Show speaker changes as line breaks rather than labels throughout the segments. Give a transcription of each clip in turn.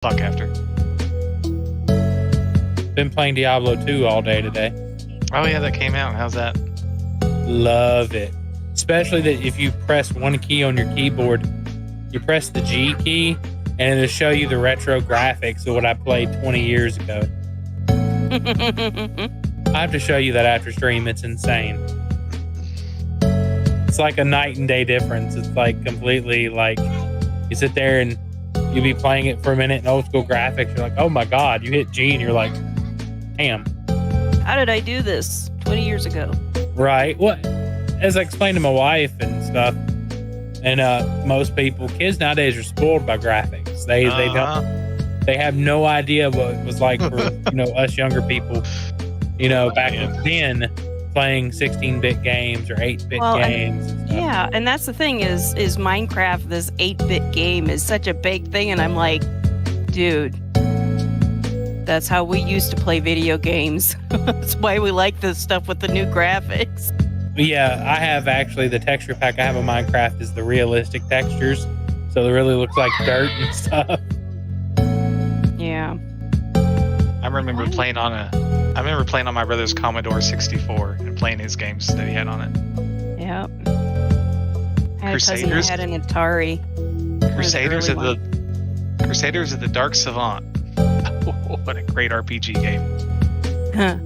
Fuck after.
Been playing Diablo 2 all day today.
Oh yeah, that came out. How's that?
Love it. Especially that if you press one key on your keyboard, you press the G key, and it'll show you the retro graphics of what I played 20 years ago. I have to show you that after stream. It's insane. It's like a night and day difference. It's like completely like you sit there and you'll be playing it for a minute in old school graphics. You're like, oh my God, you hit G and you're like, damn.
How did I do this 20 years ago?
Right. Well, as I explained to my wife and stuff, and most people, kids nowadays are spoiled by graphics. They have no idea what it was like for us younger people, back then playing 16-bit games or 8-bit games. And stuff.
Yeah, and that's the thing is Minecraft, this 8-bit game, is such a big thing, and I'm like, dude, that's how we used to play video games. That's why we like this stuff with the new graphics.
Yeah, I have actually the texture pack I have in Minecraft is the realistic textures, so it really looks like dirt and stuff.
Yeah.
I remember playing on my brother's Commodore 64 and playing his games that he had on it.
Yep. I had a cousin that had an Atari.
Crusaders of the Dark Savant. What a great RPG game.
Huh.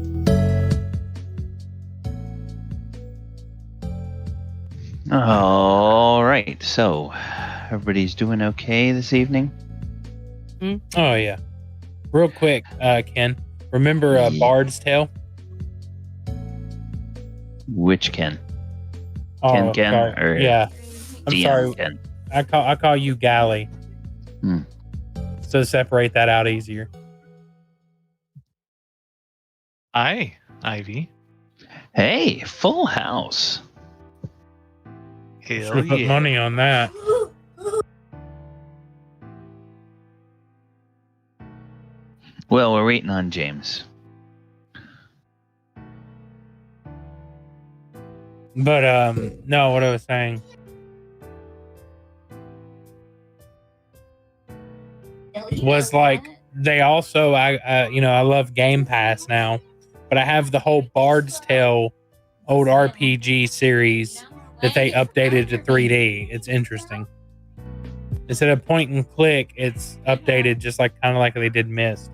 All right, so everybody's doing okay this evening?
Oh, yeah. Real quick, Ken, remember Bard's Tale?
Which Ken?
Oh,
Ken?
sorry.
Or
yeah. I'm
DM
sorry.
Ken?
I call you Gally. So separate that out easier.
Hi, Ivy.
Hey, full house.
Hell
Should put
yeah.
money on that.
Well, we're waiting on James.
But no, what I was saying was like they also I love Game Pass now, but I have the whole Bard's Tale old RPG series that they updated to 3D. It's interesting. Instead of point and click, it's updated just like kind of like they did Myst.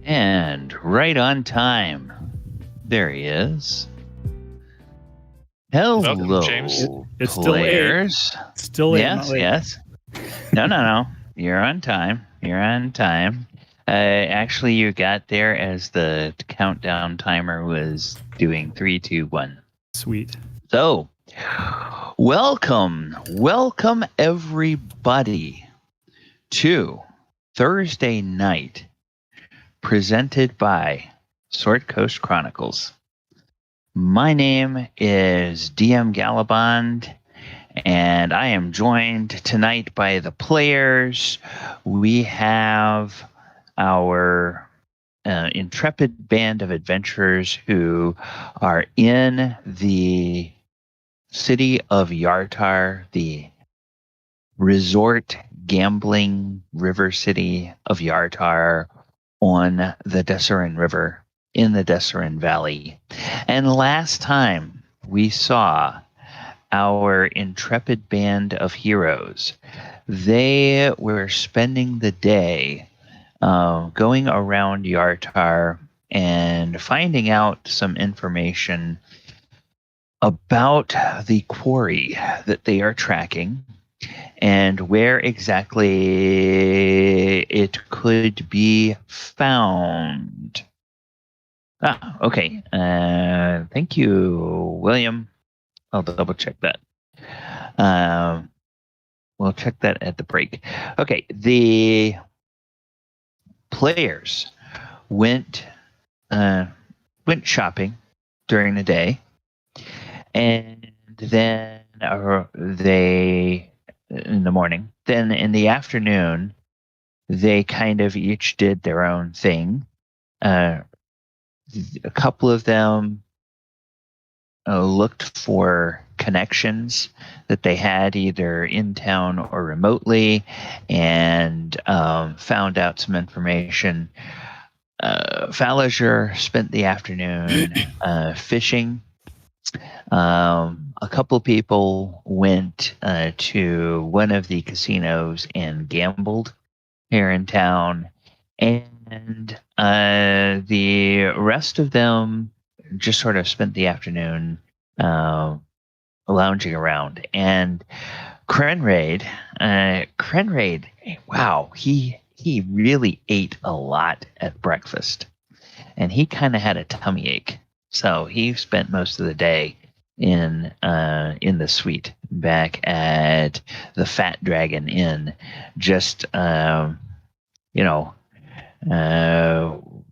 And right on time. There he is. Hello,
Welcome, James.
It's still
players.
It's still
Yes. No. You're on time. Actually, you got there as the countdown timer was doing 3, 2, 1.
Sweet.
So, welcome everybody to Thursday night, presented by Sword Coast Chronicles. My name is DM Galabond, and I am joined tonight by the players. We have our intrepid band of adventurers who are in the city of Yartar, the resort gambling river city of Yartar on the Desserin River in the Desserin Valley. And last time we saw our intrepid band of heroes, they were spending the day going around Yartar and finding out some information about the quarry that they are tracking and where exactly it could be found. Okay. Thank you, William. I'll double check that. We'll check that at the break. Okay, the players went shopping during the day, and then they in the morning. Then in the afternoon, they kind of each did their own thing. A couple of them looked for connections that they had either in town or remotely, and found out some information. Falazure spent the afternoon fishing. A couple people went to one of the casinos and gambled here in town, and the rest of them just sort of spent the afternoon lounging around. And Krenraid, wow, he really ate a lot at breakfast, and he kind of had a tummy ache. So he spent most of the day in the suite back at the Fat Dragon Inn, just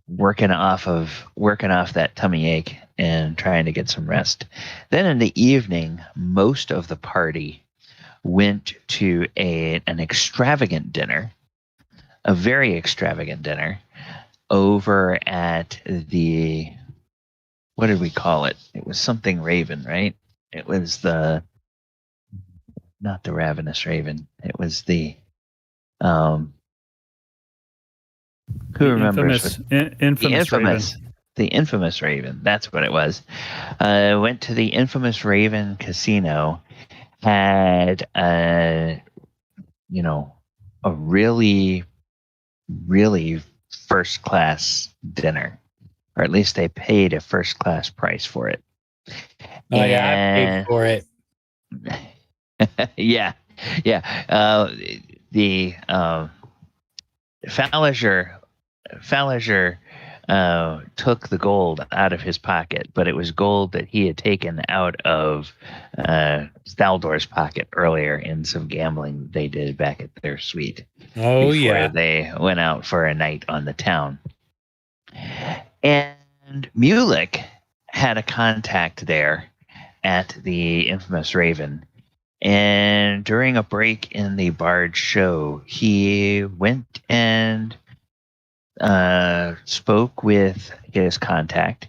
working off that tummy ache and trying to get some rest. Then in the evening, most of the party went to an extravagant dinner, a very extravagant dinner, over at the, what did we call it? It was something Raven, right? It was not the Ravenous Raven. It was the who remembers?
Infamous Raven.
The infamous Raven. That's what it was. Went to the infamous Raven casino. Had a really, really first class dinner, or at least they paid a first class price for it.
Oh yeah, I paid for it.
yeah. The Falazure took the gold out of his pocket, but it was gold that he had taken out of Thaldor's pocket earlier in some gambling they did back at their suite.
Oh
before they went out for a night on the town. And Mulek had a contact there at the infamous Raven. And during a break in the Bard show, he went and spoke with his contact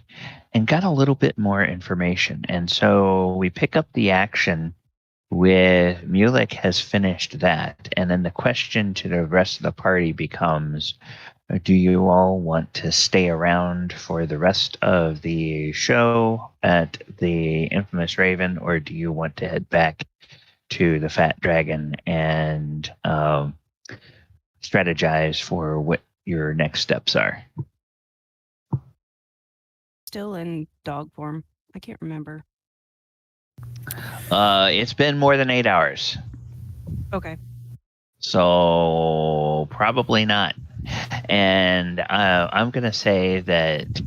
and got a little bit more information. And so we pick up the action with Mulek has finished that. And then the question to the rest of the party becomes, do you all want to stay around for the rest of the show at the infamous Raven, or do you want to head back to the Fat Dragon and strategize for what your next steps are?
Still in dog form. I can't remember.
It's been more than 8 hours.
Okay.
So probably not. And I'm going to say that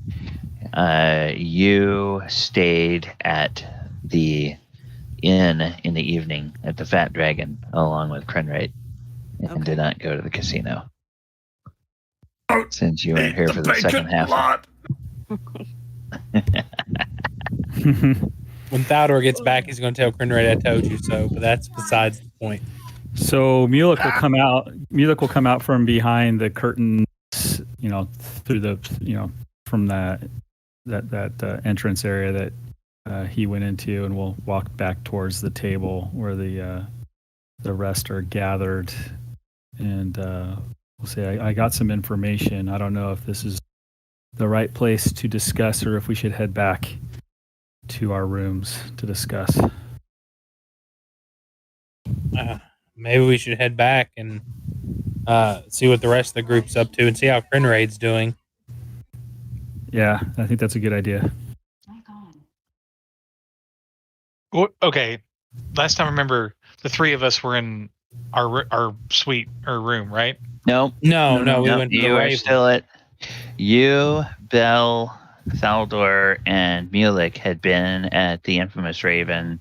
you stayed at the inn in the evening at the Fat Dragon along with Krenraid and did not go to the casino. Since you weren't here for the second half.
When Thaldohr gets back, he's going to tell Krenraid I told you so, but that's besides the point.
So Mulek will come out. Mulek will come out from behind the curtains, through the, from that entrance area that he went into, and we'll walk back towards the table where the rest are gathered, and we'll say, I got some information. I don't know if this is the right place to discuss, or if we should head back to our rooms to discuss.
Maybe we should head back and see what the rest of the group's up to and see how Krenraid's doing.
Yeah, I think that's a good idea.
Okay. Last time I remember, the three of us were in our suite or room, right?
No, we went to the
you are
Raven.
still at you, Bell, Thaldohr, and Mulek had been at the infamous Raven.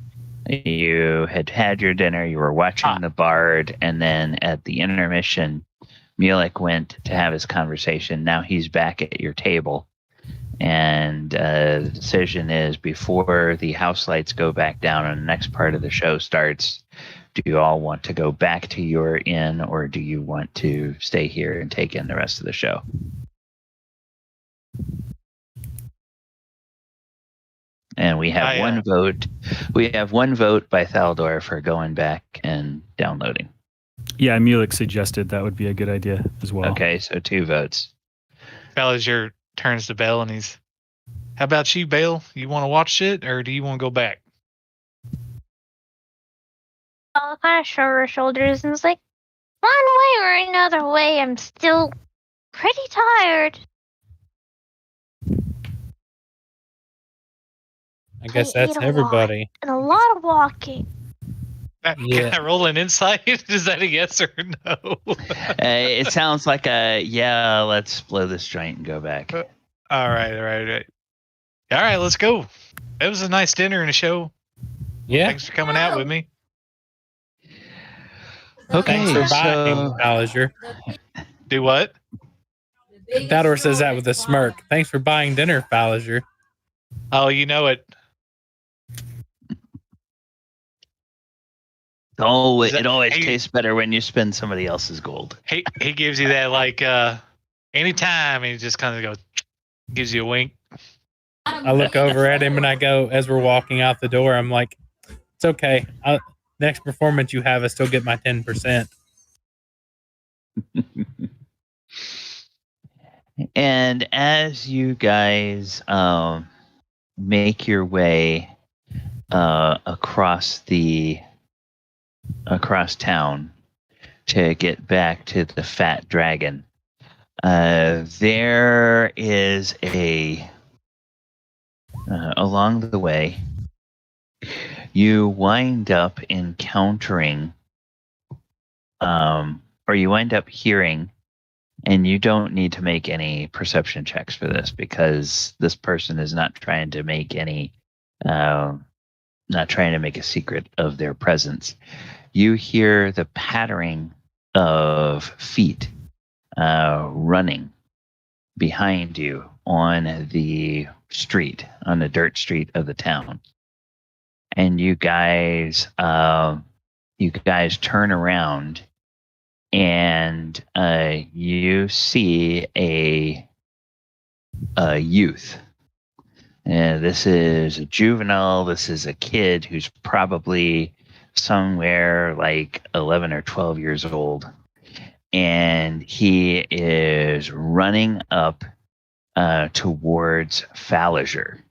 You had your dinner, you were watching the Bard, and then at the intermission, Mulek went to have his conversation. Now he's back at your table. And the decision is, before the house lights go back down and the next part of the show starts, do you all want to go back to your inn, or do you want to stay here and take in the rest of the show? And we have one vote. We have one vote by Thaldohr for going back and downloading.
Yeah, Mulek suggested that would be a good idea as well.
Okay, so 2 votes.
Falazure turns to Bell and he's, how about you, Bell? You want to watch it or do you want to go back?
I'll kind of shrug her shoulders and it's like, one way or another way, I'm still pretty tired.
I guess that's everybody.
And a lot of walking.
Can I roll an insight? Is that a yes or no?
It sounds like a, yeah, let's blow this joint and go back.
All right. All right, let's go. It was a nice dinner and a show.
Yeah.
Thanks for coming out with me.
Okay,
Thanks for buying, Falazure.
Do what?
Thaldohr says that with a smirk. Thanks for buying dinner, Falazure.
Oh, you know it.
Oh, it always tastes better when you spend somebody else's gold.
He gives you that like anytime, and he just kind of goes, gives you a wink.
I look over at him and I go, as we're walking out the door, I'm like, it's okay. Next performance you have, I still get my 10%.
And as you guys make your way across town to get back to the Fat Dragon, there is along the way, you wind up encountering, or you wind up hearing, and you don't need to make any perception checks for this because this person is not trying to make a secret of their presence. You hear the pattering of feet running behind you on the street, on the dirt street of the town. And you guys turn around and you see a youth. This is a juvenile. This is a kid who's probably somewhere like 11 or 12 years old. And he is running up towards Falazure.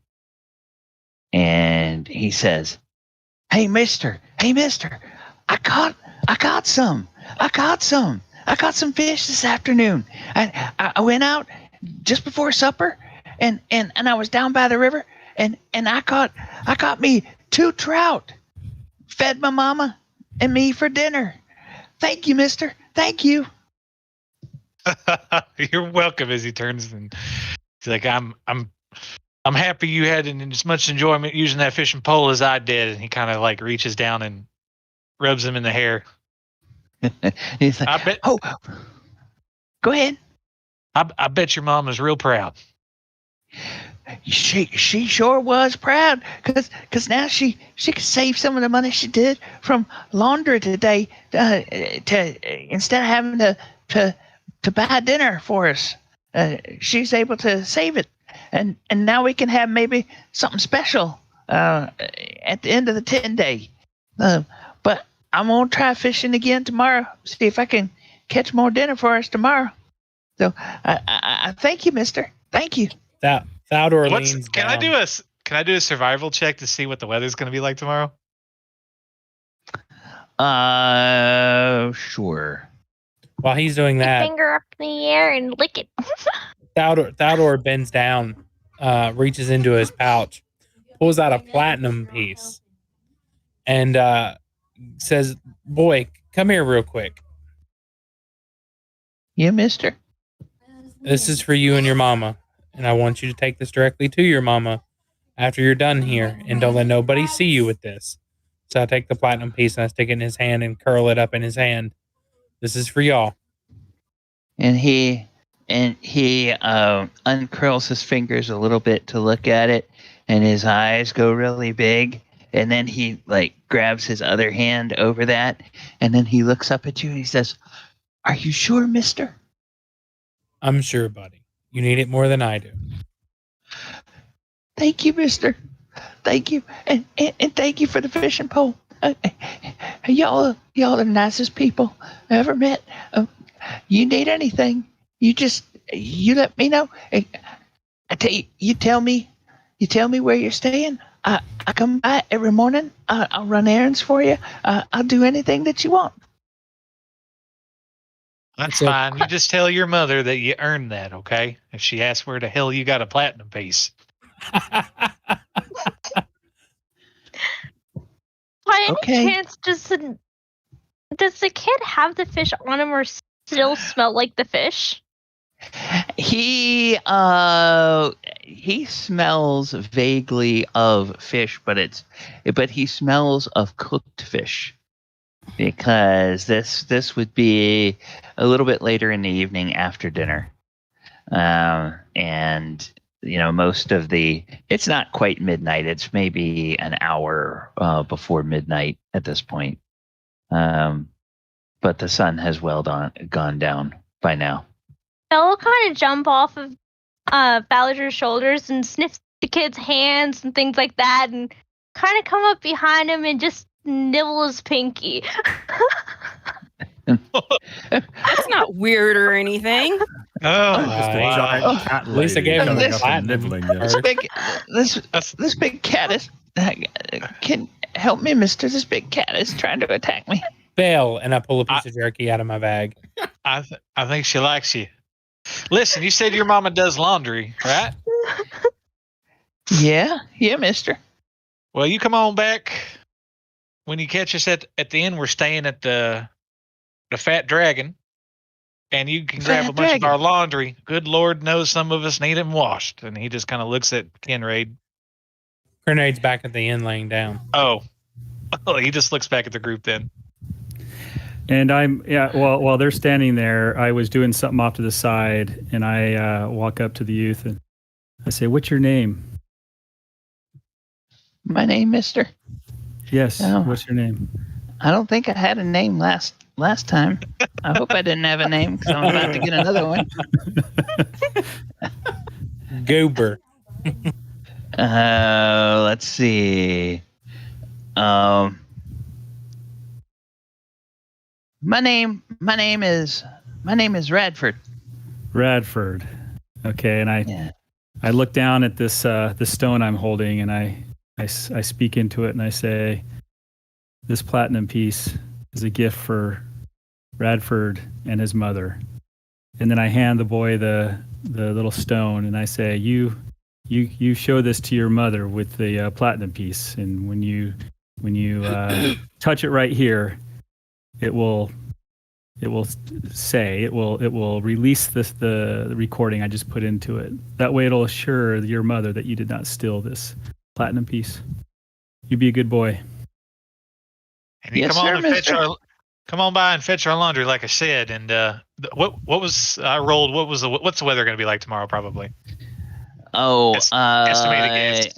And he says, Hey mister, I caught some fish this afternoon. I went out just before supper and I was down by the river and I caught me 2 trout. Fed my mama and me for dinner. Thank you, mister. Thank you.
You're welcome. As he turns and he's like, I'm happy you had as much enjoyment using that fishing pole as I did. And he kind of like reaches down and rubs him in the hair.
He's like, oh, go ahead.
I bet your mom is real proud.
She sure was proud because now she could save some of the money she did from laundry today to instead of having to buy dinner for us. She's able to save it, and now we can have maybe something special at the end of the 10-day. But I'm gonna try fishing again tomorrow. See if I can catch more dinner for us tomorrow. So I thank you, mister. Thank you.
Thaldohr leans
can
down.
Can I do a survival check to see what the weather's going to be like tomorrow?
Sure.
While he's doing that,
Finger up in the air and lick it.
Thaldohr bends down, reaches into his pouch, pulls out a platinum piece, and says, "Boy, come here real quick.
Yeah, mister.
This is for you and your mama. And I want you to take this directly to your mama after you're done here. And don't let nobody see you with this." So I take the platinum piece and I stick it in his hand and curl it up in his hand. This is for y'all.
And he uncurls his fingers a little bit to look at it, and his eyes go really big. And then he like grabs his other hand over that, and then he looks up at you and he says, "Are you sure, mister?"
I'm sure, buddy. You need it more than I do.
Thank you, mister. thank you, and thank you for the fishing pole. Y'all are the nicest people I ever met. You need anything, you let me know. I tell you, you tell me where you're staying. I come by every morning. I'll run errands for you. I'll do anything that you want.
That's fine. You just tell your mother that you earned that, okay? If she asks where the hell you got a platinum piece.
By any
Okay.
chance, does the kid have the fish on him or still smell like the fish?
He smells vaguely of fish, but he smells of cooked fish, because this would be a little bit later in the evening after dinner, and most of it's not quite midnight. It's maybe an hour before midnight at this point, but the sun has gone down by now.
Belle will kind of jump off of Falusure's shoulders and sniff the kid's hands and things like that, and kind of come up behind him and just nibble his pinky.
That's not weird or anything.
Oh,
Just a
wow.
giant cat
At least I
lady
gave him
coming
the
up and
platinum.
nibbling you.
This big cat is can help me, mister. This big cat is trying to attack me.
Bell, and I pull a piece of jerky out of my bag.
I think she likes you. Listen, you said your mama does laundry, right?
Yeah, mister.
Well, you come on back when you catch us at the inn. We're staying at the Fat Dragon, and you can grab a bunch of our laundry. Good Lord knows some of us need them washed. And he just kind of looks at Krenraid.
Krenraid's back at the inn laying down.
Oh, he just looks back at the group then.
And while they're standing there, I was doing something off to the side, and I walk up to the youth and I say, "What's your name?"
My name, mister?
Yes.
Oh.
What's your name?
I don't think I had a name last time. I hope I didn't have a name, because I'm about to get another one.
Goober.
Let's see. My name is Radford.
Radford. Okay, and I look down at this stone I'm holding, and I speak into it, and I say, "This platinum piece is a gift for Radford and his mother." And then I hand the boy the little stone, and I say, "You show this to your mother with the platinum piece, and when you touch it right here, it will release the recording I just put into it. That way it'll assure your mother that you did not steal this platinum piece. You be a good boy."
And you
Yes,
come on
sir,
and fetch
mister.
come on by and fetch our laundry, like I said. And what was I rolled? What's the weather going to be like tomorrow? Probably.
Oh,
Estimated guess.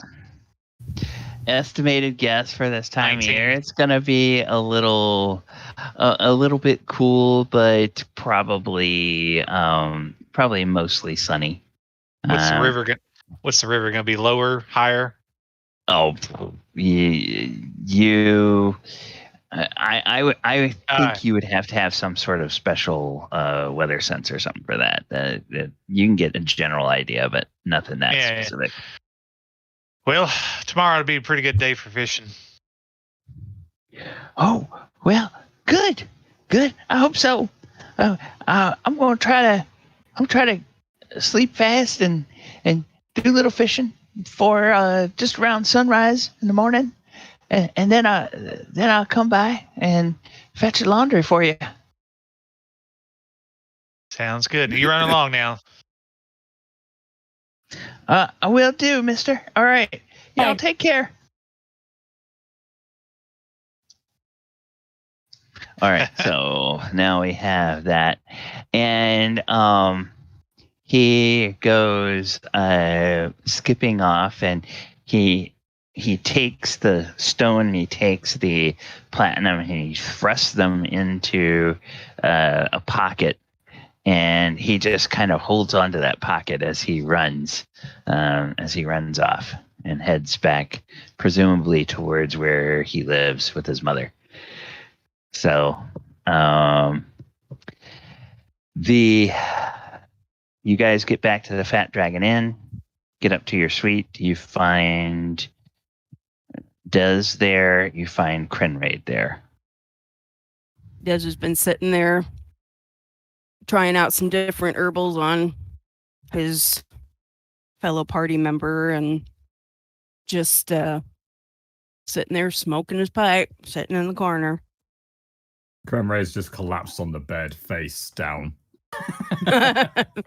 Estimated guess for this time
19.
of year. It's gonna be a little bit cool, but probably mostly sunny.
What's the river going to be? Lower, higher?
Oh, I think you would have to have some sort of special weather sense or something for that. You can get a general idea, but nothing that specific.
Yeah. Well, tomorrow will be a pretty good day for fishing.
Oh, well, good. I hope so. I'm going to try to sleep fast and do a little fishing for just around sunrise in the morning, and then I'll come by and fetch the laundry for you.
Sounds good. You run along now.
I will do, mister. All right. Y'all take care. All right. So now we have that. And he goes skipping off, and he takes the stone and he takes the platinum and he thrusts them into a pocket. and he just kind of holds onto that pocket as he runs off and heads back, presumably towards where he lives with his mother. So, you guys get back to the Fat Dragon Inn, get up to your suite. You find Des there. You find Krenraid there.
Des has been sitting there trying out some different herbals on his fellow party member and just sitting there smoking his pipe, sitting in the corner.
Krenraid's just collapsed on the bed, face down.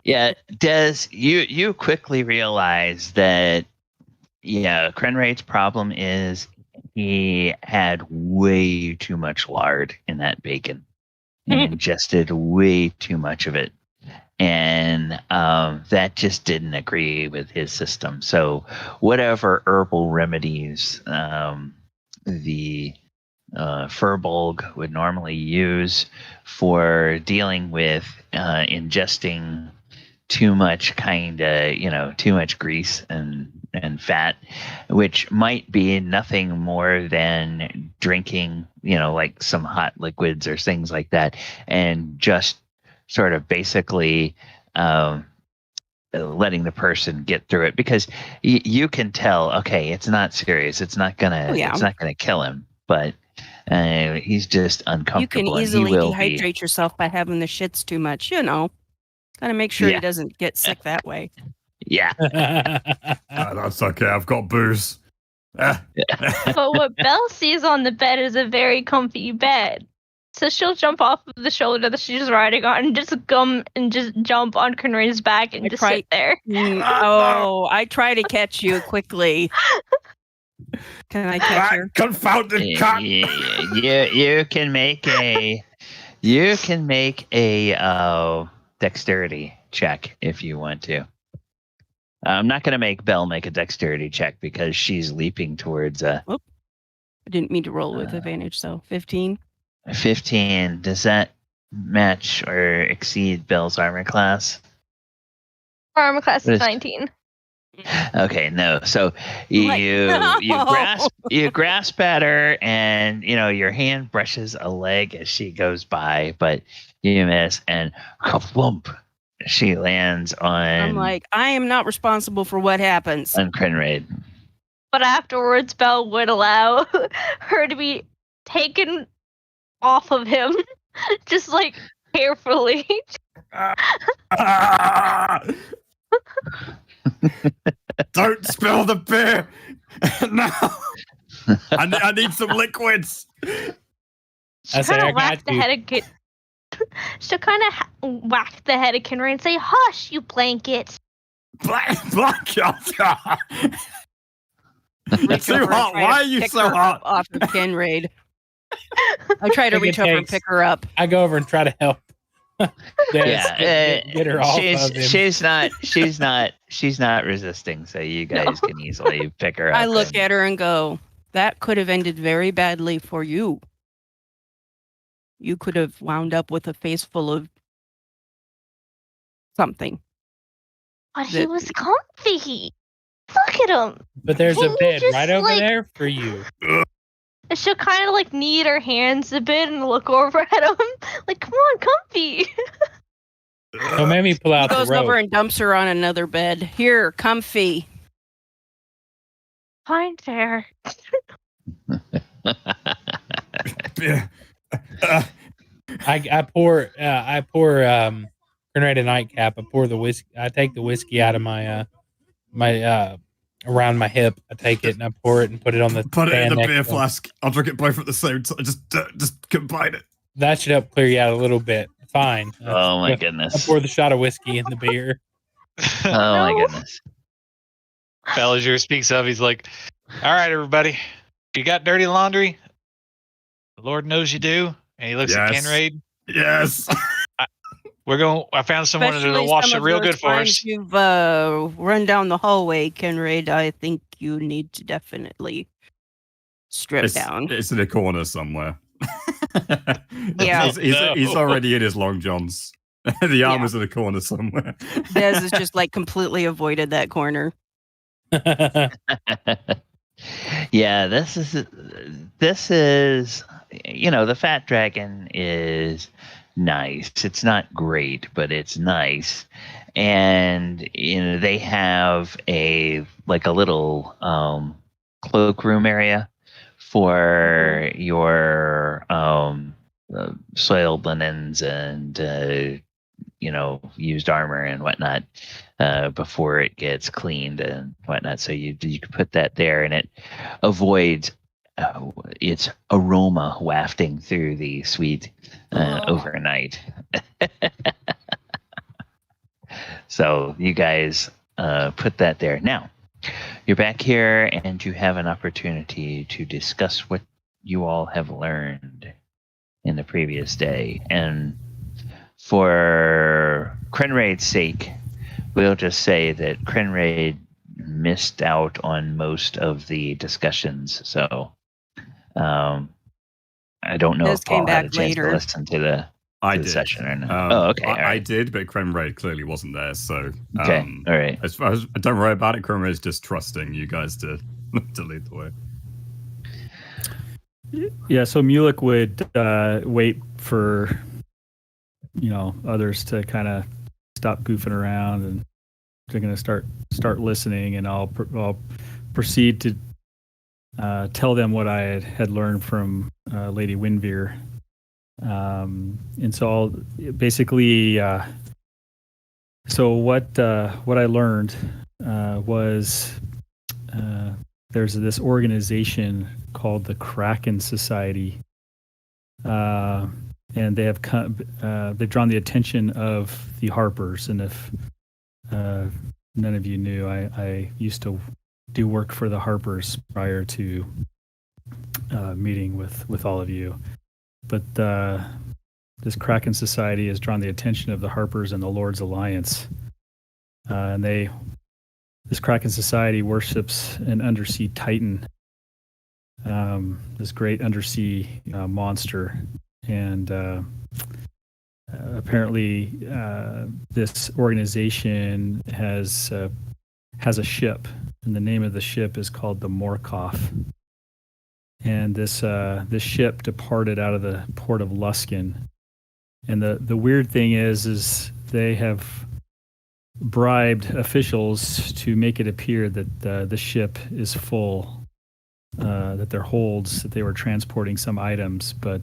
Yeah, Des, you quickly realize that, Krenraid's problem is he had way too much lard in that bacon and ingested way too much of it. And that just didn't agree with his system. So whatever herbal remedies the Furbolg would normally use for dealing with ingesting too much too much grease and fat, which might be nothing more than drinking, like some hot liquids or things like that, and just sort of basically letting the person get through it, because you can tell, okay, it's not serious. It's not gonna kill him, but he's just uncomfortable. You can
easily dehydrate yourself by having the shits too much, Gotta make sure he doesn't get sick that way.
Yeah.
That's okay. I've got booze.
But what Belle sees on the bed is a very comfy bed. So she'll jump off of the shoulder that she's riding on and just jump on Krenraid's back and sit there.
I try to catch you quickly. Can I catch you?
Confounded cock!
You can make a dexterity check if you want to. I'm not going to make Belle make a dexterity check because she's leaping towards
I didn't mean to roll with advantage, so 15.
15. Does that match or exceed Belle's armor class?
Armor class is 19.
Okay, no. So you grasp at her, and your hand brushes a leg as she goes by, but you miss, and whoomp, she lands on.
I'm like, I am not responsible for what happens.
On Krenraid.
But afterwards, Belle would allow her to be taken off of him, just like carefully.
Don't spill the beer! No! I need some liquids!
She'll kind of whack the head of Krenraid and say, "Hush, you blanket."
Blanket! It's too hot. Why are you so hot?
Off of Krenraid. I try to reach over and pick her up.
I go over and try to help. Get her off of him.
She's not resisting, so you guys can easily pick her up.
I look at her and go, that could have ended very badly for you. You could have wound up with a face full of something.
But he was comfy. Look at him.
But there's a bed right over there for you.
She'll kind of knead her hands a bit and look over at him. Like, come on, comfy.
So maybe pull out the rope.
He goes over and dumps her on another bed. Here, comfy.
Fine, fair.
I pour Krenraid a nightcap. I pour the whiskey. I take the whiskey out of my around my hip. I take it and I pour it and put it on the.
Put it in the beer flask. I'll drink it both at the same time. Just combine it.
That should help clear you out a little bit. Fine.
Oh my goodness!
I pour the shot of whiskey in the beer.
Oh my goodness!
Falazure speaks of. He's like, "All right, everybody, you got dirty laundry. The Lord knows you do." And he looks at Krenraid.
Yes.
I found someone to wash it real good for us.
You've run down the hallway, Krenraid. I think you need to definitely strip down.
It's in a corner somewhere.
Yeah.
He's already in his long johns. The armor's in a corner somewhere.
Des has just like completely avoided that corner.
Yeah, this is the fat dragon is nice. It's not great, but it's nice. And they have a little cloakroom area for your soiled linens and used armor and whatnot before it gets cleaned and whatnot. So you can put that there, and it avoids its aroma wafting through the suite overnight. So you guys put that there. Now you're back here, and you have an opportunity to discuss what you all have learned in the previous day. And for Krenraid's sake, we'll just say that Krenraid missed out on most of the discussions. So I don't know if Paul had a chance to listen to the session or not. Okay.
I did, but Krenraid clearly wasn't there. So
okay, all right.
As far as don't worry about it, Krenraid's just trusting you guys to lead the way.
Yeah, so Mulek would wait for others to kind of stop goofing around, and they're going to start listening, and I'll proceed to tell them what I had learned from Lady Wyndvere. And so I'll basically so what I learned was there's this organization called the Kraken Society, and they have they've drawn the attention of the Harpers. And if none of you knew, I used to do work for the Harpers prior to meeting with all of you. But this Kraken Society has drawn the attention of the Harpers and the Lord's Alliance, and this Kraken Society worships an undersea titan, this great undersea monster. And apparently this organization has a ship, and the name of the ship is called the Morkoff. And this ship departed out of the port of Luskin. And the weird thing is they have bribed officials to make it appear that the ship is full, that their holds, that they were transporting some items, but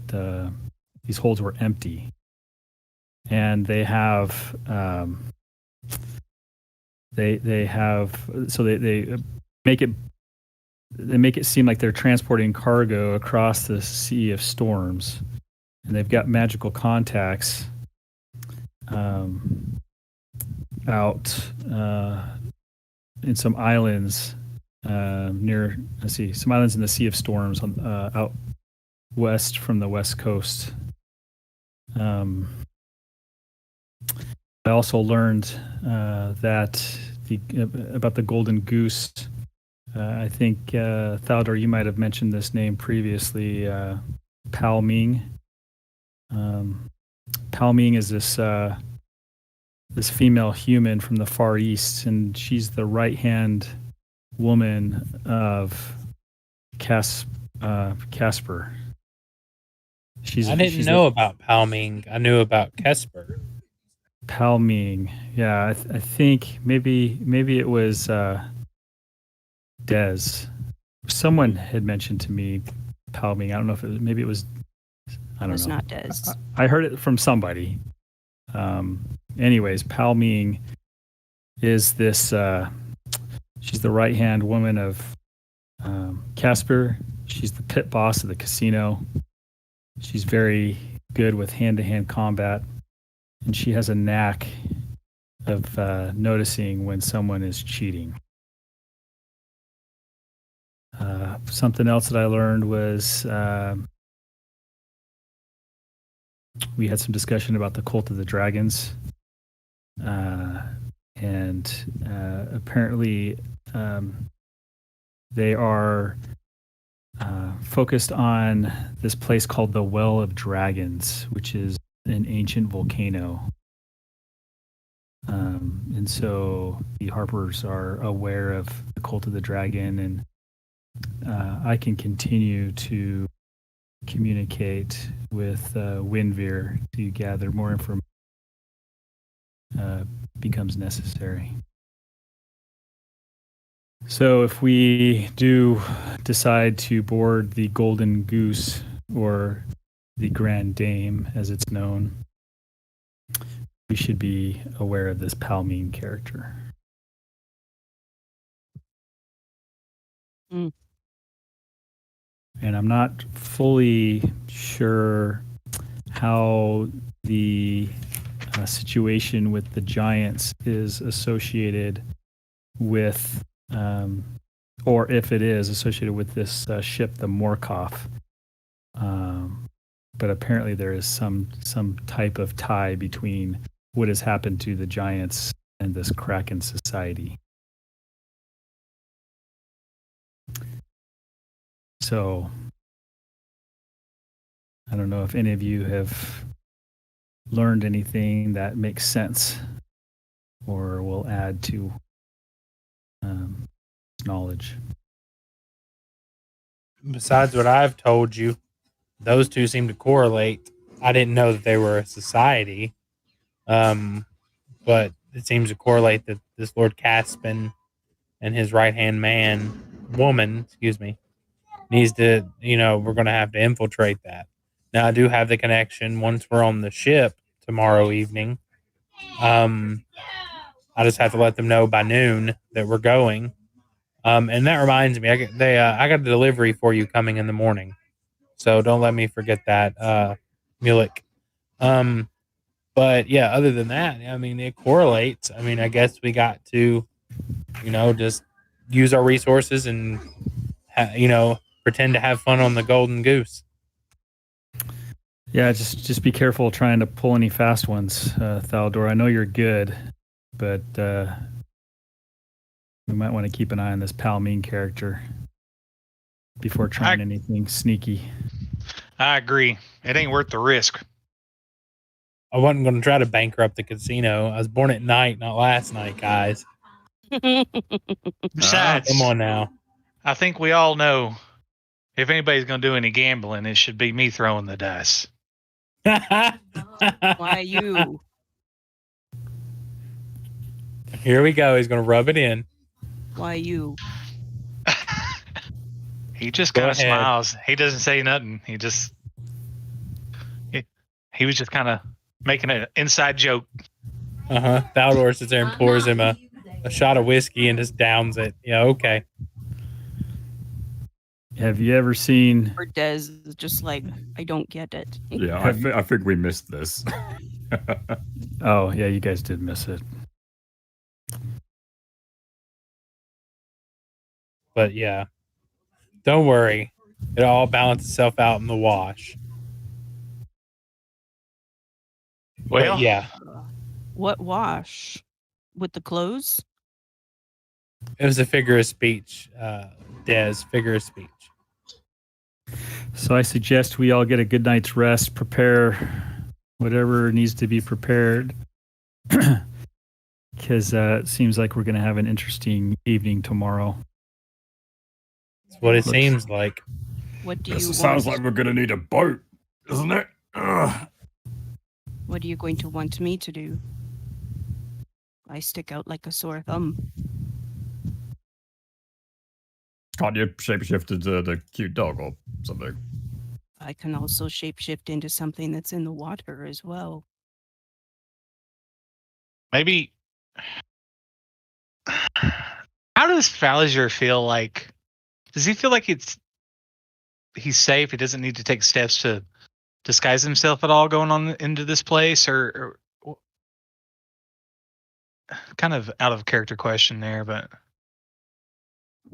these holds were empty. And they have they make it seem like they're transporting cargo across the Sea of Storms, and they've got magical contacts out in some islands near. Some islands in the Sea of Storms out west from the west coast. I also learned that about the Golden Goose. I think Thaldohr, you might have mentioned this name previously. Palming. Palming is this female human from the Far East, and she's the right-hand woman of Casper.
I didn't know about Palming. I knew about Casper.
Palming, yeah. I think maybe it was Des. Someone had mentioned to me Palming. I don't know if maybe it was. I don't know. It was
not Des.
I heard it from somebody. Anyways, Palming is this. She's the right-hand woman of Casper. She's the pit boss of the casino. She's very good with hand-to-hand combat, and she has a knack of noticing when someone is cheating. Something else that I learned was we had some discussion about the Cult of the Dragons, and apparently they are focused on this place called the Well of Dragons, which is an ancient volcano. And so the Harpers are aware of the Cult of the Dragon, and I can continue to communicate with Wyndvere to gather more information becomes necessary. So if we do decide to board the Golden Goose, or the Grand Dame as it's known, we should be aware of this Palmine character.
Mm.
And I'm not fully sure how the situation with the giants is associated with, or if it is associated with this ship, the Morkov. But apparently there is some type of tie between what has happened to the giants and this Kraken society. So I don't know if any of you have learned anything that makes sense or will add to knowledge.
Besides what I've told you, those two seem to correlate. I didn't know that they were a society, but it seems to correlate that this Lord Caspin and his right-hand woman, needs to, we're going to have to infiltrate that. Now, I do have the connection once we're on the ship tomorrow evening. I just have to let them know by noon that we're going. And that reminds me, I got a delivery for you coming in the morning. So don't let me forget that, Mulek. But yeah, other than that, I mean, it correlates. I mean, I guess we got to, just use our resources and, pretend to have fun on the Golden Goose.
Yeah, just be careful trying to pull any fast ones, Thaldohr. I know you're good, but we might want to keep an eye on this Palmine character before trying anything sneaky.
I agree. It ain't worth the risk.
I wasn't going to try to bankrupt the casino. I was born at night, not last night, guys.
Besides,
come on now.
I think we all know if anybody's going to do any gambling, it should be me throwing the dice.
Why you?
Here we go. He's going to rub it in.
Why you?
He just kind of smiles. He doesn't say nothing. He was just kind of making an inside joke.
Thaldohr sits there and pours him a shot of whiskey and just downs it. Yeah, okay.
Have you ever seen...
Or Des is just like, I don't get it.
Yeah, I think we missed this.
Oh, yeah, you guys did miss it.
But yeah, don't worry. It'll all balance itself out in the wash.
Well,
but yeah.
What wash? With the clothes?
It was a figure of speech, Des, figure of speech.
So I suggest we all get a good night's rest, prepare whatever needs to be prepared, because it seems like we're going to have an interesting evening tomorrow.
That's what it seems like.
What do you want?
Sounds like we're going to need a boat, isn't it? Ugh.
What are you going to want me to do? I stick out like a sore thumb.
Can't you shapeshift into the cute dog or something?
I can also shapeshift into something that's in the water as well.
Maybe. How does Falazure feel like? Does he feel like he's safe? He doesn't need to take steps to disguise himself at all going on into this place, or kind of out of character question there, but.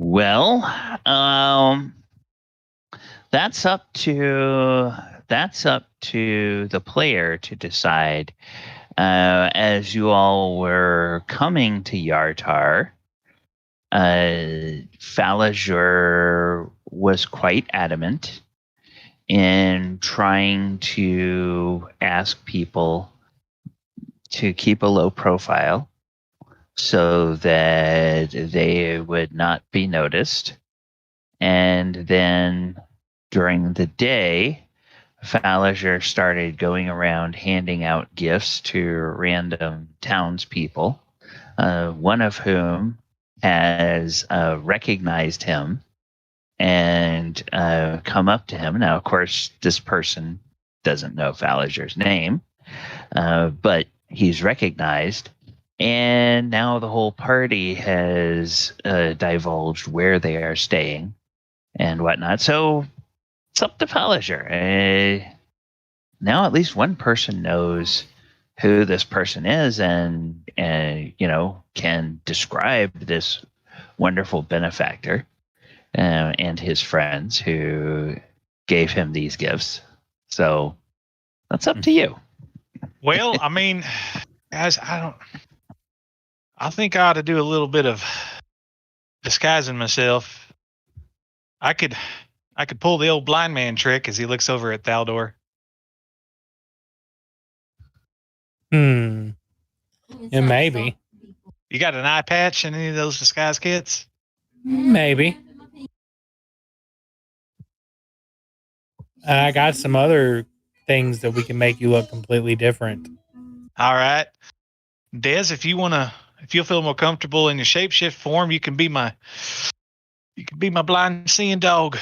Well, that's up to the player to decide. As you all were coming to Yartar, Falazure was quite adamant in trying to ask people to keep a low profile so that they would not be noticed. And then during the day, Falazure started going around handing out gifts to random townspeople, one of whom has recognized him and come up to him. Now, of course, this person doesn't know Falazure's name, but he's recognized. And now the whole party has divulged where they are staying and whatnot. So it's up to Falazure. Now at least one person knows who this person is and can describe this wonderful benefactor and his friends who gave him these gifts. So that's up to you.
Well, I mean, guys, I think I ought to do a little bit of disguising myself. I could pull the old blind man trick as he looks over at Thaldohr.
Yeah, maybe.
You got an eye patch in any of those disguise kits?
Maybe. I got some other things that we can make you look completely different.
All right. Des, if you feel more comfortable in your shapeshift form, you can be my blind seeing dog.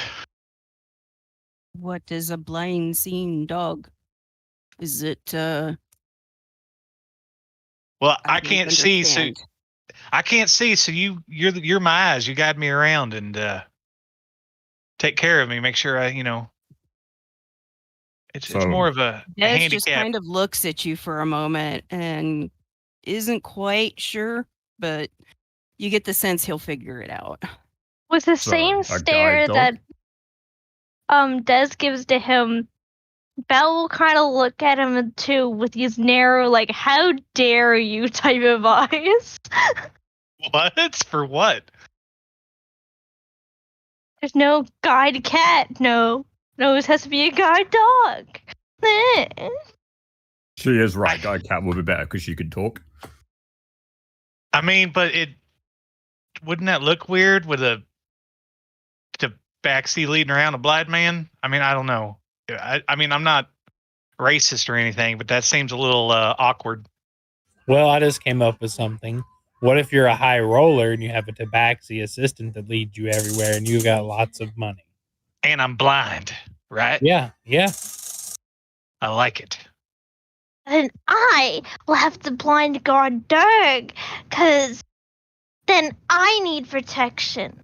What is a blind seeing dog? Is it
Well, I can't see, so I can't see, so you're my eyes. You guide me around and take care of me. Make sure it's more of a handicap.
Just kind of looks at you for a moment and isn't quite sure, but you get the sense he'll figure it out.
With the same stare that Des gives to him, Belle will kind of look at him too with these narrow, like, how dare you type of eyes.
What? For what?
There's no guide cat. No, it has to be a guide dog.
She is right. Guide cat will be better because she can talk.
I mean, but wouldn't that look weird with the backseat leading around a blind man? I mean, I don't know. I mean, I'm not racist or anything, but that seems a little awkward.
Well, I just came up with something. What if you're a high roller and you have a tabaxi assistant that leads you everywhere and you got lots of money?
And I'm blind, right?
Yeah.
I like it.
And I will have to blind guard dog, because then I need protection.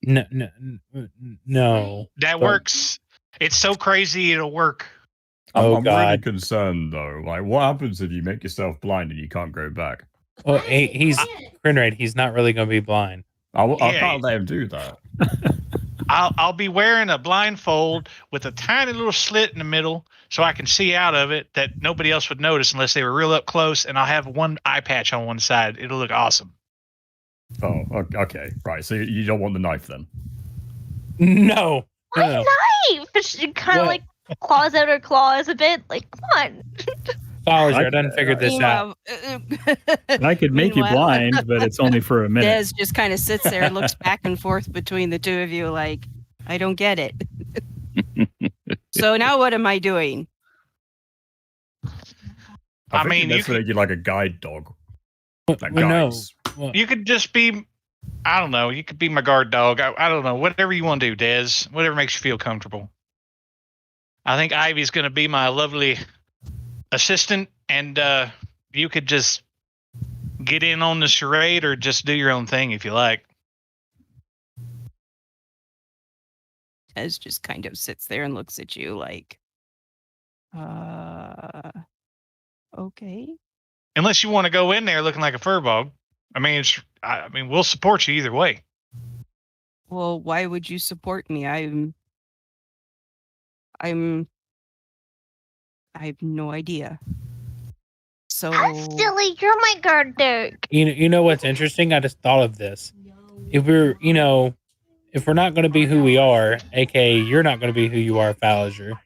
No.
That works. It's so crazy it'll work.
I'm really concerned though. Like, what happens if you make yourself blind and you can't go back?
Well, he's Krenraid. He's not really going to be blind.
I can't let him do that.
I'll be wearing a blindfold with a tiny little slit in the middle so I can see out of it that nobody else would notice unless they were real up close, and I'll have one eye patch on one side. It'll look awesome.
Oh, okay. Right, so you don't want the knife then?
No.
Why knife? She kind of like claws out her claws a bit. Like, come on.
Falazure, I done figured this out.
I could make you blind, but it's only for a minute.
Des just kind of sits there and looks back and forth between the two of you like, I don't get it. So now what am I doing?
I mean, you could make you like a guide dog.
You could just be, I don't know, you could be my guard dog. I don't know, whatever you want to do, Des. Whatever makes you feel comfortable. I think Ivy's going to be my lovely assistant, and you could just get in on the charade or just do your own thing if you like.
Des just kind of sits there and looks at you like, okay.
Unless you want to go in there looking like a furbog. I mean, we'll support you either way.
Well, why would you support me? I have no idea. So
How silly! You're my guard dog.
You know what's interesting? I just thought of this. If we're not going to be who we are, aka you're not going to be who you are, Falazure,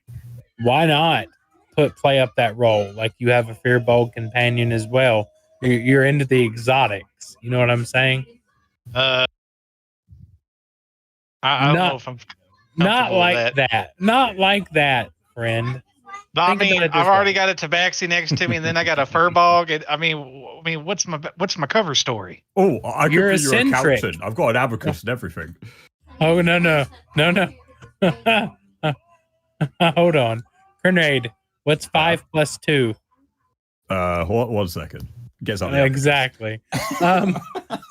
why not play up that role. Like you have a Fearbold companion as well. You're into the exotics. You know what I'm saying?
I don't know if I'm
not like
with
that. Not like that, friend.
I mean, I've already got a tabaxi next to me, and then I got a Furbog. I mean, what's my cover story?
Oh, I could
You're
be your accountant. I've got an abacus and everything.
Oh no! Hold on, Krenraid. What's 5 plus 2?
1 second. Guess on
exactly.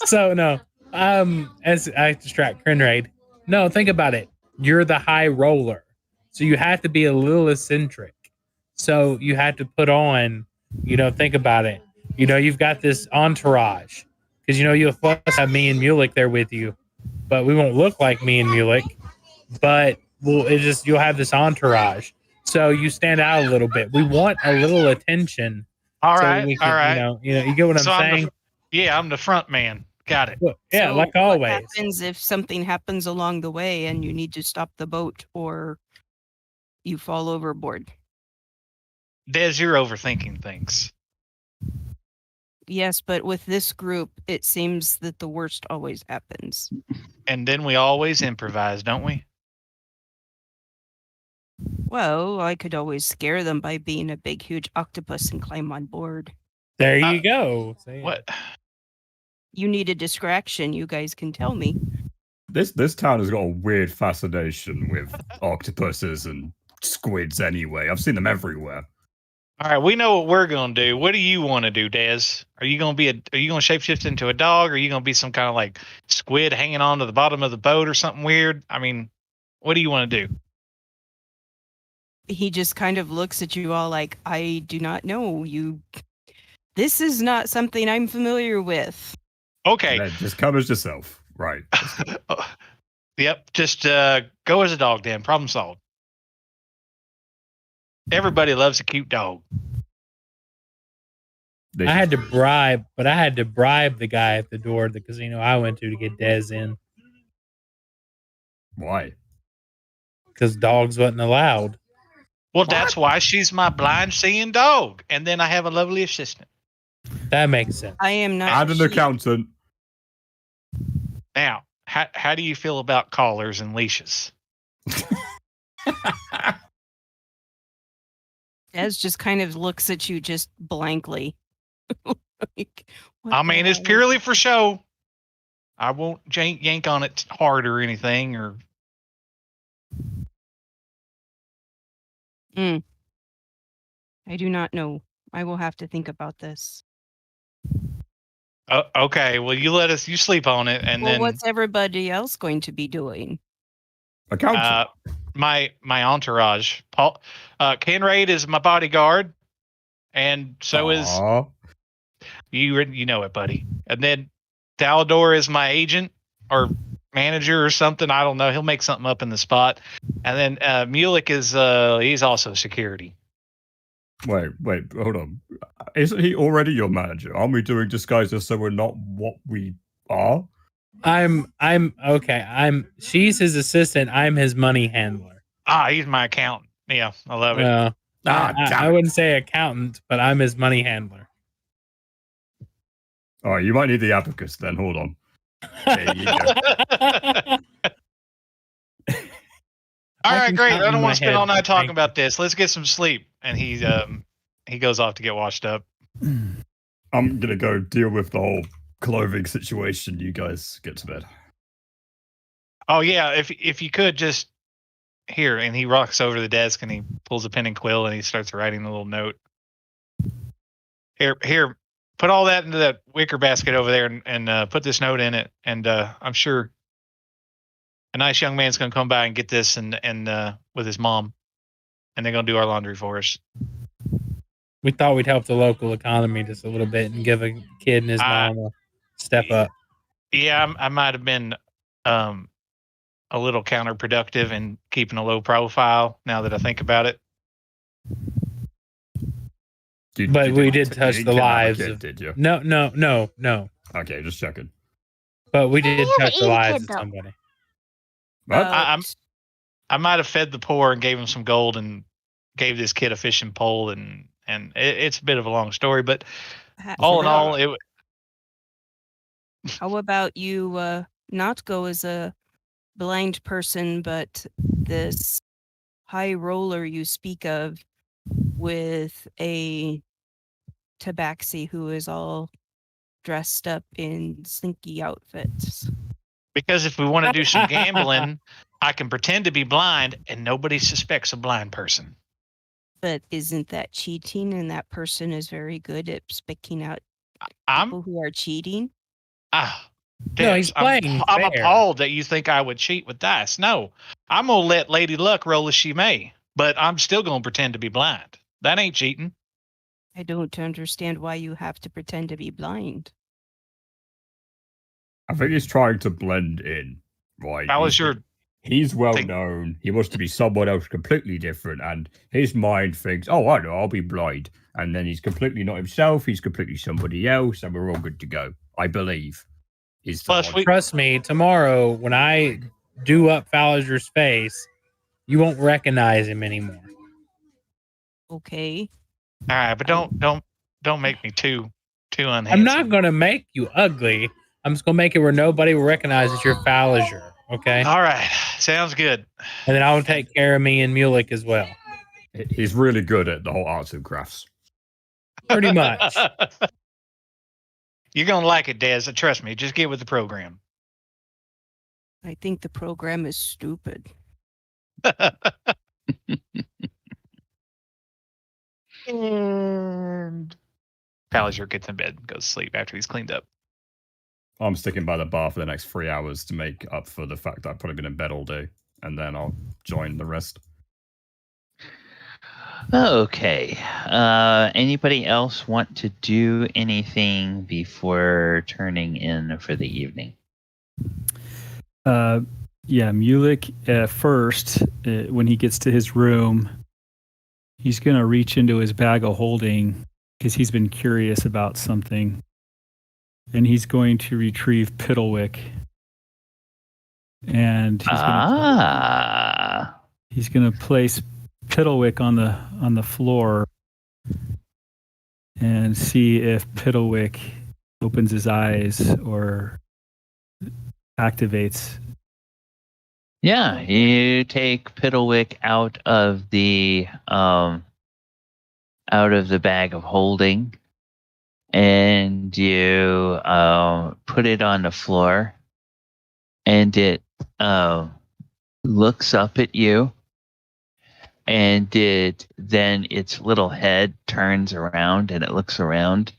So no. As I distract Krenraid. No, think about it. You're the high roller, so you have to be a little eccentric. So you have to put on. Think about it. You've got this entourage because you'll have me and Mulek there with you, but we won't look like me and Mulek. But you'll have this entourage, so you stand out a little bit. We want a little attention.
All right.
You get what I'm saying?
I'm the front man. Got it.
Well, yeah, so like always.
What happens if something happens along the way and you need to stop the boat or you fall overboard?
Des, you're overthinking things.
Yes, but with this group, it seems that the worst always happens.
And then we always improvise, don't we?
Well, I could always scare them by being a big, huge octopus and climb on board.
There you go.
What?
You need a distraction. You guys can tell me.
This town has got a weird fascination with octopuses and squids anyway. I've seen them everywhere.
All right, we know what we're gonna do. What do you want to do, Des? Are you gonna shapeshift into a dog? Or are you gonna be some kind of like squid hanging on to the bottom of the boat or something weird? I mean, what do you want to do?
He just kind of looks at you all like, I do not know you. This is not something I'm familiar with.
Okay.
Just come as yourself. Right.
Yep. Just go as a dog, Dan. Problem solved. Everybody loves a cute dog.
I had to bribe the guy at the door of the casino I went to get Des in.
Why?
Because dogs wasn't allowed.
Well, that's why she's my blind seeing dog. And then I have a lovely assistant.
That makes sense.
I am not.
And an accountant.
Now, how do you feel about collars and leashes?
Des just kind of looks at you just blankly.
It's purely for show. I won't yank on it hard or anything. Or
I do not know. I will have to think about this.
Okay. Well, you sleep on it, and then
what's everybody else going to be doing?
Accountant.
My entourage. Paul, Krenraid is my bodyguard, and so is you know it, buddy. And then Thaldohr is my agent or manager or something. I don't know. He'll make something up in the spot. And then Mulek is he's also security.
Wait, hold on. Isn't he already your manager? Aren't we doing disguises so we're not what we are?
I'm okay. She's his assistant. I'm his money handler.
He's my accountant. Yeah, I love it.
I wouldn't say accountant, but I'm his money handler.
All right, you might need the abacus then. Hold on. There you go.
All right, great. I don't want to spend all night talking about this. Let's get some sleep. And he goes off to get washed up.
I'm gonna go deal with the whole clothing situation. You guys get to bed.
Oh yeah, if you could just here. And he rocks over to the desk and he pulls a pen and quill and he starts writing a little note. Here, put all that into that wicker basket over there and put this note in it. And I'm sure a nice young man's going to come by and get this and with his mom, and they're going to do our laundry for us.
We thought we'd help the local economy just a little bit and give a kid and his mom a step up.
Yeah, I might have been a little counterproductive in keeping a low profile now that I think about it.
But we did touch the lives of...
Did you?
No.
Okay, just checking.
But we did touch the lives of somebody.
What? I might have fed the poor and gave them some gold and gave this kid a fishing pole, and it's a bit of a long story, but
Ha-
all in all,
How about you not go as a blind person, but this high roller you speak of with a tabaxi who is all dressed up in slinky outfits?
because if we want to do some gambling, I can pretend to be blind and nobody suspects a blind person.
But isn't that cheating? And that person is very good at picking out
I'm
people who are cheating.
No, he's playing
I'm
fair.
appalled that you think I would cheat with dice. No, I'm gonna let Lady Luck roll as she may, but I'm still gonna pretend to be blind. That ain't cheating.
I don't understand why you have to pretend to be blind.
I think he's trying to blend in, right?
Falazure,
He's well known. He wants to be someone else completely different, and his mind thinks, "Oh, I know, I'll be blind." And then he's completely not himself. He's completely somebody else, and we're all good to go. I believe.
Trust me, tomorrow when I do up Falazure's face, you won't recognize him anymore.
Okay.
all right, but don't make me too unhandsome.
I'm not gonna make you ugly. I'm just gonna make it where nobody will recognize that you're Falazure. Okay.
All right, sounds good.
And then I'll take care of me and Mulek as well.
He's really good at the whole arts and crafts.
Pretty much.
You're gonna like it, Des. Trust me. Just get with the program.
I think the program is stupid.
And Falazure gets in bed and goes to sleep after he's cleaned up.
I'm sticking by the bar for the next 3 hours to make up for the fact that I've probably been in bed all day, and then I'll join the rest.
Okay. Anybody else want to do anything before turning in for the evening?
Yeah, Mulek first, when he gets to his room, he's going to reach into his bag of holding because he's been curious about something. And he's going to retrieve Piddlwick. And he's going to place Piddlwick on the floor and see if Piddlwick opens his eyes or activates.
Yeah, you take Piddlwick out of the bag of holding, and you put it on the floor, and it looks up at you, and then its little head turns around and it looks around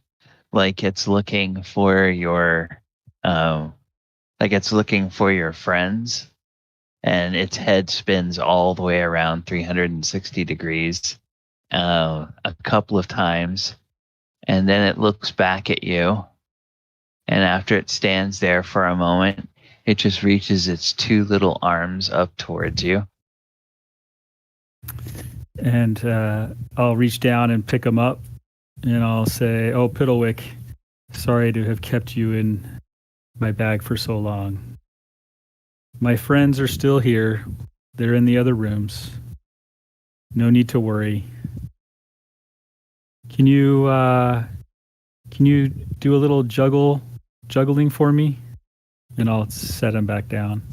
like it's looking for your friends, and its head spins all the way around 360 degrees a couple of times. And then it looks back at you. And after it stands there for a moment, it just reaches its two little arms up towards you.
And I'll reach down and pick him up. And I'll say, "Oh, Piddlwick, sorry to have kept you in my bag for so long. My friends are still here. They're in the other rooms. No need to worry. Can you do a little juggling for me?" And I'll set him back down.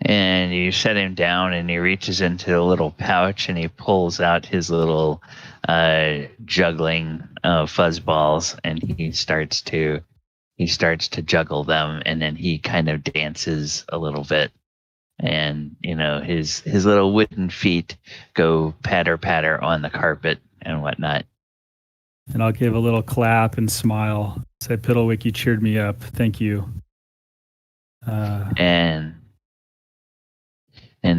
And you set him down, and he reaches into a little pouch, and he pulls out his little juggling fuzzballs, and he starts to juggle them, and then he kind of dances a little bit, and his little wooden feet go patter patter on the carpet and whatnot.
And I'll give a little clap and smile. Say, "Piddlwick, you cheered me up. Thank you."
And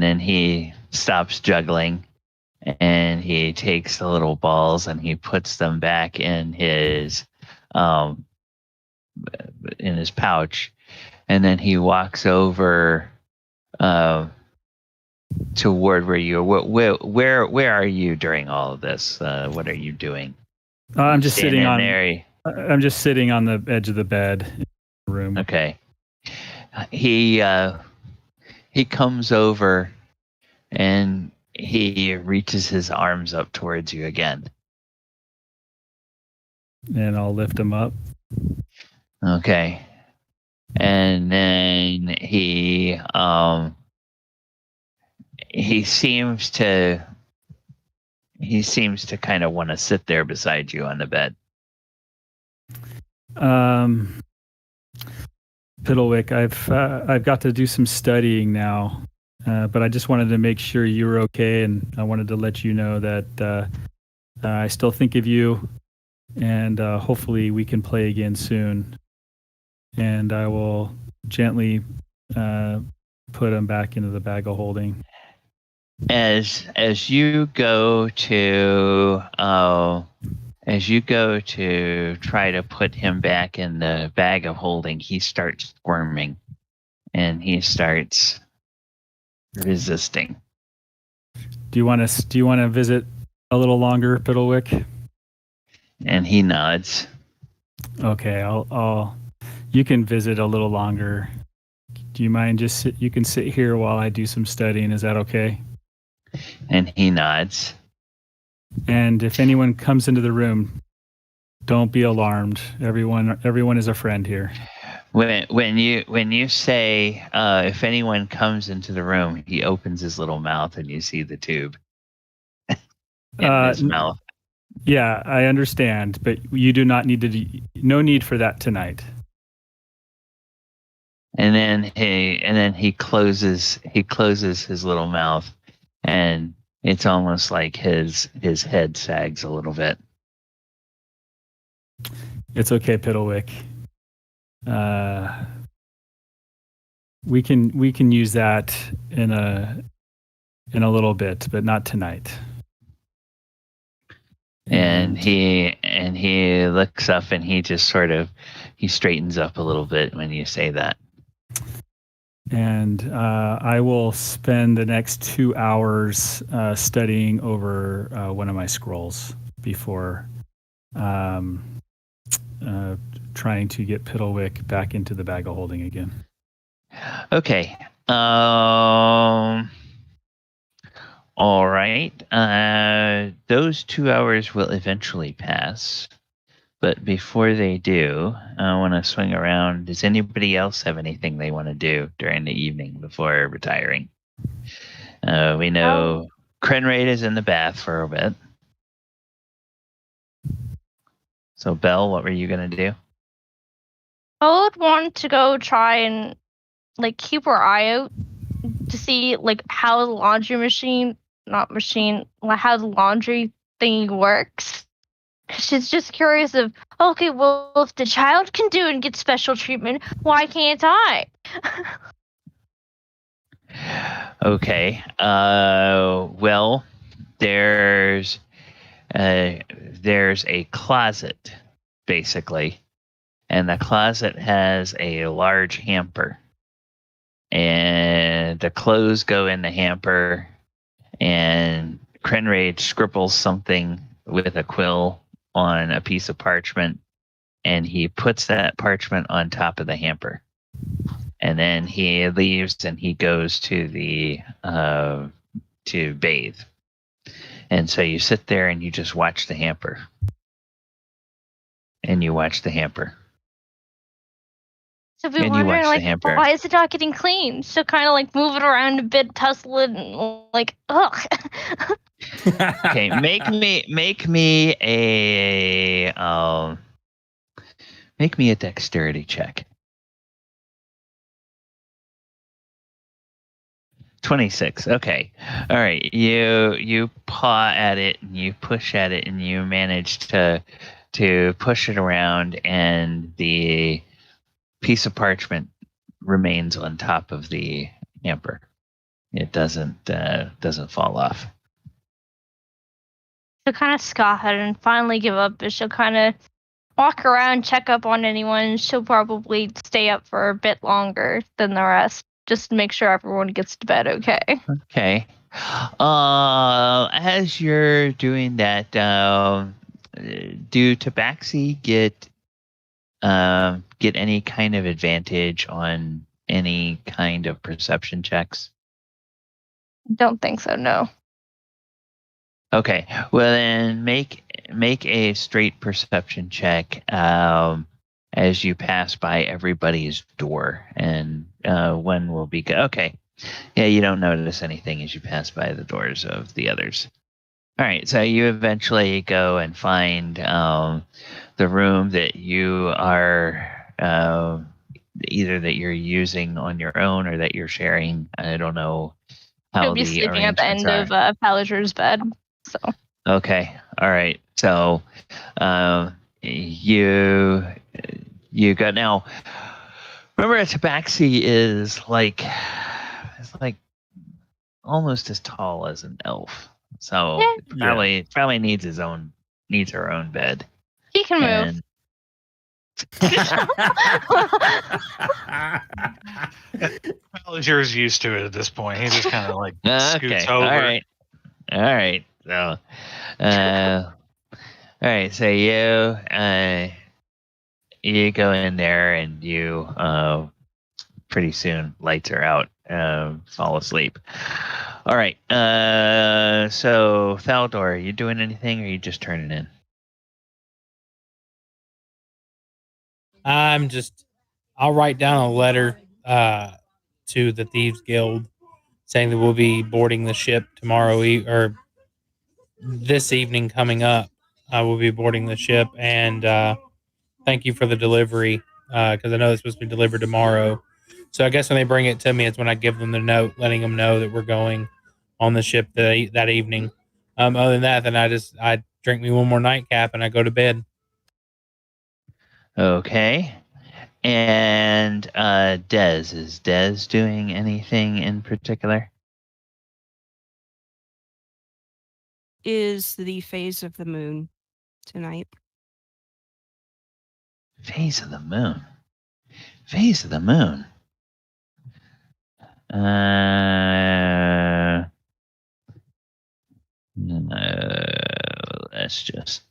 then he stops juggling, and he takes the little balls and he puts them back in his pouch, and then he walks over toward where you are. Where are you during all of this? What are you doing?
I'm just sitting on there. I'm just sitting on the edge of the bed in the room.
Okay. He comes over, and he reaches his arms up towards you again.
And I'll lift him up.
Okay. And then he seems to kind of want to sit there beside you on the bed.
Piddlwick, I've got to do some studying now, but I just wanted to make sure you were okay, and I wanted to let you know that I still think of you, and hopefully we can play again soon. And I will gently put him back into the bag of holding.
As you go to try to put him back in the bag of holding, he starts squirming and he starts resisting.
Do you want to visit a little longer, Piddlwick?
And he nods.
Okay, you can visit a little longer. Do you mind you can sit here while I do some studying. Is that okay?
And he nods.
And if anyone comes into the room, don't be alarmed. Everyone is a friend here.
When you say if anyone comes into the room, he opens his little mouth and you see the tube in his mouth.
Yeah, I understand, but you do not need no need for that tonight.
And then he closes his little mouth, and it's almost like his head sags a little bit.
It's okay, Piddlwick. We can use that in a little bit, but not tonight.
And he looks up and he just he straightens up a little bit when you say that.
And I will spend the next 2 hours studying over one of my scrolls before trying to get Piddlwick back into the bag of holding again.
Okay. All right. Those 2 hours will eventually pass. But before they do, I want to swing around. Does anybody else have anything they want to do during the evening before retiring? We know Krenraid is in the bath for a bit. So, Belle, what were you going to do?
I would want to go try and keep our eye out to see how the laundry how the laundry thing works. She's just curious of, okay, well, if the child can do it and get special treatment, why can't I?
Okay. Well, there's a closet, basically, and the closet has a large hamper, and the clothes go in the hamper, and Krenraid scribbles something with a quill on a piece of parchment, and he puts that parchment on top of the hamper, and then he leaves and he goes to to bathe. And so you sit there and you just watch the hamper, and you watch the hamper.
So we're wondering, why is it not getting clean? So kind of move it around a bit, tussle it, and ugh.
Okay, make me a dexterity check. 26. Okay. All right. You paw at it and you push at it and you manage to push it around, and the piece of parchment remains on top of the hamper. It doesn't fall off.
She'll kind of scoff at it and finally give up, but she'll kind of walk around, check up on anyone. She'll probably stay up for a bit longer than the rest, just to make sure everyone gets to bed okay.
Okay. As you're doing that, do Tabaxi get any kind of advantage on any kind of perception checks?
Don't think so, no.
Okay. Well, then make a straight perception check as you pass by everybody's door, and one will be good. Okay. Yeah, you don't notice anything as you pass by the doors of the others. All right, so you eventually go and find the room that you are either that you're using on your own or that you're sharing. I don't know how
He'll be
the
sleeping at the end
arrangements
of Falazure's bed. So
Okay, all right. So you got now. Remember, a tabaxi is like it's like almost as tall as an elf. So
Yeah.
it probably needs her own bed.
He can move.
Falazure's used to it at this point. He's just kind of like scoots over.
All right. So, all right. So you go in there and you pretty soon lights are out. Fall asleep. All right. So Thaldohr, are you doing anything, or are you just turning in?
I'll write down a letter to the Thieves Guild saying that we'll be boarding the ship tomorrow or this evening coming up. We'll be boarding the ship, and thank you for the delivery because I know it's supposed to be delivered tomorrow. So I guess when they bring it to me, it's when I give them the note, letting them know that we're going on the ship that evening. Other than that, then I drink me one more nightcap and I go to bed.
Okay. And Dez, is Dez doing anything in particular?
Is the phase of the moon tonight?
Phase of the moon. Phase of the moon. Let's just.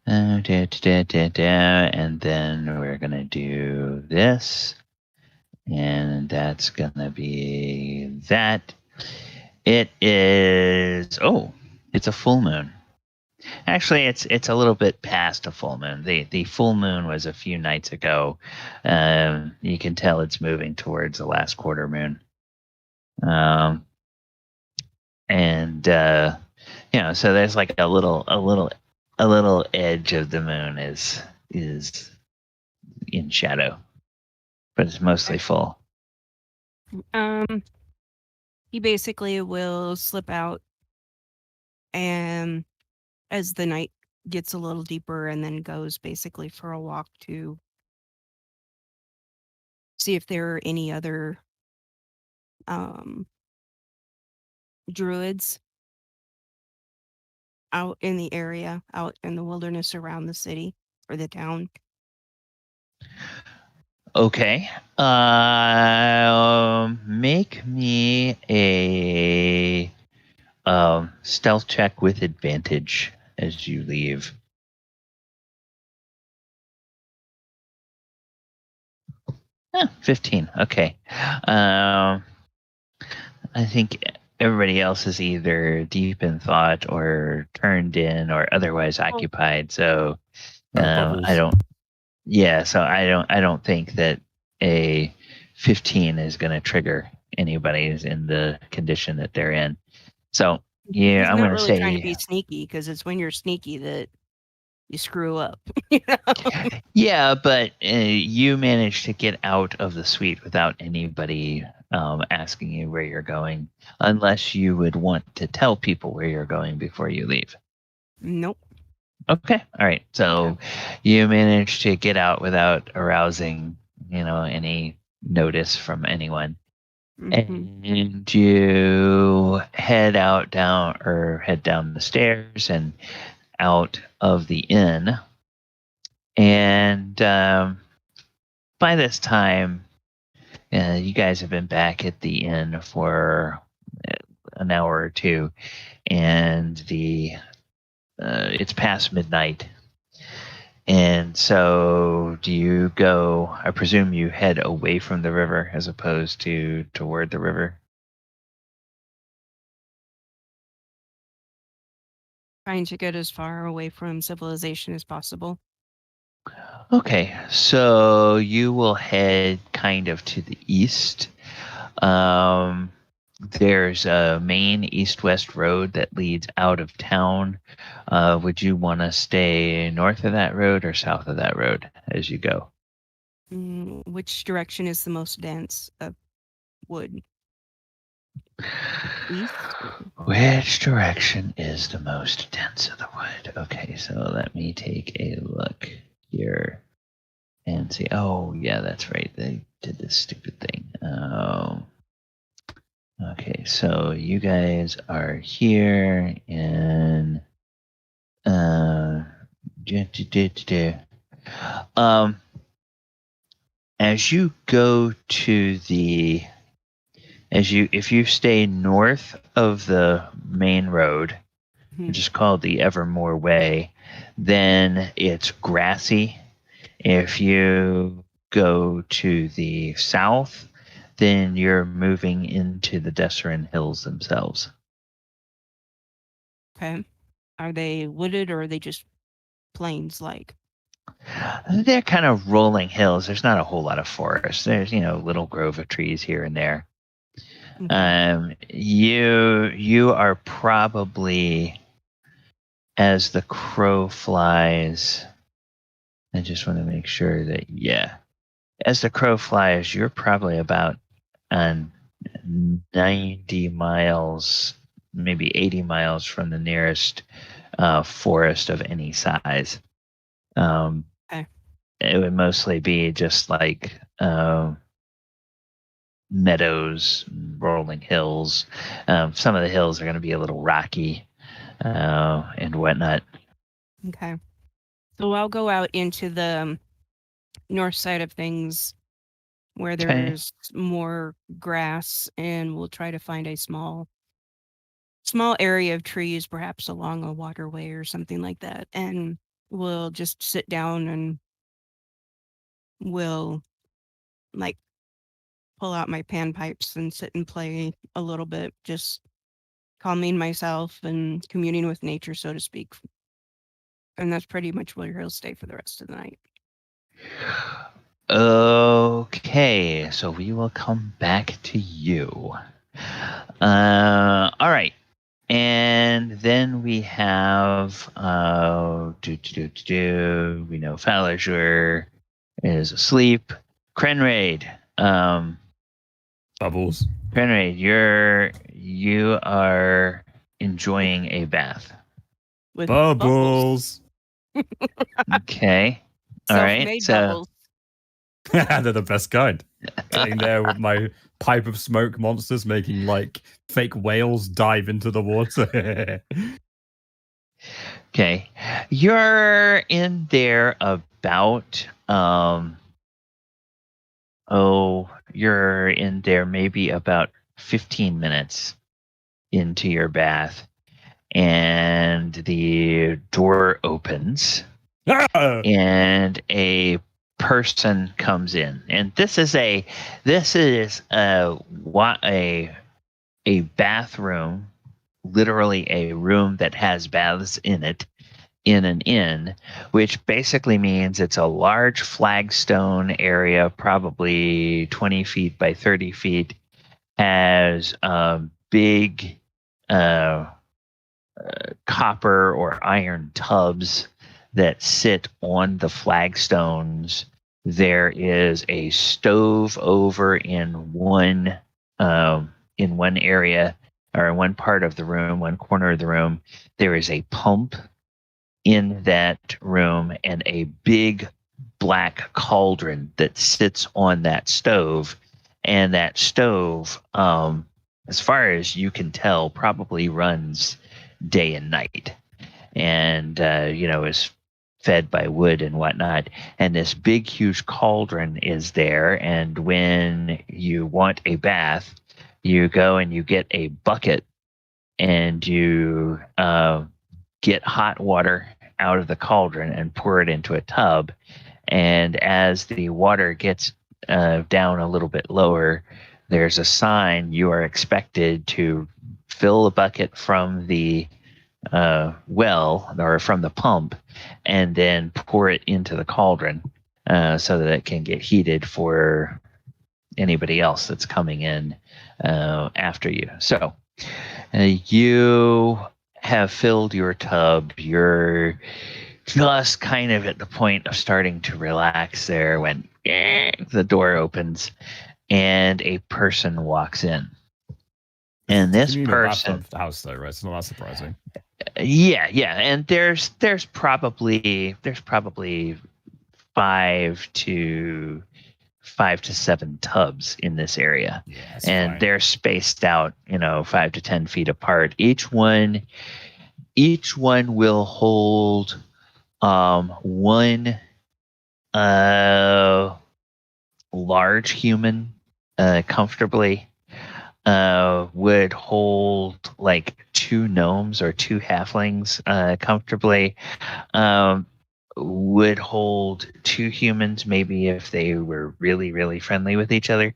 And then we're gonna do this, and that's gonna be that. It is. Oh, it's a full moon. Actually, it's a little bit past a full moon. The full moon was a few nights ago. You can tell it's moving towards the last quarter moon. And so there's like a little edge of the moon is in shadow, but it's mostly full.
He basically will slip out, and as the night gets a little deeper, and then goes basically for a walk to see if there are any other druids out in the area, out in the wilderness around the city or the town.
Okay. Make me a stealth check with advantage as you leave. Oh, 15. Okay. I think everybody else is either deep in thought or turned in or otherwise occupied. So I don't. Yeah. So I don't think that a 15 is going to trigger anybody who's in the condition that they're in. So yeah, I'm going to say
trying to be sneaky, because it's when you're sneaky that you screw up. You know?
Yeah, but you managed to get out of the suite without anybody asking you where you're going, unless you would want to tell people where you're going before you leave.
Nope.
Okay. All right. So you managed to get out without arousing, any notice from anyone. Mm-hmm. And you head down the stairs and out of the inn. And by this time, you guys have been back at the inn for an hour or two, and it's past midnight. And so do you go, I presume you head away from the river as opposed to toward the river?
Trying to get as far away from civilization as possible.
Okay, so you will head kind of to the east. There's a main east-west road that leads out of town. Would you want to stay north of that road or south of that road as you go?
Which direction is the most dense of wood? East?
Which direction is the most dense of the wood? Okay, so let me take a look here and see. Oh, yeah, that's right. They did this stupid thing. Okay, so you guys are here in as you go to the if you stay north of the main road, which is called the Evermore Way, then it's grassy. If you go to the south, then you're moving into the Desserin Hills themselves.
Okay. Are they wooded or are they just plains like?
They're kind of rolling hills. There's not a whole lot of forest. There's, little grove of trees here and there. Okay. You are probably, as the crow flies, I just want to make sure that, as the crow flies, you're probably about 90 miles, maybe 80 miles from the nearest forest of any size.
Okay.
It would mostly be just like meadows, rolling hills. Some of the hills are going to be a little rocky and whatnot.
Okay. So I'll go out into the north side of things where there's more grass, and we'll try to find a small area of trees, perhaps along a waterway or something like that. And we'll just sit down and we'll pull out my panpipes and sit and play a little bit, just calming myself and communing with nature, so to speak. And that's pretty much where he'll stay for the rest of the night.
Okay, so we will come back to you. All right. And then we have we know Falazure is asleep. Krenraid.
Bubbles.
Krenraid, you are enjoying a bath.
With
Bubbles.
Okay. All right. So
bubbles.
They're the best kind. Getting there with my pipe of smoke monsters, making like fake whales dive into the water.
Okay. You're in there about you're in there maybe about 15 minutes into your bath, and the door opens and a person comes in, and this is a bathroom, literally a room that has baths in it, in an inn, which basically means it's a large flagstone area, probably 20 feet by 30 feet, has big copper or iron tubs that sit on the flagstones. There is a stove over in one area, or in one part of the room, one corner of the room. There is a pump in that room and a big black cauldron that sits on that stove. And that stove, as far as you can tell, probably runs day and night, and is fed by wood and whatnot. And this big, huge cauldron is there. And when you want a bath, you go and you get a bucket, and you get hot water out of the cauldron and pour it into a tub. And as the water gets down a little bit lower, there's a sign: you are expected to fill a bucket from the well or from the pump, and then pour it into the cauldron so that it can get heated for anybody else that's coming in after you. So you have filled your tub. You're just kind of at the point of starting to relax there when the door opens and a person walks in. And this person,
the house though, right? It's not that surprising.
Yeah, and there's probably 5 to 7 tubs in this area, and they're spaced out, 5 to 10 feet apart. Each one will hold one large human comfortably. Would hold like 2 gnomes or 2 halflings comfortably. Would hold 2 humans, maybe if they were really, really friendly with each other.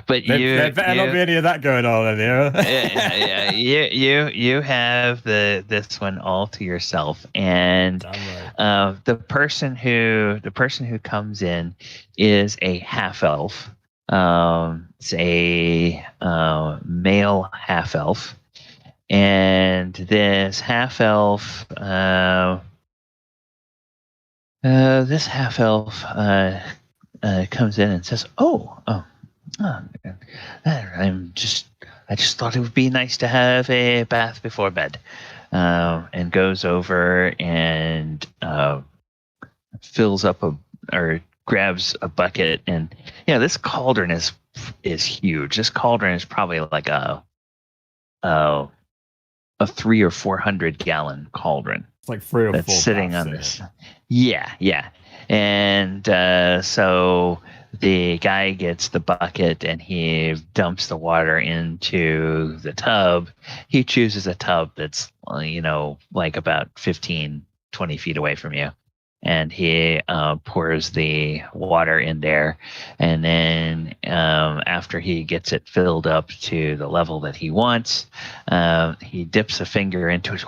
But
there better not be any of that going on in here.
You have this one all to yourself, and the person who comes in is a half elf. It's a male half elf, and this half elf comes in and says, I just thought it would be nice to have a bath before bed, and goes over and fills up or grabs a bucket. And this cauldron is huge. This cauldron is probably like a 300 or 400 gallon cauldron.
It's like 3 or 4
that's sitting on this. Yeah. And so the guy gets the bucket and he dumps the water into the tub. He chooses a tub that's, like about 15, 20 feet away from you. And he pours the water in there. And then after he gets it filled up to the level that he wants, he dips a finger into it,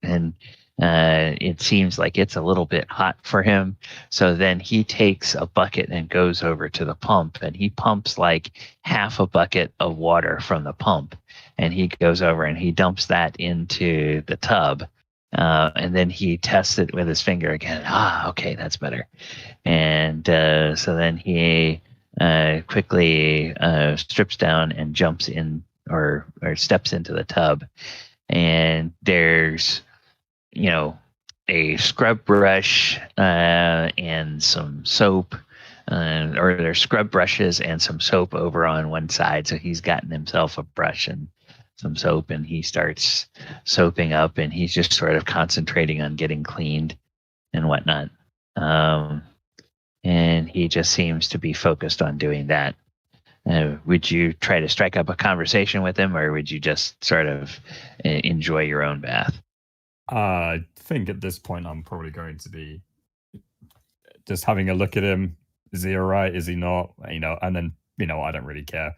and it seems like it's a little bit hot for him. So then he takes a bucket and goes over to the pump, and he pumps like half a bucket of water from the pump. And he goes over and he dumps that into the tub. And then he tests it with his finger again. Okay, that's better. And so then he quickly strips down and jumps in or steps into the tub. And there's, a scrub brush and some soap, or there's scrub brushes and some soap over on one side. So he's gotten himself a brush and some soap, and he starts soaping up, and he's just sort of concentrating on getting cleaned and whatnot. And he just seems to be focused on doing that. Would you try to strike up a conversation with him, or would you just sort of enjoy your own bath?
I think at this point I'm probably going to be just having a look at him. Is he all right? Is he not? And then, I don't really care.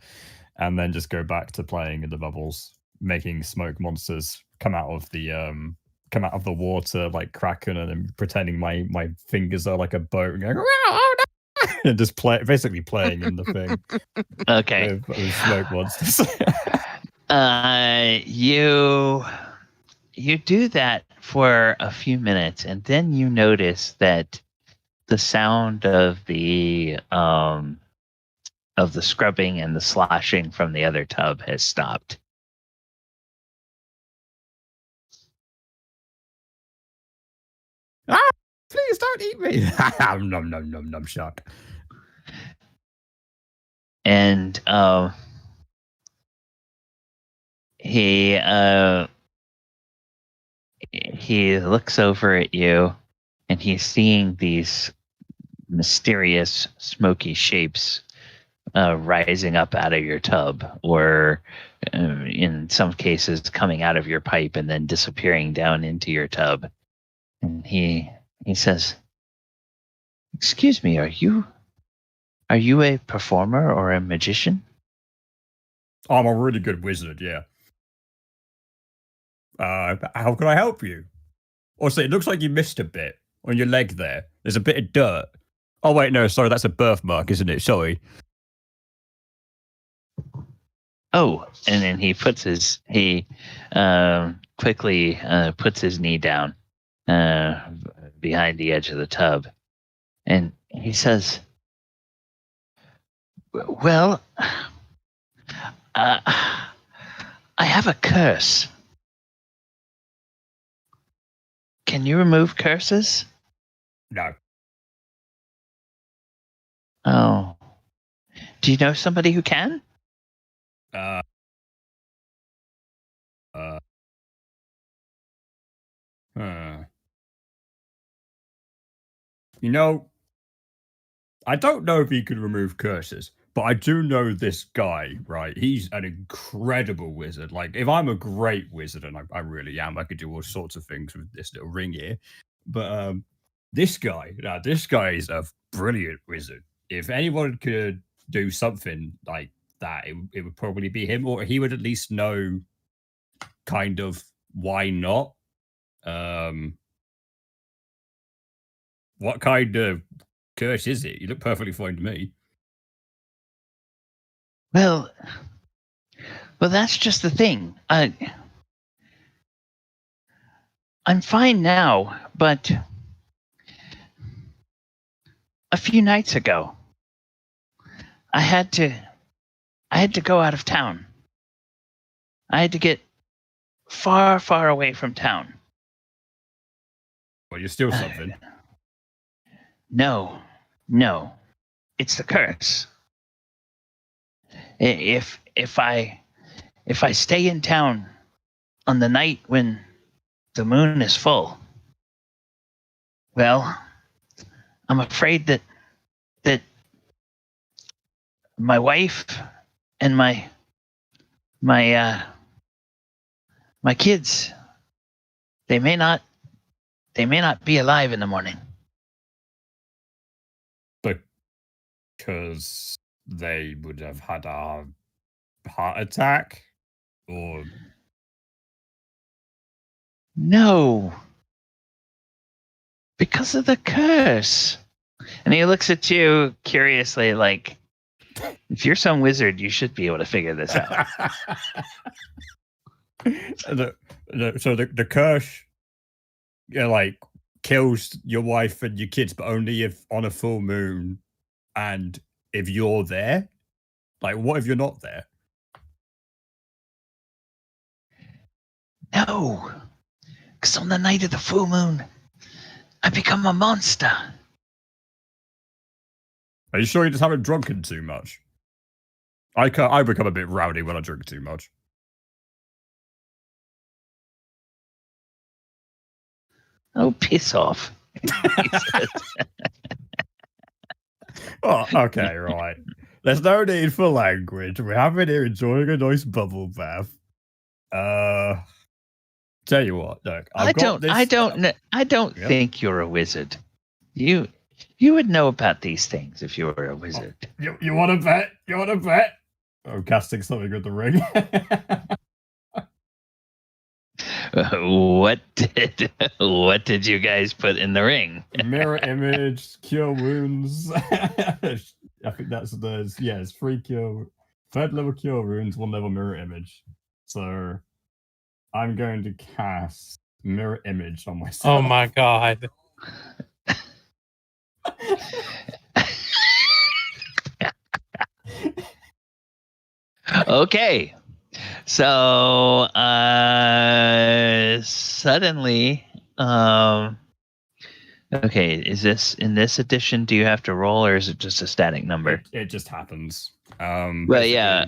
And then just go back to playing in the bubbles, making smoke monsters come out of the water like Kraken, and then pretending my fingers are like a boat, and going, and just basically playing in the thing.
Okay.
With smoke monsters.
You do that for a few minutes, and then you notice that the sound of the scrubbing and the sloshing from the other tub has stopped.
Please don't eat me. Nom nom nom nom shark.
And he looks over at you, and he's seeing these mysterious smoky shapes rising up out of your tub, or in some cases coming out of your pipe and then disappearing down into your tub. And he says, "Excuse me, are you a performer or a magician?"
I'm a really good wizard, yeah. How can I help you? Also, it looks like you missed a bit on your leg there. There's a bit of dirt. Oh, wait, no, sorry, that's a birthmark, isn't it? Sorry.
Oh, and then he quickly puts his knee down behind the edge of the tub, and he says, "Well, I have a curse. Can you remove curses?"
No.
Oh. Do you know somebody who can?
You know, I don't know if he could remove curses, but I do know this guy, right? He's an incredible wizard. Like, if I'm a great wizard, and I really am, I could do all sorts of things with this little ring here. But this guy is a brilliant wizard. If anyone could do something like that, it would probably be him, or he would at least know kind of why not. What kind of curse is it? You look perfectly fine to me.
Well, that's just the thing. I'm fine now, but a few nights ago, I had to go out of town. I had to get far, far away from town.
Well, you're still something.
No, it's the curse. If I stay in town on the night when the moon is full, well, I'm afraid that my wife and my kids, they may not be alive in the morning.
Because they would have had a heart attack? Or...
No. Because of the curse. And he looks at you curiously like, if you're some wizard, you should be able to figure this out.
So the curse, like, kills your wife and your kids, but only if on a full moon and if you're there. Like, what if you're not there?
No. Because on the night of the full moon, I become a monster.
Are you sure you just haven't drunken too much? I become a bit rowdy when I drink too much.
Oh, piss off.
Oh, okay, right. There's no need for language. We're having here enjoying a nice bubble bath. Tell you what, look.
I don't think you're a wizard. You would know about these things if you were a wizard.
Oh, you want to bet? You want to bet? I'm casting something with the ring.
What did you guys put in the ring?
Mirror image, cure wounds. I think it's 3 cure, 3rd level cure wounds, 1 level mirror image. So I'm going to cast mirror image on myself.
Oh my god.
Okay. So suddenly, okay, is this in this edition? Do you have to roll, or is it just a static number?
It just happens.
Well, yeah.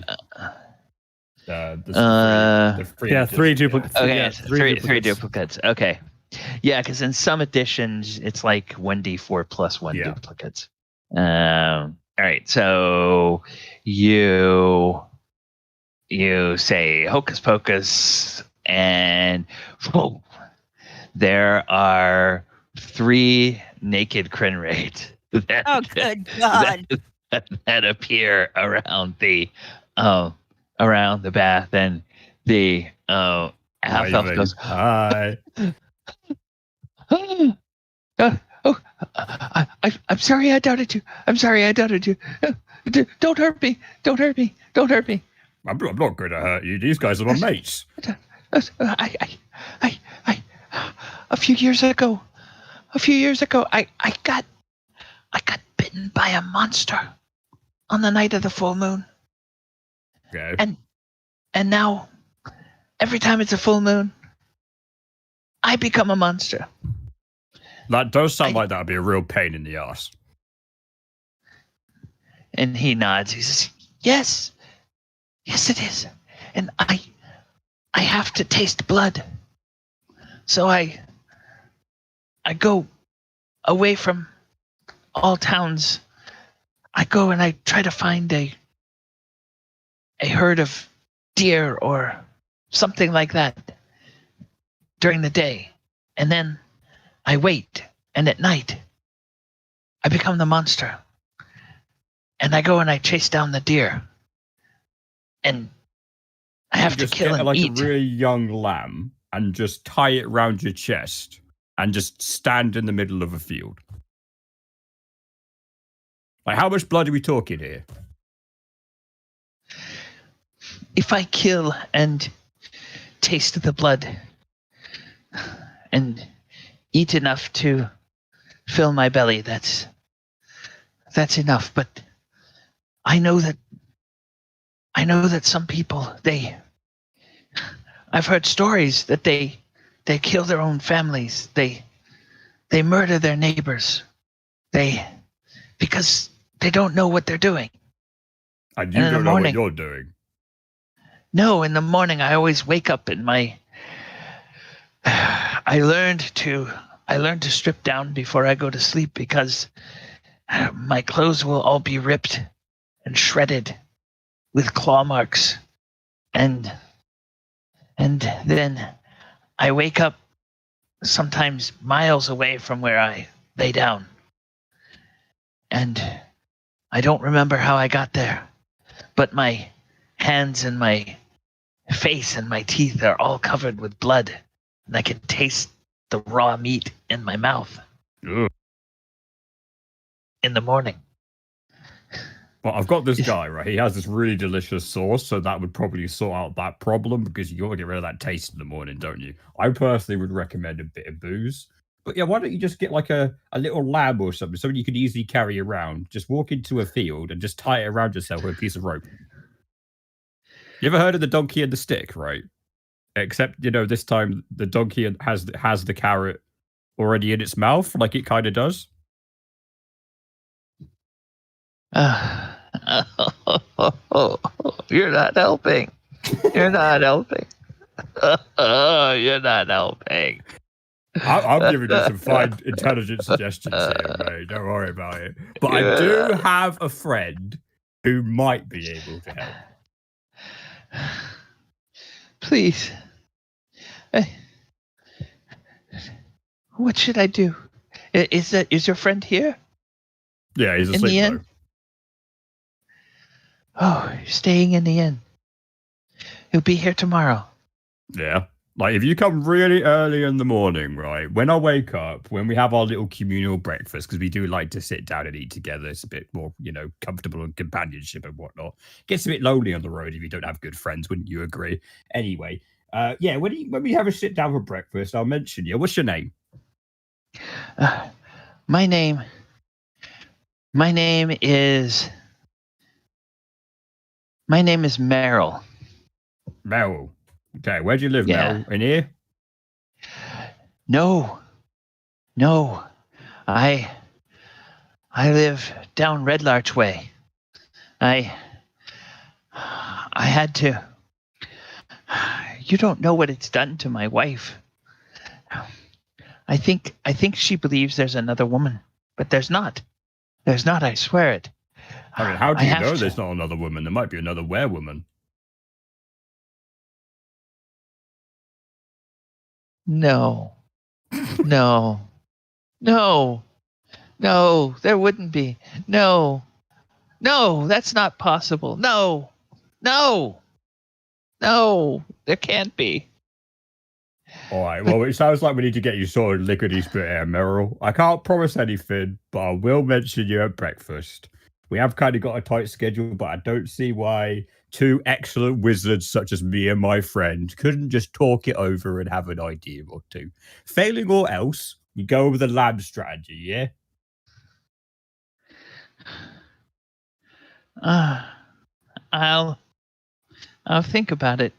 Three duplicates.
Okay,
yeah,
three duplicates. Okay, yeah, because in some editions it's like 1d4 plus 1 duplicates. All right, so you say hocus pocus, and whoa, there are 3 naked Krenraid
good God.
that appear around the around the bath, and the half elf goes,
Hi.
I'm sorry I doubted you. I'm sorry I doubted you. Don't hurt me. Don't hurt me. Don't hurt me.
I'm not going to hurt you. These guys are my mates.
A few years ago, I got bitten by a monster on the night of the full moon.
Okay.
And now, every time it's a full moon, I become a monster.
That does sound like that would be a real pain in the ass.
And he nods. He says, yes, it is. And I have to taste blood. So I go away from all towns. I go and I try to find a herd of deer or something like that during the day. And then I wait. And at night, I become the monster. And I go and I chase down the deer. And I have to kill and eat.
Like a really young lamb and just tie it around your chest and just stand in the middle of a field. Like, how much blood are we talking here?
If I kill and taste the blood and eat enough to fill my belly, that's enough. But I know that some people, I've heard stories that they kill their own families. They murder their neighbors. Because they don't know what they're doing.
And you don't know what you're doing.
No, in the morning I always wake up in I learned to strip down before I go to sleep because my clothes will all be ripped and shredded with claw marks. And then I wake up sometimes miles away from where I lay down. And I don't remember how I got there, but my hands and my face and my teeth are all covered with blood, and I can taste the raw meat in my mouth.
Ugh.
In the morning.
Well, I've got this guy, right? He has this really delicious sauce, so that would probably sort out that problem because you got to get rid of that taste in the morning, don't you? I personally would recommend a bit of booze. But yeah, why don't you just get like a little lamb or something you could easily carry around? Just walk into a field and just tie it around yourself with a piece of rope. You ever heard of the donkey and the stick, right? Except, this time the donkey has the carrot already in its mouth, like it kind of does.
You're not helping. You're not helping. You're not helping.
I'm giving you some fine, intelligent suggestions here, mate. Don't worry about it. But I do have a friend who might be able to help.
Please. What should I do? Is your friend here?
Yeah, he's asleep.
In the inn? Oh, you're staying in the inn. He'll be here tomorrow.
Yeah. Like, if you come really early in the morning, right, when I wake up, when we have our little communal breakfast, because we do like to sit down and eat together, it's a bit more, comfortable and companionship and whatnot. Gets a bit lonely on the road if you don't have good friends, wouldn't you agree? Anyway, when we have a sit down for breakfast, I'll mention you. What's your name?
My name is Meryl.
Meryl. Okay, where do you live,
Yeah.
Meryl? In here?
No. I live down Red Larch Way. I had to. You don't know what it's done to my wife. I think she believes there's another woman, but there's not. There's not, I swear it.
I mean, how do you know there's not another woman? There might be another werewoman.
No, there wouldn't be. No, that's not possible. No. No, there can't be.
All right. Well, it sounds like we need to get you sorted lickety split here, Merrill. I can't promise anything, but I will mention you at breakfast. We have kind of got a tight schedule, but I don't see why two excellent wizards such as me and my friend couldn't just talk it over and have an idea or two. Failing all else, we go over the lab strategy, yeah?
I'll think about it.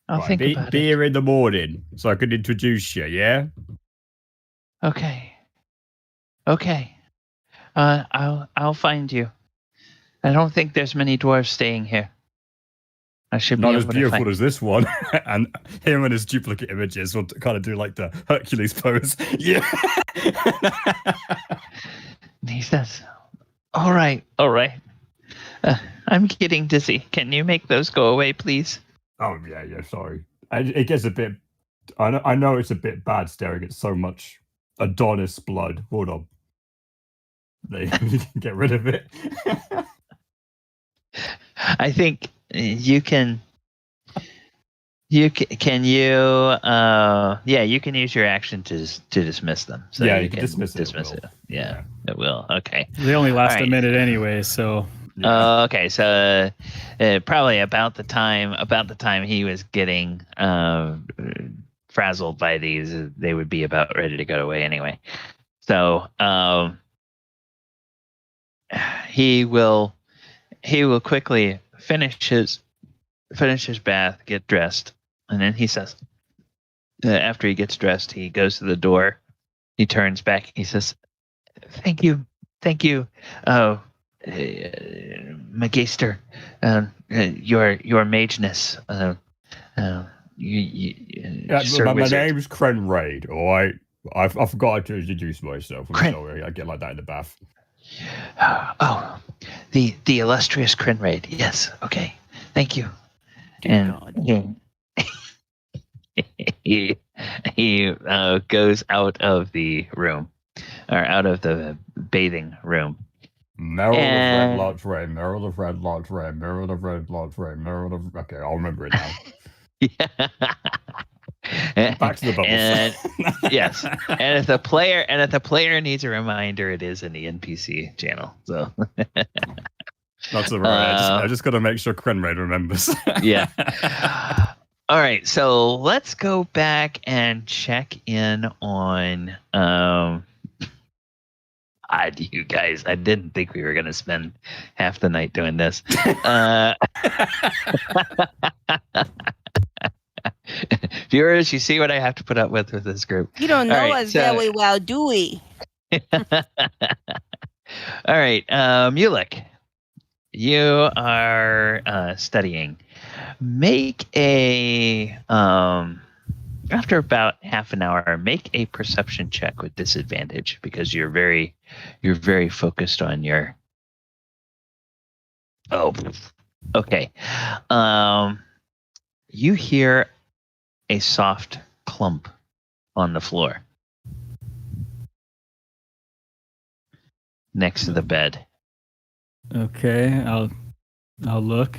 I'll think about
be
it.
here in the morning so I can introduce you, yeah?
Okay. I'll find you. I don't think there's many dwarves staying here. I should
not
be
as
able
beautiful
to find
as this one, and him and his duplicate images will kind of do like the Hercules pose. Yeah.
He says, "All right. I'm getting dizzy. Can you make those go away, please?"
Oh yeah. Sorry, it gets a bit. I know it's a bit bad staring at so much Adonis blood. Hold on, they can get rid of it.
I think you can. You can use your action to dismiss them. So
yeah,
you can
dismiss
it. Yeah, it will. Okay.
They only last
All
a minute anyway, so.
Yeah.
Okay, so probably about the time he was getting frazzled by these, they would be about ready to go away anyway. So he will quickly finish his bath, get dressed, and then he says, after he gets dressed, he goes to the door. He turns back. He says, "Thank you, Magister, your mageness.
My name's Krenraid. All right, I forgot to introduce myself. I'm sorry. I get like that in the bath.
Oh, the illustrious Krenraid. Yes. Okay. Thank you." He goes out of the room, or out of the bathing room.
Merrill of Red Lodge Ray, Merrill of Red Lodge Ray, Merrill of Red Lodge Ray, Merrill of... Okay, I'll remember it now. Back to the bubbles.
Yes, and if the player needs a reminder, it is in the NPC channel. So
that's all right. I just got to make sure Krenraid remembers.
Yeah. All right, so let's go back and check in on you guys. I didn't think we were going to spend half the night doing this. Viewers, you see what I have to put up with this group.
You don't know us very well, do we?
All right, Mulek, you are studying. Make a after about half an hour, make a perception check with disadvantage because you're very focused on your. Oh, okay. You hear a soft clump on the floor next to the bed.
Okay, I'll look.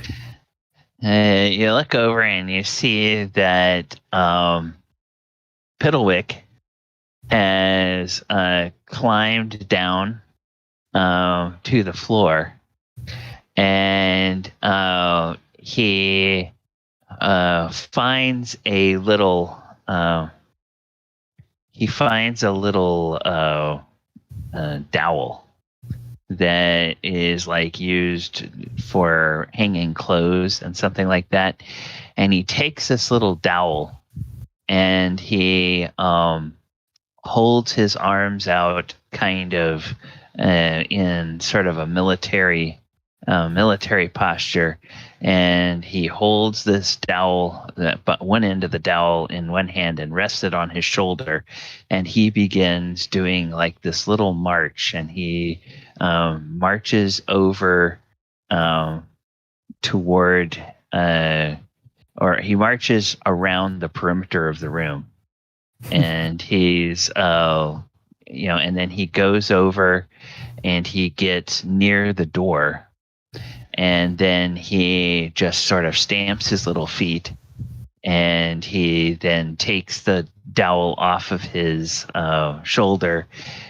You look over and you see that Piddlwick has climbed down to the floor, and he finds a little dowel that is like used for hanging clothes and something like that. And he takes this little dowel and he holds his arms out kind of in sort of a military posture, and he holds this dowel, but one end of the dowel in one hand, and rests it on his shoulder, and he begins doing like this little march, and he marches over toward or he marches around the perimeter of the room, and he's and then he goes over and he gets near the door, And then he just sort of stamps his little feet, and he then takes the dowel off of his shoulder,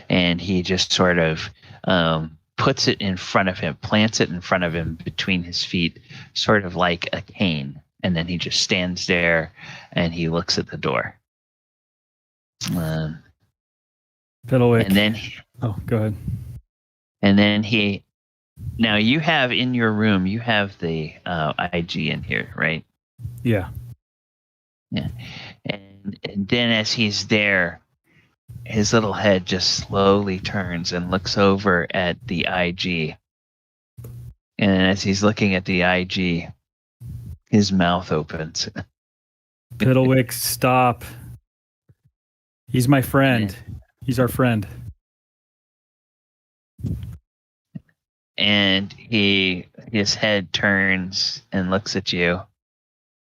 and he just sort of puts it in front of him, plants it in front of him between his feet, sort of like a cane. And then he just stands there and he looks at the door.
Piddlwick.
And then,
go ahead.
And then now you have in your room, you have the IG in here, right?
Yeah.
Yeah. And then as he's there, his little head just slowly turns and looks over at the IG. And as he's looking at the IG, his mouth opens.
Piddlwick, stop. He's my friend. He's our friend.
And his head turns and looks at you.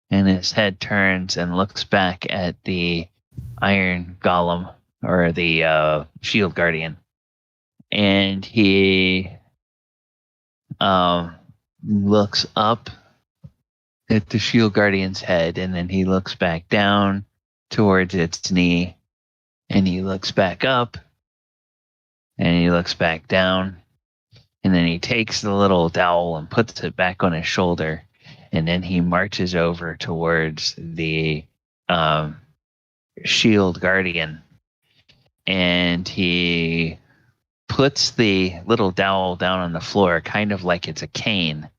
And his head turns and looks back at the Iron Golem, or the Shield Guardian. And he looks up at the Shield Guardian's head, and then he looks back down towards its knee, and he looks back up, and he looks back down, and then he takes the little dowel and puts it back on his shoulder, and then he marches over towards the Shield Guardian, and he puts the little dowel down on the floor, kind of like it's a cane,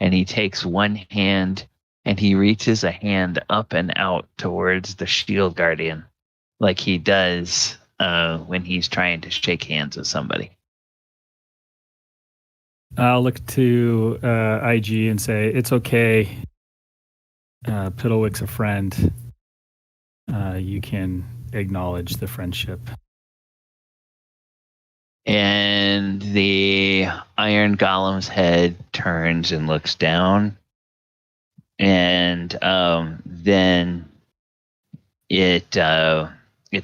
and he takes one hand and he reaches a hand up and out towards the Shield Guardian, like he does when he's trying to shake hands with somebody.
I'll look to IG and say, it's okay. Piddlwick's a friend. You can acknowledge the friendship.
And the Iron Golem's head turns and looks down. And then it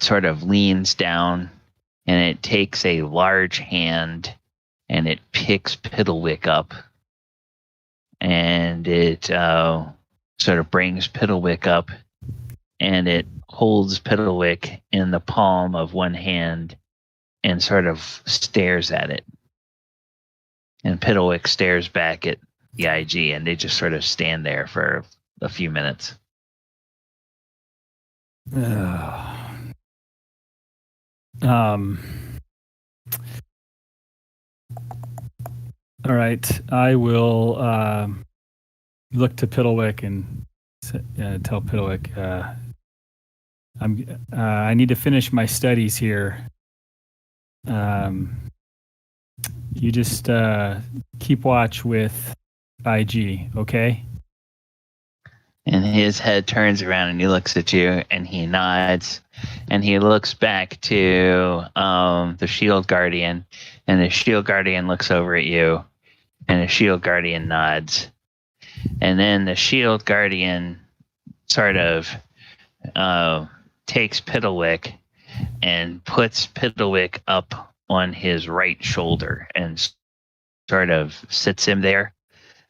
sort of leans down, and it takes a large hand and it picks Piddlwick up. And it sort of brings Piddlwick up, and it holds Piddlwick in the palm of one hand and sort of stares at it. And Piddlwick stares back at the IG, and they just sort of stand there for a few minutes.
All right. I will look to Piddlwick and tell Piddlwick, I need to finish my studies here. You just keep watch with IG, okay?
And his head turns around and he looks at you and he nods, and he looks back to the Shield Guardian, and the Shield Guardian looks over at you, and the Shield Guardian nods. And then the Shield Guardian sort of takes Piddlwick and puts Piddlwick up on his right shoulder and sort of sits him there.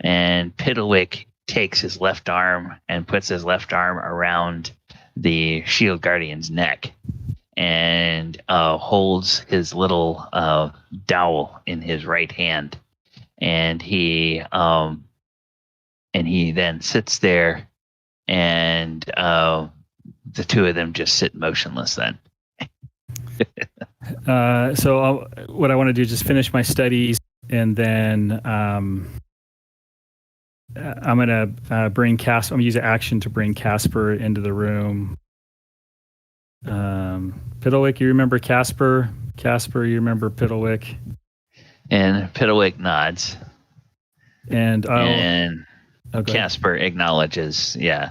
And Piddlwick takes his left arm and puts his left arm around the Shield Guardian's neck and holds his little dowel in his right hand. And he then sits there, and the two of them just sit motionless then.
So what I want to do is just finish my studies, and then I'm going to bring Casper. I'm going to use an action to bring Casper into the room. Piddlwick, you remember Casper? Casper, you remember Piddlwick?
And Piddlwick nods.
And
Casper acknowledges, yeah,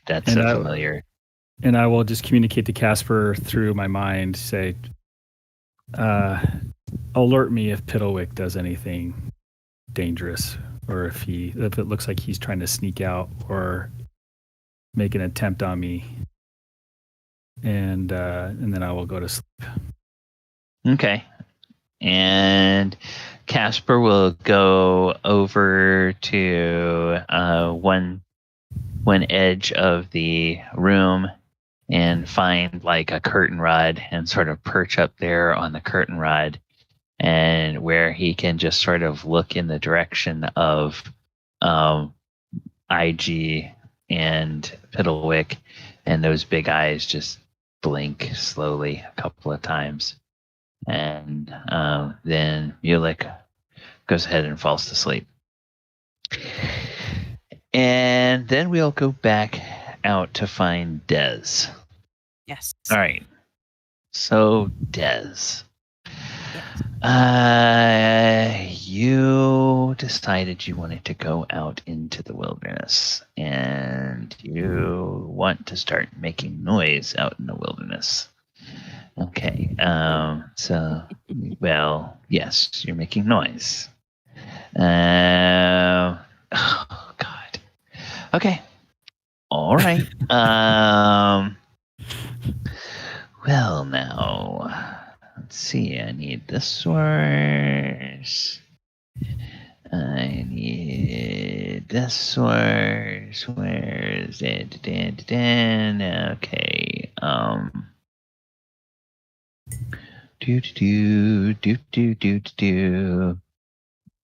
that's familiar.
And I will just communicate to Casper through my mind, say, alert me if Piddlwick does anything dangerous, or if it looks like he's trying to sneak out or make an attempt on me. And then I will go to sleep.
Okay. And Casper will go over to one edge of the room and find like a curtain rod and sort of perch up there on the curtain rod, and where he can just sort of look in the direction of IG and Piddlwick, and those big eyes just blink slowly a couple of times. And then Mulek goes ahead and falls to sleep. And then we'll go back out to find Dez.
Yes.
All right. So, Dez. You decided you wanted to go out into the wilderness, and you want to start making noise out in the wilderness. Okay. So, well, yes, you're making noise. Oh, God. Okay. All right. Well, now, let's see. I need the source. I need the source. Where's it? Okay.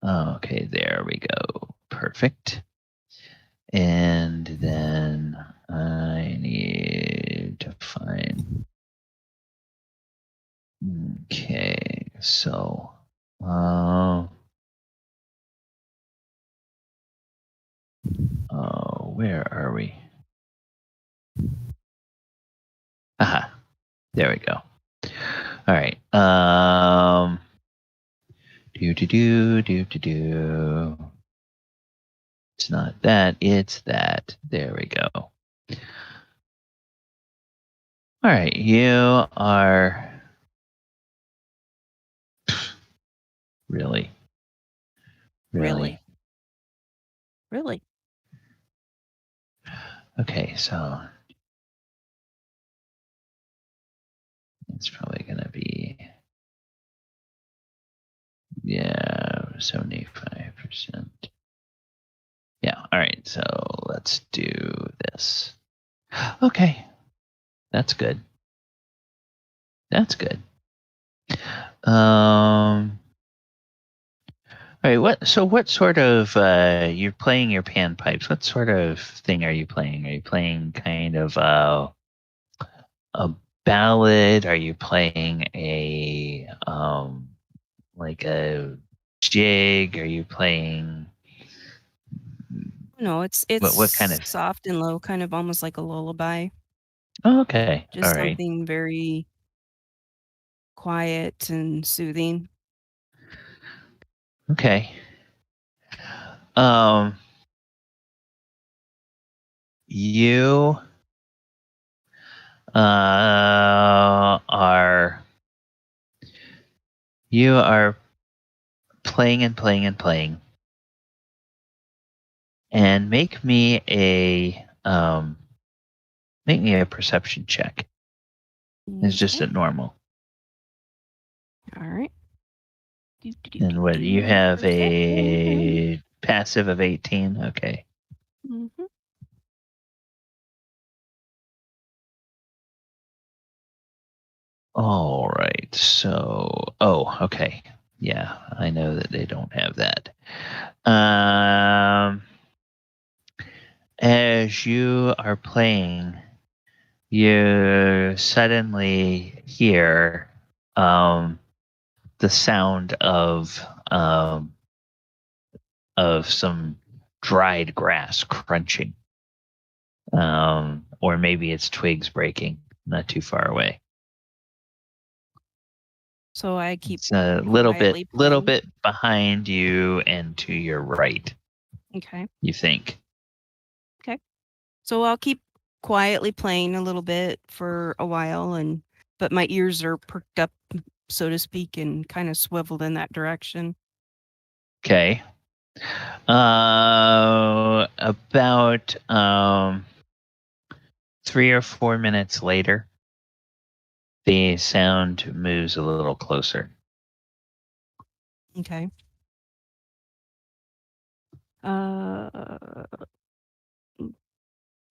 Okay, there we go. Perfect. And then I need to find. Okay, so. Where are we? Aha. There we go. All right. It's not that, it's that. There we go. All right, you are really. Okay, so it's probably gonna be 75%. Yeah, all right, so let's do this. Okay. That's good. All right, what sort of you're playing your panpipes. What sort of thing are you playing? Are you playing kind of a ballad? Are you playing a like a jig? Are you playing
No, it's
what kind of
soft and low, kind of almost like a lullaby.
Oh, okay.
Just
All right.
something very quiet and soothing.
Okay. You are playing and playing and playing, and make me a perception check. It's just a normal.
All right.
And what you have a passive of 18. Okay.
Mm-hmm.
All right. So, okay. Yeah, I know that they don't have that. As you are playing, you suddenly hear the sound of some dried grass crunching, or maybe it's twigs breaking not too far away.
So I keep
it's a little bit behind you and to your right.
Okay.
You think?
Okay. So I'll keep quietly playing a little bit for a while, but my ears are perked up, so to speak, and kind of swiveled in that direction.
Okay. About 3 or 4 minutes later, the sound moves a little closer.
Okay.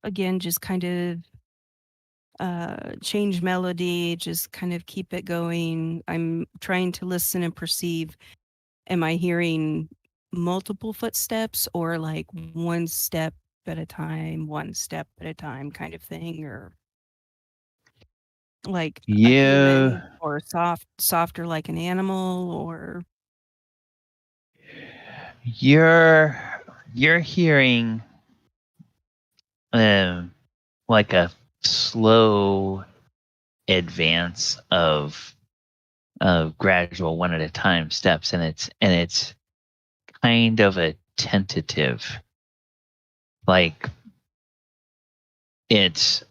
Again, just kind of change melody, just kind of keep it going. I'm trying to listen and perceive. Am I hearing multiple footsteps or like one step at a time kind of thing, or like a human, or softer like an animal, or
you're hearing like a slow advance of gradual one at a time steps, and it's kind of a tentative, like it's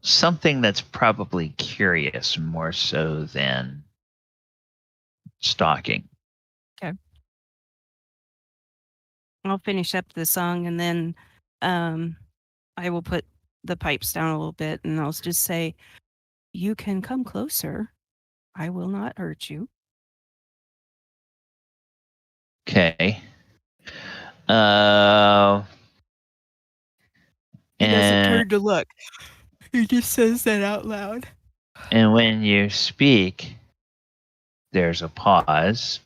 something that's probably curious more so than stalking.
Okay. I'll finish up the song and then I will put the pipes down a little bit and I'll just say, "You can come closer. I will not hurt you."
Okay.
He doesn't turn to look. He just says that out loud.
And when you speak, there's a pause.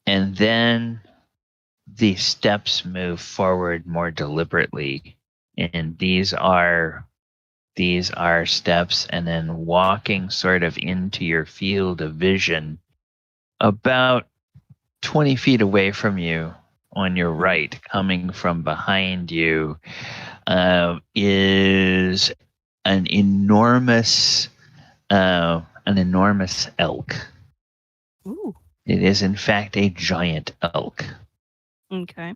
And then the steps move forward more deliberately. And these are steps, and then walking sort of into your field of vision about 20 feet away from you on your right, coming from behind you, is an enormous elk.
Ooh.
It is in fact a giant elk.
Okay.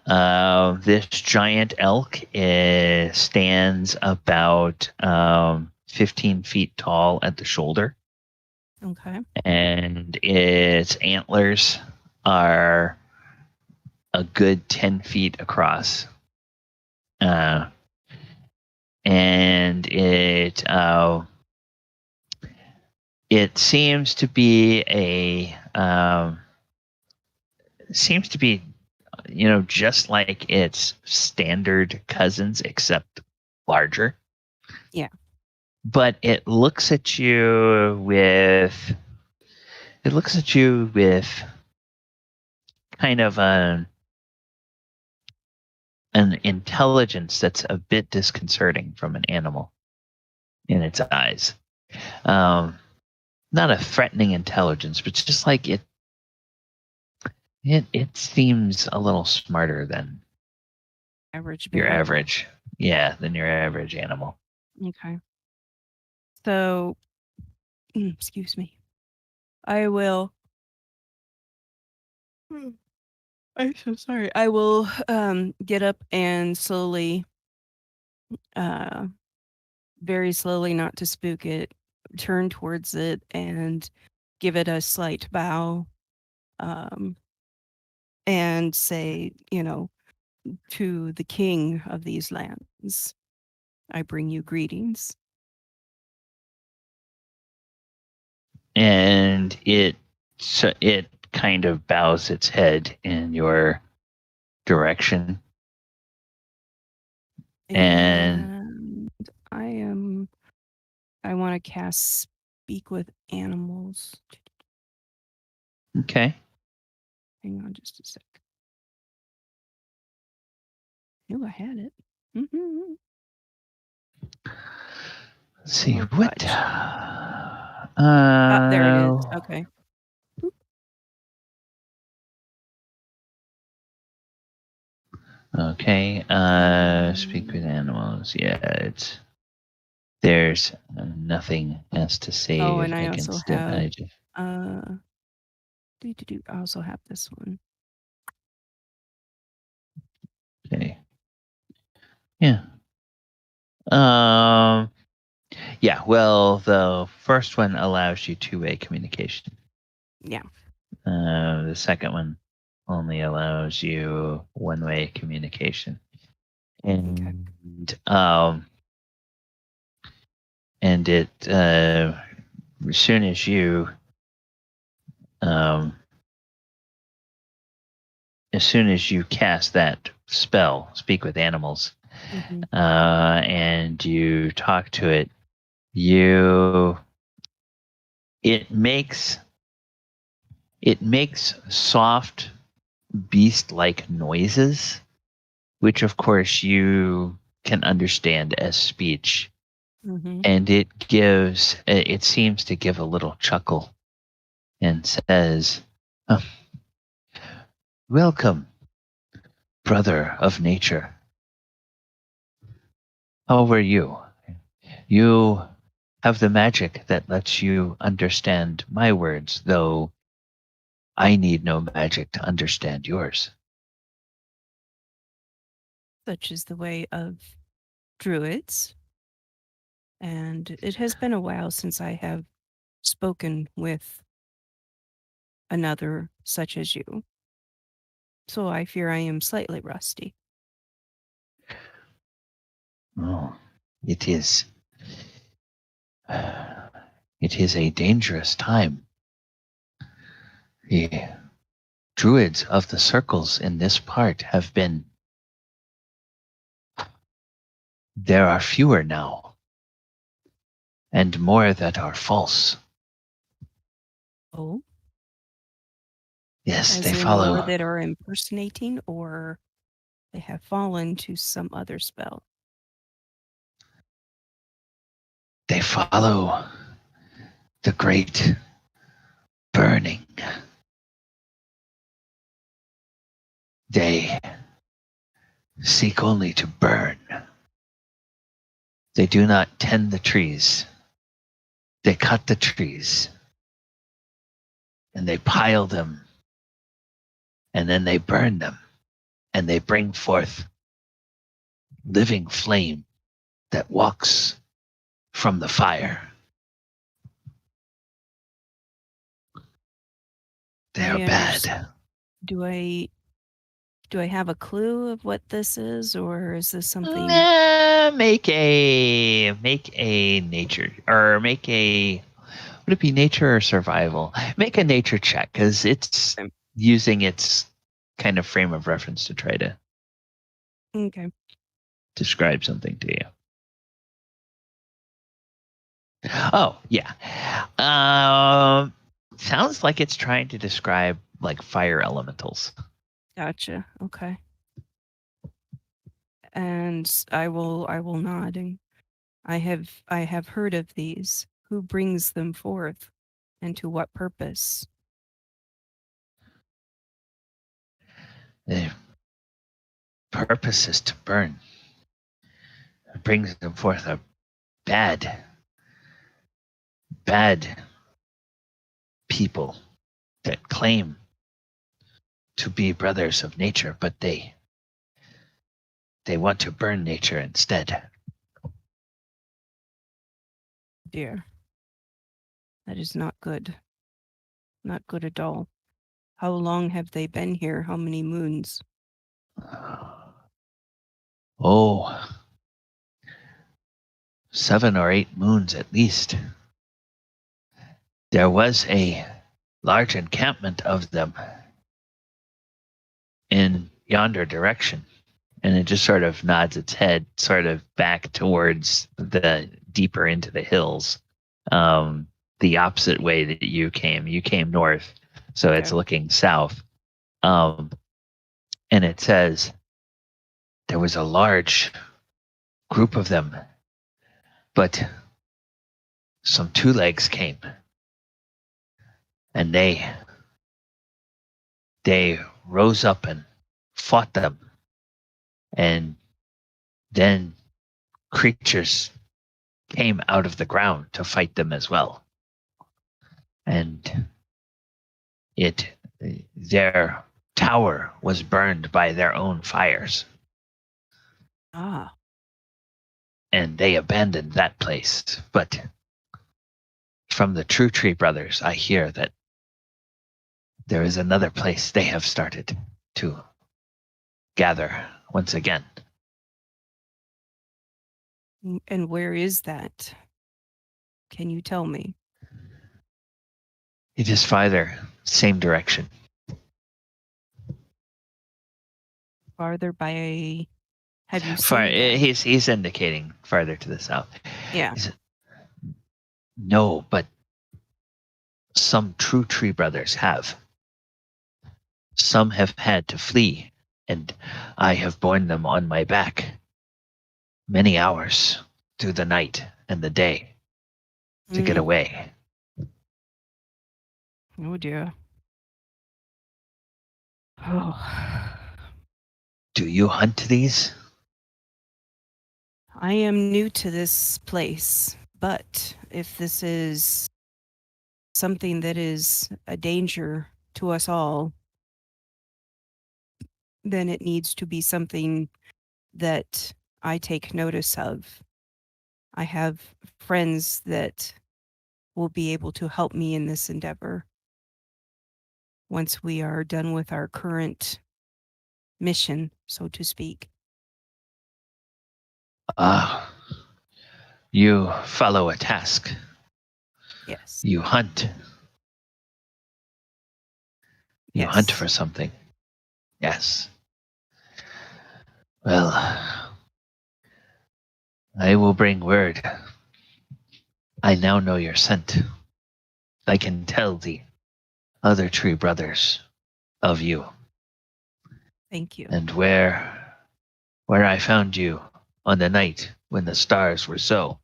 This giant elk stands about 15 feet tall at the shoulder.
Okay.
And its antlers are a good 10 feet across. And it seems to be just like its standard cousins, except larger.
Yeah.
But it looks at you with kind of an intelligence that's a bit disconcerting from an animal in its eyes. Not a threatening intelligence, but just like it seems a little smarter than
Average.
your average. Yeah, than your average animal.
Okay. So, excuse me. I will. I'm so sorry. I will get up and slowly, very slowly, not to spook it, turn towards it and give it a slight bow, and say, "To the king of these lands, I bring you greetings."
And it kind of bows its head in your direction. And
I want to cast Speak with Animals.
Okay.
Hang on just a sec. Knew I had it. Mm-hmm.
Let's see what.
There it is. Okay.
Okay. Speak with animals. Yeah, there's nothing else to say.
Oh, and I also have.
I
also have this one.
Okay. Yeah. Yeah. Well, the first one allows you two-way communication.
Yeah.
The second one only allows you one-way communication. And and it as soon as you as soon as you cast that spell, speak with animals, and you talk to it, it makes soft beast-like noises, which of course you can understand as speech. And it seems to give a little chuckle and says, "Welcome, brother of nature. How are you? You have the magic that lets you understand my words, though I need no magic to understand yours."
Such is the way of druids. And it has been a while since I have spoken with another such as you. So I fear I am slightly rusty.
Oh, it is. It is a dangerous time. The druids of the circles in this part have been. There are fewer now, and more that are false.
Oh?
Yes,
As
they
in
follow.
more that are impersonating, or they have fallen to some other spell?
They follow the great burning. They seek only to burn. They do not tend the trees. They cut the trees and they pile them, and then they burn them, and they bring forth living flame that walks from the fire. They are bad.
Do I have a clue of what this is, or is this something?
Make a nature, or make a, would it be nature or survival? Make a nature check, because it's using its kind of frame of reference to try to describe something to you. Oh, yeah. Sounds like it's trying to describe like fire elementals.
Gotcha. Okay. And I will nod. I have heard of these. Who brings them forth, and to what purpose?
The purpose is to burn. It brings them forth a bad people that claim to be brothers of nature, but they want to burn nature instead.
Dear. That is not good. Not good at all. How long have they been here? How many moons?
Oh, 7 or 8 moons at least. There was a large encampment of them in yonder direction. And it just sort of nods its head sort of back towards the deeper into the hills. The opposite way that you came. You came north, so it's looking south. And it says there was a large group of them, but some two legs came, and they rose up and fought them, and then creatures came out of the ground to fight them as well. And their tower was burned by their own fires.
Ah.
And they abandoned that place. But from the True Tree Brothers, I hear that there is another place they have started to gather once again.
And where is that? Can you tell me?
It is farther Same direction.
Farther by. Have you seen that?
He's indicating farther to the south.
Yeah.
No, but some true tree brothers have. Some have had to flee, and I have borne them on my back many hours through the night and the day to get away.
Oh dear. Oh.
Do you hunt these?
I am new to this place, but if this is something that is a danger to us all, then it needs to be something that I take notice of. I have friends that will be able to help me in this endeavor once we are done with our current mission, so to speak.
You follow a task.
Yes.
You hunt. You hunt for something. Yes. Well, I will bring word. I now know your scent. I can tell the other tree brothers of you.
Thank you.
And where I found you on the night when the stars were so.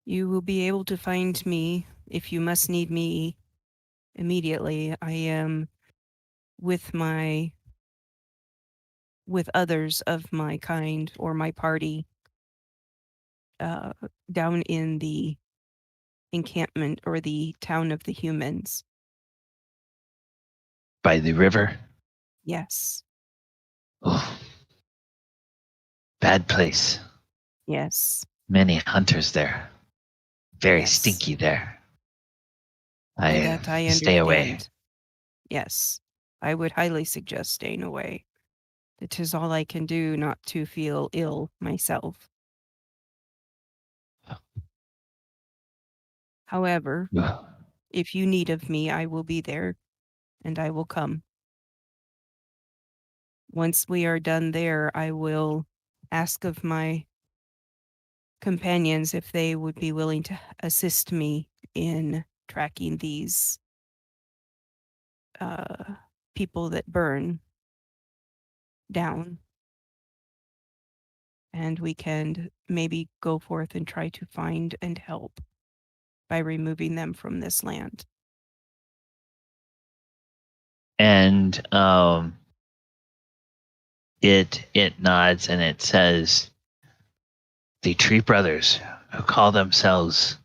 You will be able to find me if you must need me immediately. I am with others of my kind or my party down in the encampment or the town of the humans.
By the river?
Yes.
Oh. Bad place.
Yes.
Many hunters there. Very stinky there.
I
stay away.
Yes. I would highly suggest staying away. It is all I can do not to feel ill myself. However, if you need of me, I will be there, and I will come. Once we are done there, I will ask of my companions if they would be willing to assist me in tracking these people that burn down. And we can maybe go forth and try to find and help by removing them from this land.
And it nods and it says, the tree brothers who call themselves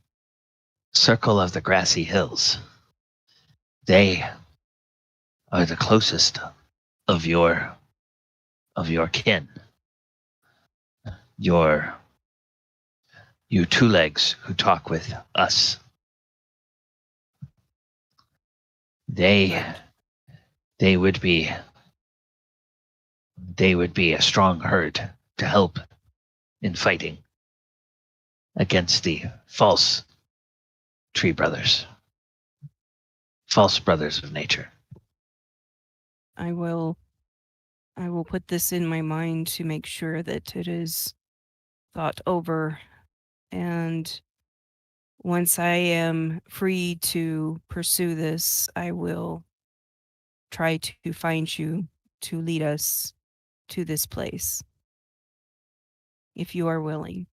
Circle of the Grassy Hills, they are the closest of your kin. You two legs who talk with us. They would be a strong herd to help in fighting against the false tree brothers. False brothers of nature.
I will put this in my mind to make sure that it is thought over, and once I am free to pursue this, I will try to find you to lead us to this place, if you are willing.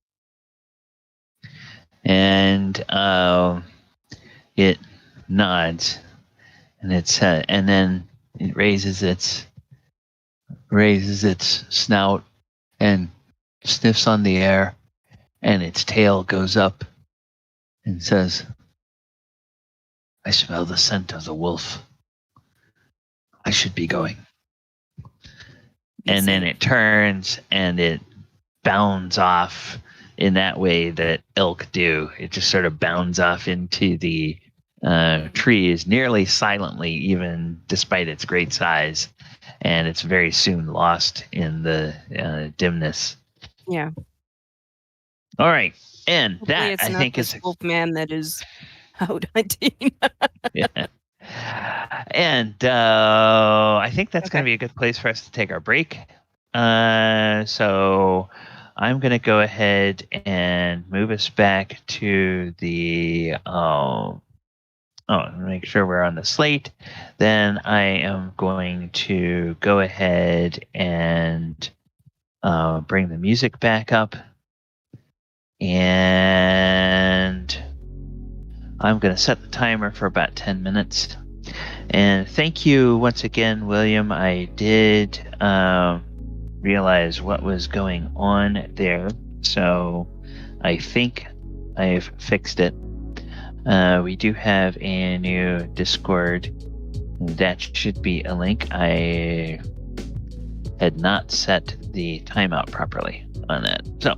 And it nods, and and then it raises its snout and sniffs on the air, and its tail goes up and says, I smell the scent of the wolf. I should be going. And then it turns and it bounds off in that way that elk do. It just sort of bounds off into the trees nearly silently, even despite its great size. And it's very soon lost in the dimness.
Yeah.
All right. And
hopefully
that, I think, is
wolf man that is out hunting.
Yeah. And I think that's going to be a good place for us to take our break. So I'm going to go ahead and move us back to the make sure we're on the slate. Then I am going to go ahead and bring the music back up. And I'm going to set the timer for about 10 minutes. And thank you once again, William. I did realize what was going on there. So I think I've fixed it. We do have a new Discord. That should be a link. I had not set the timeout properly on that. So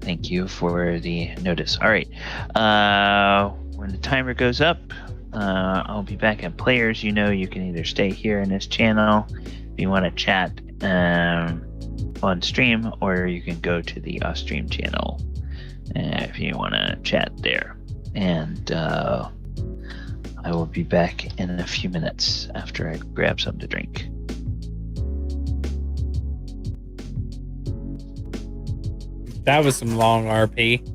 thank you for the notice. All right. When the timer goes up, I'll be back in players. You know, you can either stay here in this channel if you want to chat on stream, or you can go to the off-stream channel if you want to chat there. And I will be back in a few minutes after I grab something to drink.
That was some long RP.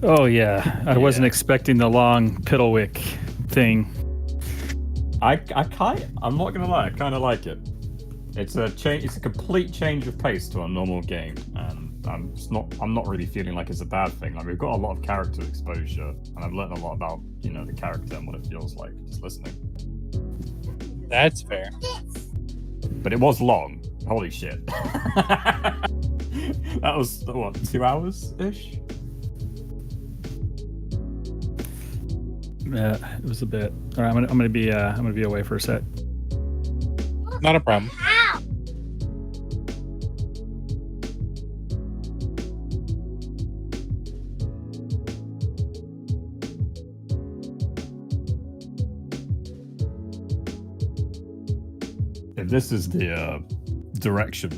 Oh yeah, I wasn't expecting the long Piddlwick thing.
I'm not gonna lie, I kind of like it. It's a change. It's a complete change of pace to our normal game, and I'm not really feeling like it's a bad thing. Like, we've got a lot of character exposure, and I've learned a lot about the character and what it feels like just listening.
That's fair.
But it was long. Holy shit. That was what, 2 hours ish?
Yeah, it was a bit. All right, I'm gonna be away for a sec.
Not a problem.
If this is the direction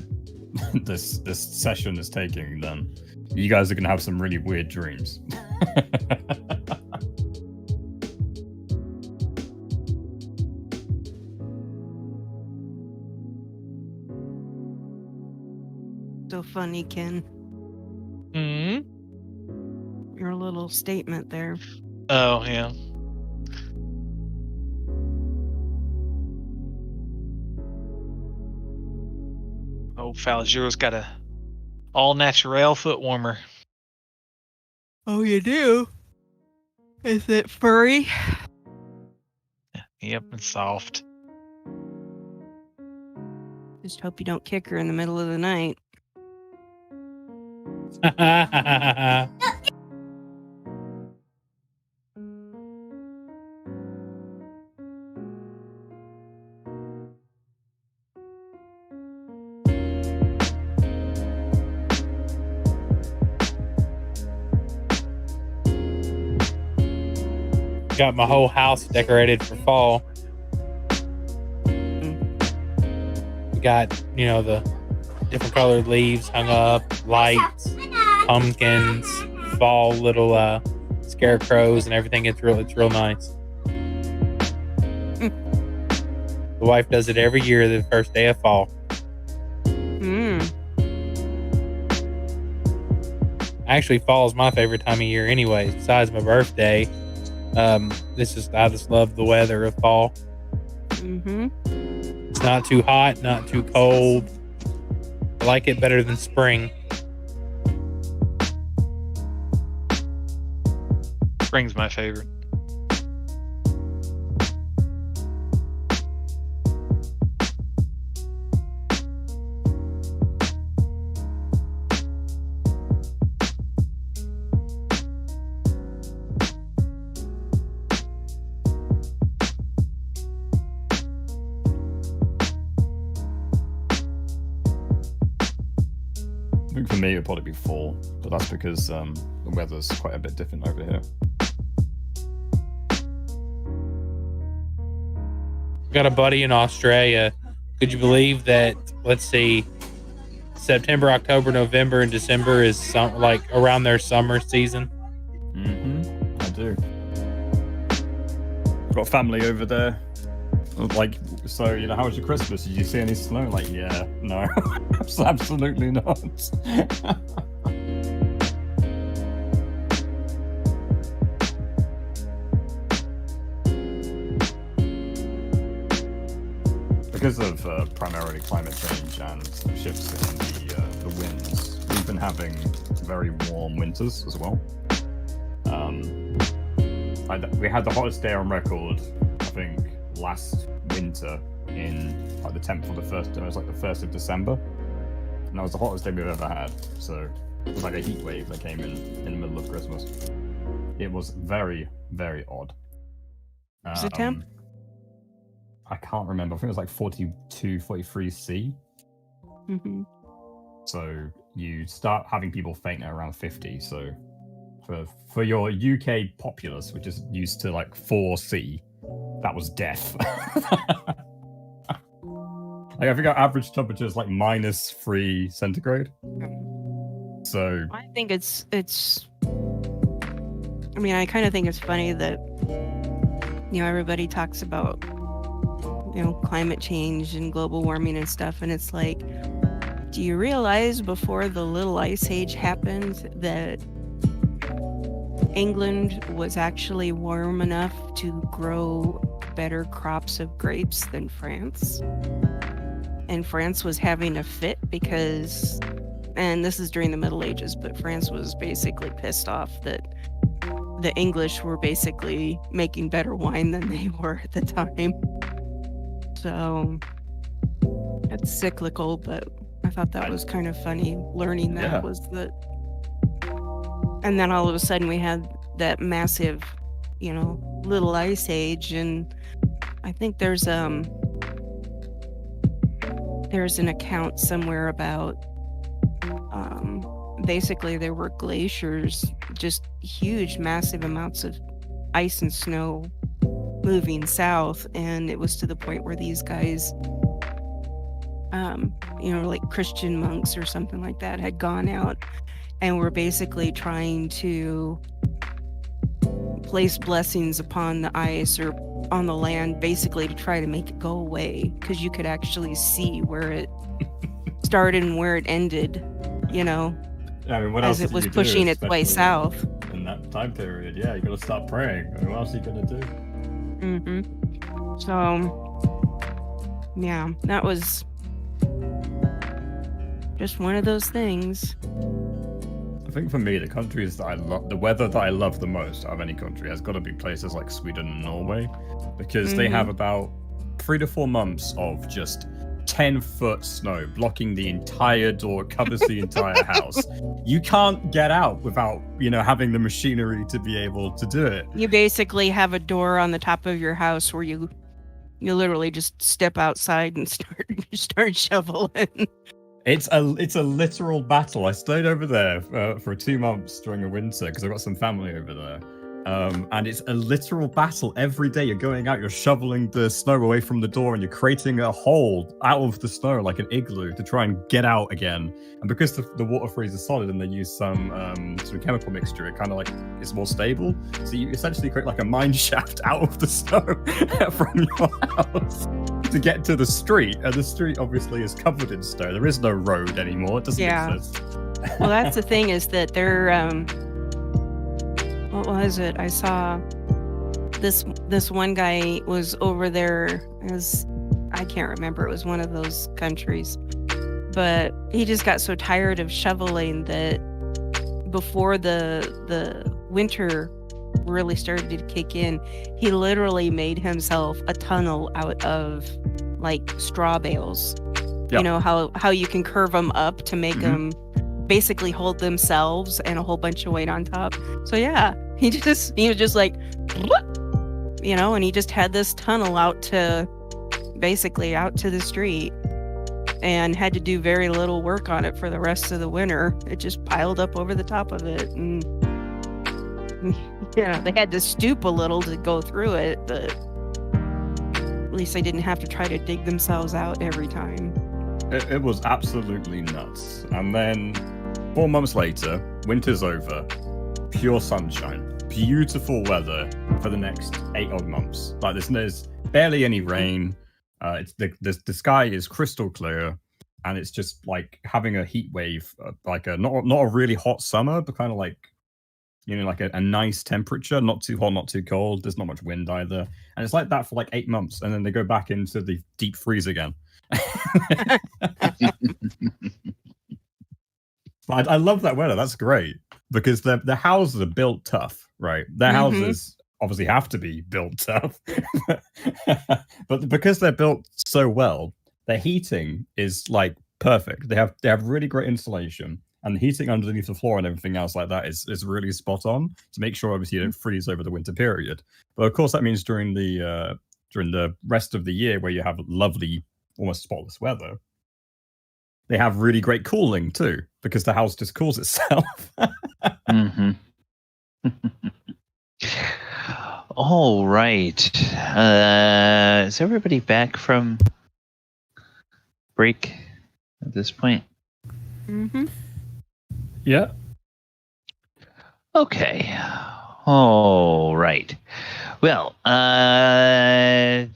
this session is taking, then you guys are gonna have some really weird dreams.
So funny, Ken. Your little statement there.
Oh, yeah. Oh, Falazure's got a all-natural foot warmer.
Oh, you do? Is it furry?
Yep, and soft.
Just hope you don't kick her in the middle of the night.
Got my whole house decorated for fall. We got, the different colored leaves hung up, lights, pumpkins, fall little scarecrows and everything. It's real nice. The wife does it every year, the first day of fall. Actually, fall is my favorite time of year anyways, besides my birthday. I just love the weather of fall. It's not too hot, not too cold. I like it better than spring.
Spring's my favorite.
I think for me it would probably be fall, but that's because the weather's quite a bit different over here.
Got a buddy in Australia. Could you believe that? Let's see, September, October, November, and December is like around their summer season.
I do.
got family over there. Like, so, you know, how was your Christmas? Did you see any snow? Like, yeah, no, absolutely not. Because of primarily climate change and shifts in the winds, we've been having very warm winters as well. We had the hottest day on record, I think, last winter in like the 10th or the 1st. It was like the 1st of December, and that was the hottest day we've ever had. So it was like a heat wave that came in the middle of Christmas. It was very, very odd.
Was it temp?
I can't remember. I think it was like 42, 43 C.
Mm-hmm.
So you start having people faint at around 50. So for your UK populace, which is used to like 4C, that was death. Like, I think our average temperature is like -3 centigrade. So
I think it's. I mean, I kind of think it's funny that, you know, everybody talks about, you know, climate change and global warming and stuff, and it's like, do you realize before the Little Ice Age happened that England was actually warm enough to grow better crops of grapes than France? And France was having a fit because, and this is during the Middle Ages, but France was basically pissed off that the English were basically making better wine than they were at the time. So it's cyclical, but I thought that was kind of funny learning that was that. And then all of a sudden we had that massive, you know, Little Ice Age, and I think there's an account somewhere about basically there were glaciers, just huge, massive amounts of ice and snow moving south, and it was to the point where these guys, you know, like Christian monks or something like that, had gone out and were basically trying to place blessings upon the ice or on the land, basically to try to make it go away, because you could actually see where it started and where it ended, you know,
I mean, what
as
else
it was pushing its way south.
In that time period, yeah, you gotta start praying. I mean, what else are you gonna do?
Mm-hmm. So, yeah, that was just one of those things.
I think for me, the countries that I love, the weather that I love the most out of any country has got to be places like Sweden and Norway, because they have about 3 to 4 months of just 10-foot snow blocking the entire door, covers the entire house. You can't get out without, you know, having the machinery to be able to do it.
You basically have a door on the top of your house where you literally just step outside and start shoveling.
It's a literal battle. I stayed over there for 2 months during the winter because I've got some family over there. And it's a literal battle every day. You're going out, you're shoveling the snow away from the door, and you're creating a hole out of the snow like an igloo to try and get out again. And because the water freezes solid and they use some chemical mixture, it kind of like is more stable. So you essentially create like a mine shaft out of the snow from your house to get to the street. And the street obviously is covered in snow. There is no road anymore. It doesn't exist.
Well, that's the thing, is that they're what was it? I saw this one guy was over there, as I can't remember, it was one of those countries, but he just got so tired of shoveling that before the winter really started to kick in, he literally made himself a tunnel out of like straw bales. Yep. You know how you can curve them up to make them basically hold themselves and a whole bunch of weight on top. So yeah, he was just like, you know, and he just had this tunnel out to the street and had to do very little work on it for the rest of the winter. It just piled up over the top of it, and you know, they had to stoop a little to go through it, but at least they didn't have to try to dig themselves out every time.
It was absolutely nuts. And then 4 months later, winter's over, pure sunshine,
beautiful weather for the next 8 odd months. Like there's barely any rain. It's the sky is crystal clear, and it's just like having a heat wave, like a not a really hot summer, but kind of like, you know, like a nice temperature, not too hot, not too cold. There's not much wind either, and it's like that for like 8 months, and then they go back into the deep freeze again. I love that weather. That's great because the houses are built tough, right? Their houses obviously have to be built tough, but because they're built so well, their heating is like perfect. They have really great insulation, and the heating underneath the floor and everything else like that is really spot on to make sure obviously you don't freeze over the winter period. But of course, that means during the rest of the year where you have lovely, almost spotless weather, they have really great cooling too, because the house just cools itself.
All right. Is everybody back from break at this point?
Yeah.
Okay. All right. Well,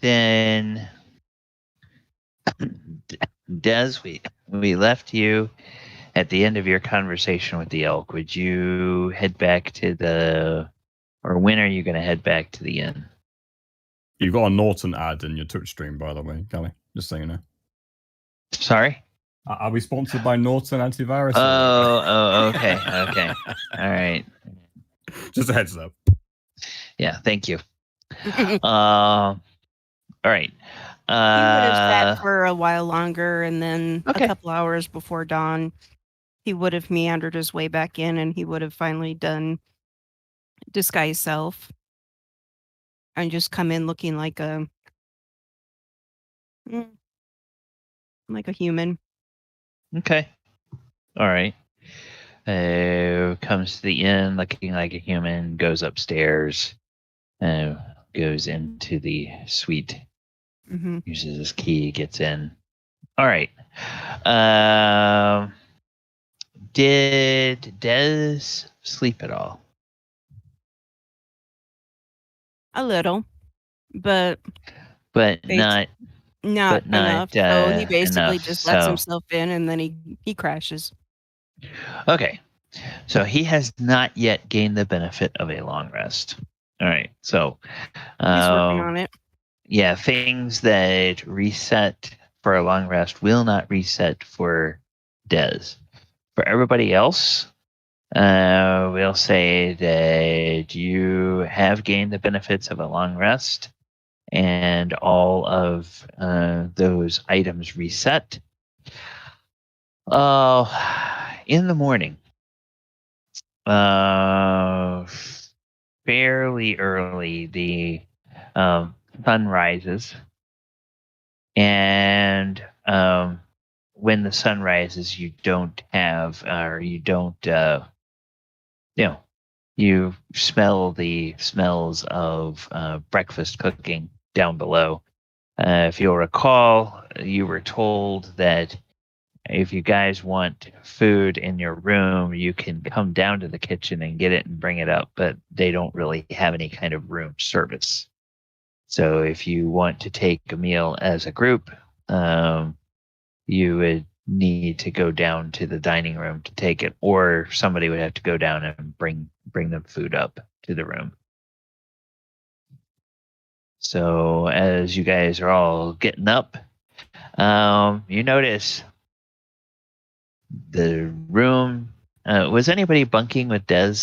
then, Des, we left you at the end of your conversation with the elk. Would you head back to or when are you going to head back to the inn?
You've got a Norton ad in your Twitch stream, by the way, Kelly. Just so you know.
Sorry?
Are we sponsored by Norton Antivirus?
Oh, okay. Okay. All right.
Just a heads up.
Yeah, thank you. All right.
He would have sat for a while longer, and then a couple hours before dawn, he would have meandered his way back in, and he would have finally done disguise self and just come in looking like a human.
Okay. All right. Comes to the inn looking like a human, goes upstairs, goes into the suite, uses his key, gets in. All right. Did Des sleep at all?
A little, but
not
enough. So he basically
enough,
just lets himself in, and then he crashes.
Okay. So he has not yet gained the benefit of a long rest. All right. So
he's working on it.
Yeah, things that reset for a long rest will not reset for Des. For everybody else, we'll say that you have gained the benefits of a long rest, and all of those items reset. In the morning, fairly early, the sun rises, and when the sun rises, you smell the smells of breakfast cooking down below. If you'll recall, you were told that if you guys want food in your room, you can come down to the kitchen and get it and bring it up, but they don't really have any kind of room service. So if you want to take a meal as a group, you would need to go down to the dining room to take it, or somebody would have to go down and bring the food up to the room. So as you guys are all getting up, you notice the room. Was anybody bunking with Des?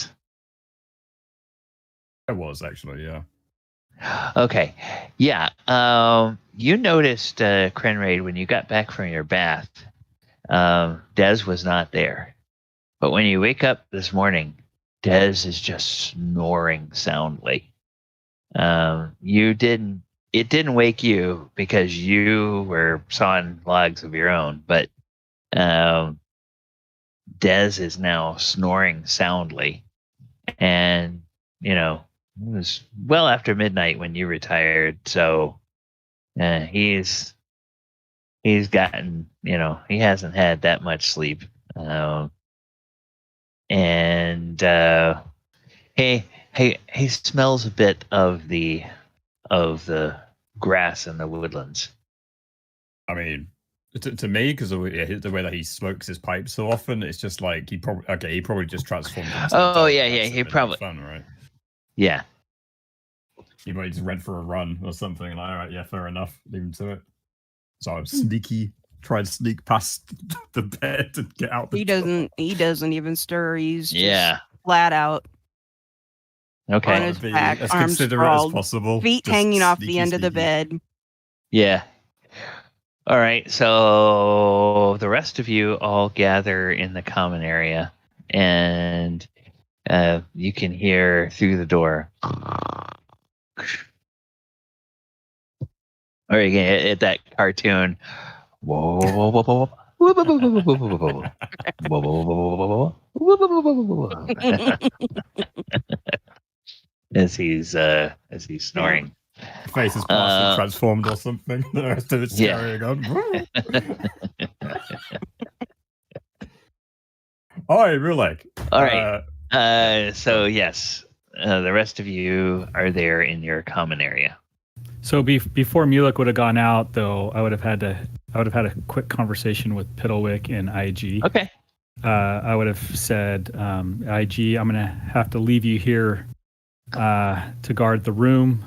I was actually, yeah.
Okay. Yeah. You noticed, Krenraid, when you got back from your bath, Des was not there. But when you wake up this morning, Des is just snoring soundly. It didn't wake you because you were sawing logs of your own, but Des is now snoring soundly. And, it was well after midnight when you retired, so he's gotten, he hasn't had that much sleep. And hey, he smells a bit of the grass in the woodlands.
I mean, to me, because the way that he smokes his pipe so often, it's just like he probably just transformed into
he probably
fun, right?
Yeah.
He might just went for a run or something. Like, all right, yeah, fair enough. Leave him to it. So I'm sneaky, try to sneak past the bed and get out the door.
He doesn't even stir. He's
Yeah.
flat out.
Okay.
On his back,
as
arms
considerate
sprawled,
as possible.
feet
just
hanging off the
sneaky,
end of the
sneaky.
bed.
Yeah. All right. So the rest of you all gather in the common area, and you can hear through the door. Or you can hit that cartoon. Whoa, whoa, whoa, whoa, whoa, whoa, whoa, whoa, whoa, whoa, whoa, whoa, whoa. As he's snoring.
Face is partially transformed or something. The rest of it's carrying on. All right, Mulek.
All right. So yes, the rest of you are there in your common area.
So before Mulek would have gone out, though, I would have had a quick conversation with Piddlwick and IG.
Okay.
I would have said, IG, I'm gonna have to leave you here to guard the room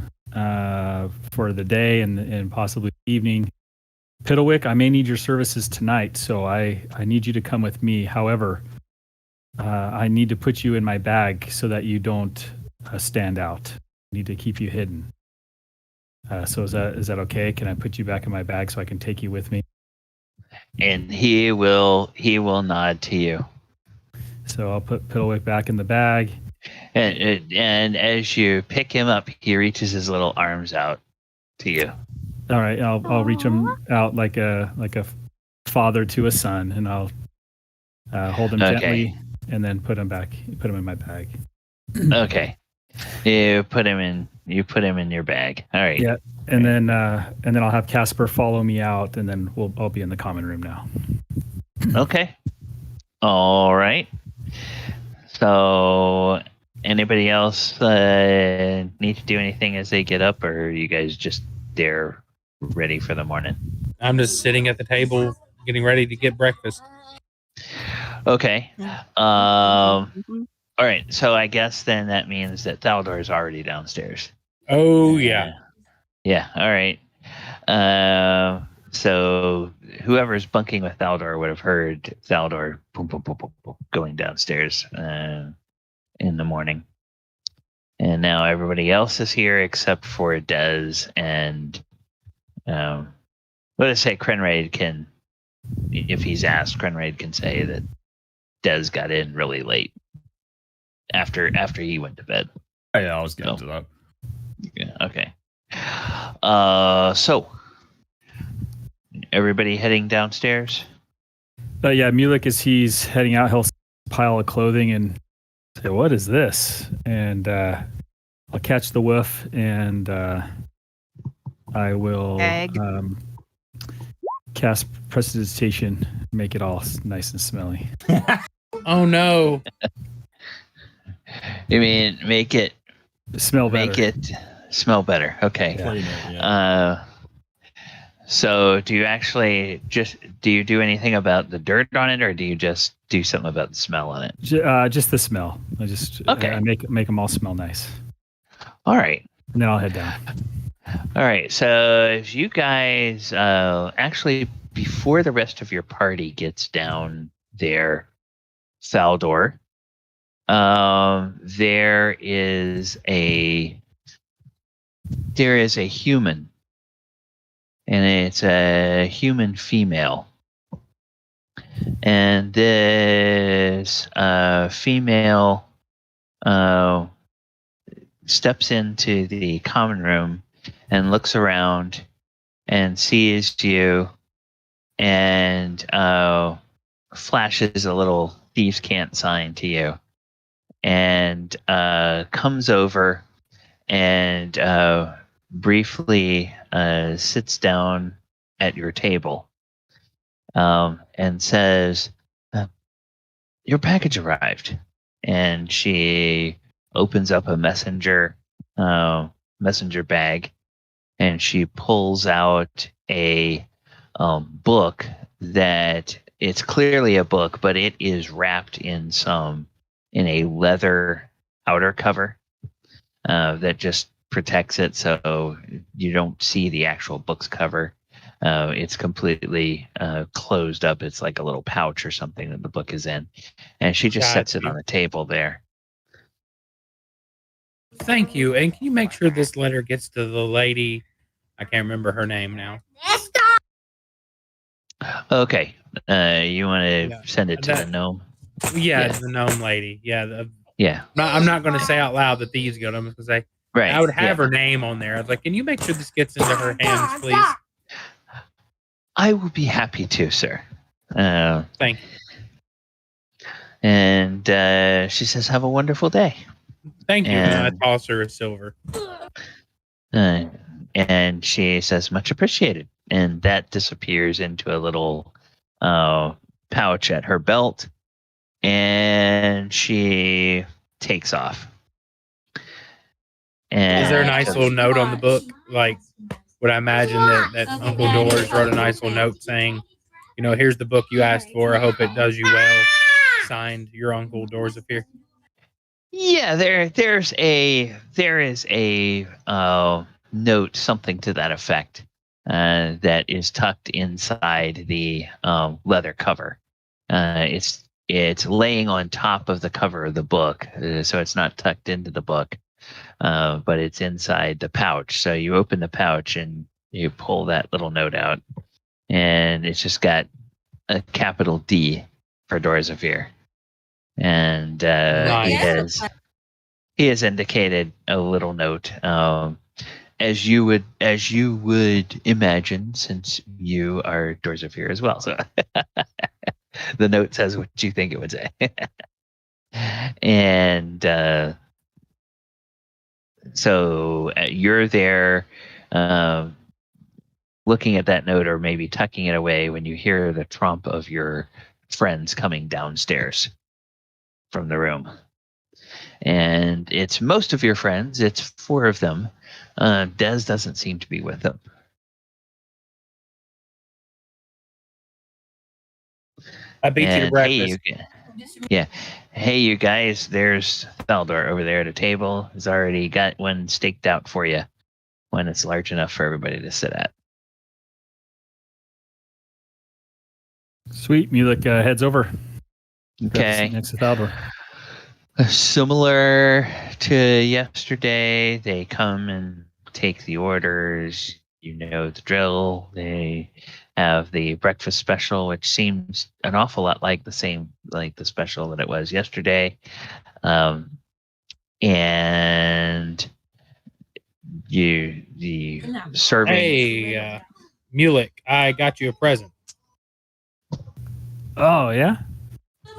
for the day and possibly the evening. Piddlwick, I may need your services tonight, so I need you to come with me. However, I need to put you in my bag so that you don't stand out. I need to keep you hidden. So is that okay? Can I put you back in my bag so I can take you with me?
And he will nod to you.
So I'll put Piddlwick back in the bag.
And as you pick him up, he reaches his little arms out to you.
All right, I'll reach him out like a father to a son, and I'll hold him gently, and then put him in my bag.
Okay, you put him in your bag. All right.
Yeah, and then I'll have Casper follow me out, and then I'll be in the common room now.
Okay. All right. So, anybody else need to do anything as they get up, or are you guys just there ready for the morning?
I'm just sitting at the table getting ready to get breakfast.
Okay. All right. So I guess then that means that Thaldohr is already downstairs.
Oh, yeah.
Yeah. All right. So whoever's bunking with Thaldohr would have heard Thaldohr boom, boom, boom, boom, boom, going downstairs in the morning. And now everybody else is here except for Dez and let us say Krenraid can, if he's asked, Krenraid can say that Dez got in really late after he went to bed.
Oh, yeah, I was getting to that.
Yeah, okay. So everybody heading downstairs?
Yeah, Mulek, as he's heading out, he'll pile of clothing and say, "What is this?" And I'll catch the whiff, and I will cast Prestidigitation, make it all nice and smelly.
Oh no!
You mean make it
smell better?
Make it smell better. Okay.
Yeah.
So do you actually do you do anything about the dirt on it, or do you just do something about the smell on it?
Just the smell. I make them all smell nice.
All right.
And then I'll head down.
All right. So if you guys actually before the rest of your party gets down there, Thaldohr, there is a human. And it's a human female. And this female steps into the common room and looks around and sees you and flashes a little thieves can't sign to you and comes over and briefly sits down at your table and says, "Your package arrived." And she opens up a messenger bag, and she pulls out a book that it's clearly a book, but it is wrapped in a leather outer cover that just protects it, so you don't see the actual book's cover. It's completely closed up. It's like a little pouch or something that the book is in, and she just sets it on the table there.
Thank you. And can you make sure this letter gets to the lady? I can't remember her name now.
Okay. You want to send it to the gnome?
Yeah, the gnome lady. Yeah.
Yeah.
I'm not going to say out loud that these go. I'm just going to say,
right.
I would have her name on there. I was like, can you make sure this gets into her hands, please?
I will be happy to, sir.
Thank you.
And she says, have a wonderful day.
Thank you. And I toss her a silver.
And she says, much appreciated. And that disappears into a little pouch at her belt. And she takes off. And
is there a nice little note on the book? Like, would I imagine that Uncle Doors wrote a nice little note saying, here's the book you asked for. I hope it does you well. Signed, your Uncle Doors up here.
Yeah, there is a note, something to that effect, that is tucked inside the leather cover. It's laying on top of the cover of the book, so it's not tucked into the book, but it's inside the pouch. So you open the pouch and you pull that little note out, and it's just got a capital D for Doors of Fear. And
nice.
he has indicated a little note, as you would imagine, since you are Doors of Fear as well. So the note says what you think it would say. And so you're there looking at that note, or maybe tucking it away, when you hear the tromp of your friends coming downstairs from the room. And it's most of your friends. It's 4 of them. Des doesn't seem to be with them.
I beat you to breakfast.
Hey, you guys, there's Thaldohr over there at a table. He's already got one staked out for you when it's large enough for everybody to sit at.
Sweet. Mulek heads over.
Okay.
Next to Thaldohr.
Similar to yesterday, they come and take the orders. You know the drill. They have the breakfast special, which seems an awful lot like the special that it was yesterday. And the serving.
Hey, Mulek, I got you a present.
Oh, yeah?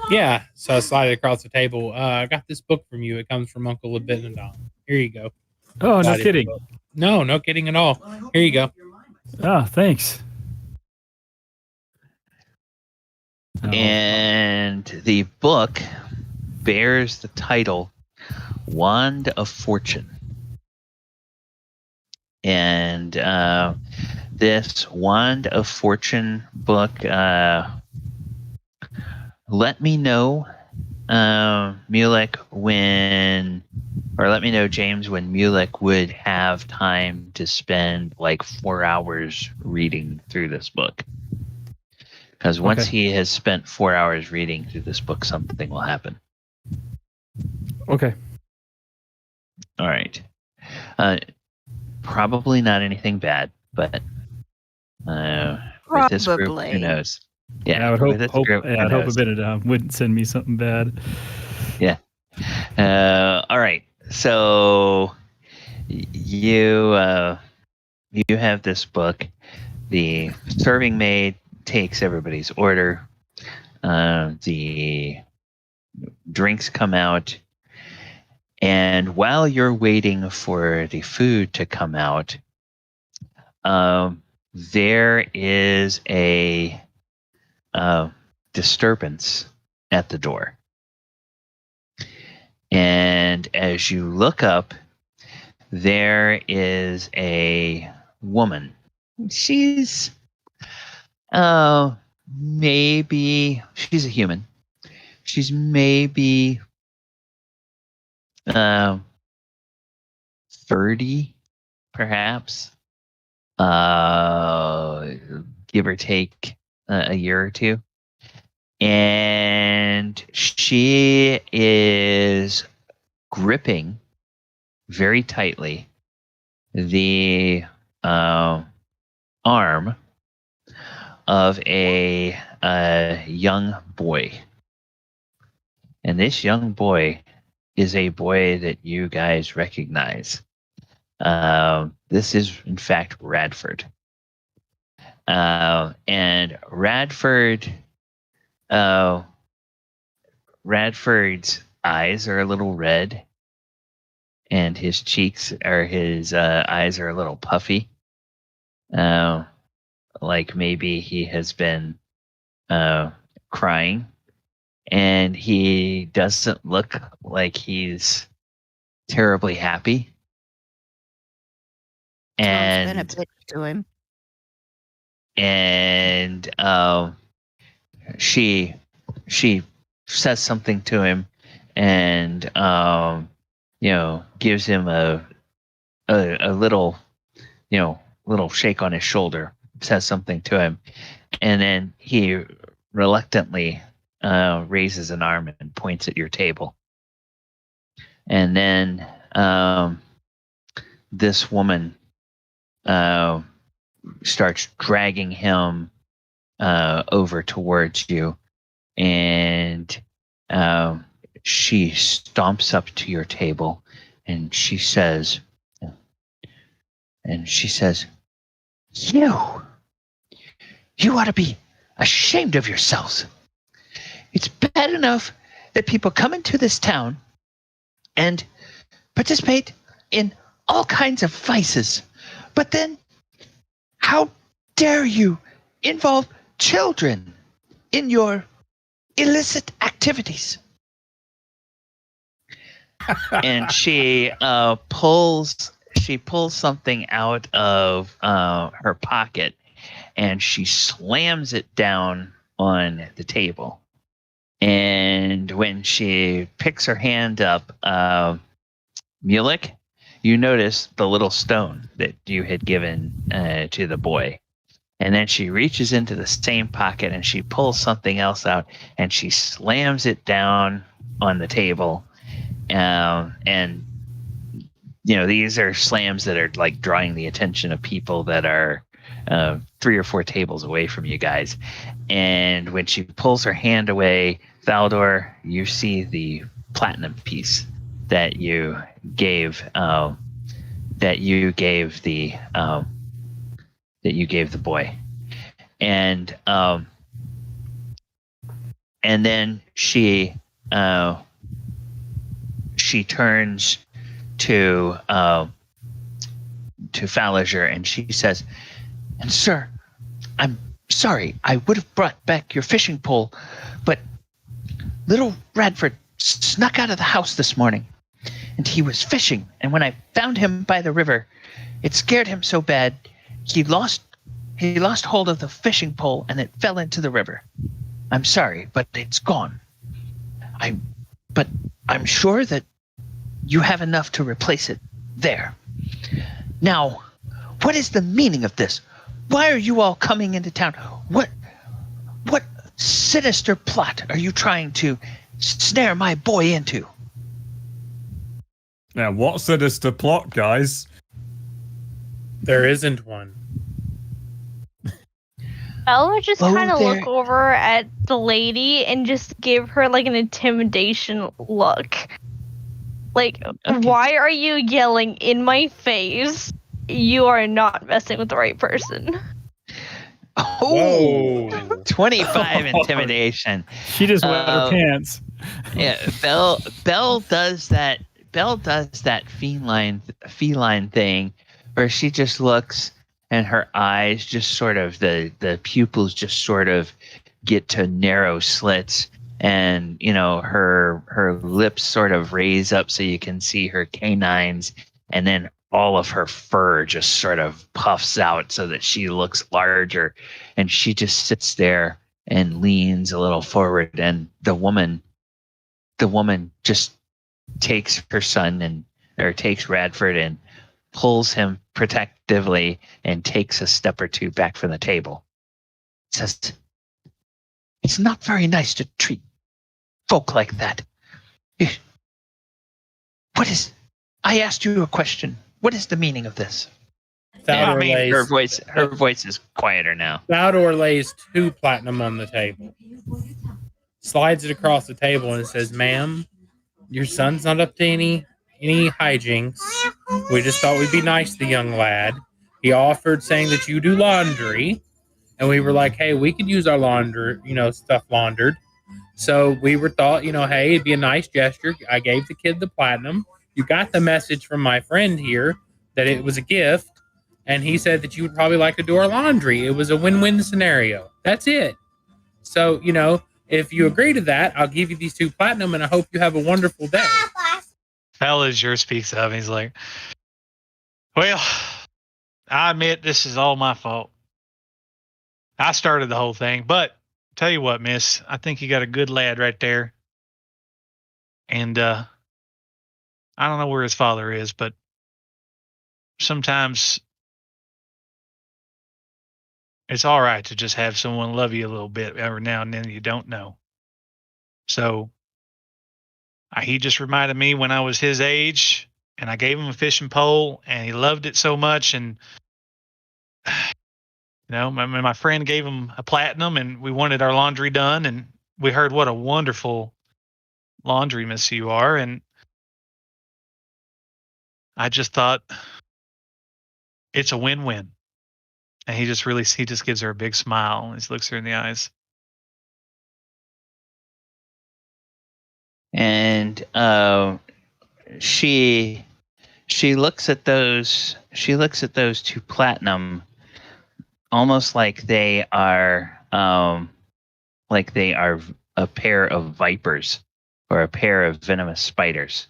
Yeah, so I slide it across the table. I got this book from you. It comes from Uncle Abinadon. Here you go.
Oh, no kidding.
No kidding at all. Here you go.
Oh, thanks.
And the book bears the title Wand of Fortune. And this Wand of Fortune book, let me know, Mulek, let me know, James, when Mulek would have time to spend like 4 hours reading through this book. Because once he has spent 4 hours reading through this book, something will happen.
Okay.
All right. Probably not anything bad, but with this group, who knows?
Yeah, I would hope Abinadon wouldn't send me something bad.
Yeah. All right. So you have this book. The serving maid takes everybody's order. The drinks come out. And while you're waiting for the food to come out, there is a disturbance at the door. And And as you look up, there is a woman. She's maybe she's a human. She's maybe 30, perhaps. Give or take a year or two. And she is gripping very tightly the arm of a young boy. And this young boy is a boy that you guys recognize. This is, in fact, Radford. And Radford's eyes are a little red, and his eyes are a little puffy. Like maybe he has been crying, and he doesn't look like he's terribly happy. And
been a bitch to him.
And she says something to him, and gives him a little little shake on his shoulder, says something to him, and then he reluctantly raises an arm and points at your table. And then this woman starts dragging him over towards you, and she stomps up to your table, and she says, you ought to be ashamed of yourselves. It's bad enough that people come into this town and participate in all kinds of vices, but then how dare you involve children in your illicit activities? And she pulls something out of her pocket, and she slams it down on the table. And when she picks her hand up, Mulek, you notice the little stone that you had given to the boy. And then she reaches into the same pocket and she pulls something else out and she slams it down on the table. And these are slams that are like drawing the attention of people that are 3 or 4 tables away from you guys. And when she pulls her hand away, Thaldohr, you see the platinum piece that you gave the boy, and then she turns to Falazure and she says, "And sir, I'm sorry. I would have brought back your fishing pole, but little Radford snuck out of the house this morning, and he was fishing. And when I found him by the river, it scared him so bad he lost hold of the fishing pole and it fell into the river. I'm sorry, but it's gone. But I'm sure that you have enough to replace it there. Now, what is the meaning of this? Why are you all coming into town? What sinister plot are you trying to snare my boy into?"
Now, what sinister plot, guys?
There isn't one.
Bella would just kind of look over at the lady and just give her like an intimidation look. Like, okay. Why are you yelling in my face? You are not messing with the right person.
Oh, 25 intimidation.
She just wet her pants.
Yeah, Belle does that. Belle does that feline thing where she just looks and her eyes just sort of the pupils just sort of get to narrow slits, and her lips sort of raise up so you can see her canines, and then all of her fur just sort of puffs out so that she looks larger, and she just sits there and leans a little forward, and the woman just takes her son or takes Radford and pulls him protectively and takes a step or two back from the table. Says, "It's not very nice to treat folk like that. I asked you a question. What is the meaning of this?" Her voice is quieter now.
Thaldohr lays 2 platinum on the table, slides it across the table, and says, "Ma'am, your son's not up to any hijinks. We just thought we'd be nice to the young lad. He offered saying that you do laundry, and we were like, hey, we could use our laundry, stuff laundered. So we thought, hey, it'd be a nice gesture. I gave the kid the platinum. You got the message from my friend here that it was a gift, and he said that you would probably like to do our laundry. It was a win-win scenario. That's it. So, if you agree to that, I'll give you these 2 platinum, and I hope you have a wonderful day."
Falazure speaks up. He's like, "Well, I admit this is all my fault. I started the whole thing, but tell you what, miss, I think you got a good lad right there. And I don't know where his father is, but sometimes it's all right to just have someone love you a little bit every now and then you don't know. So he just reminded me when I was his age, and I gave him a fishing pole, and he loved it so much. And my friend gave him a platinum, and we wanted our laundry done, and we heard what a wonderful laundry miss you are, and I just thought it's a win-win." And he just gives her a big smile, and he looks her in the eyes.
And she looks at those 2 platinum almost like they are a pair of vipers or a pair of venomous spiders.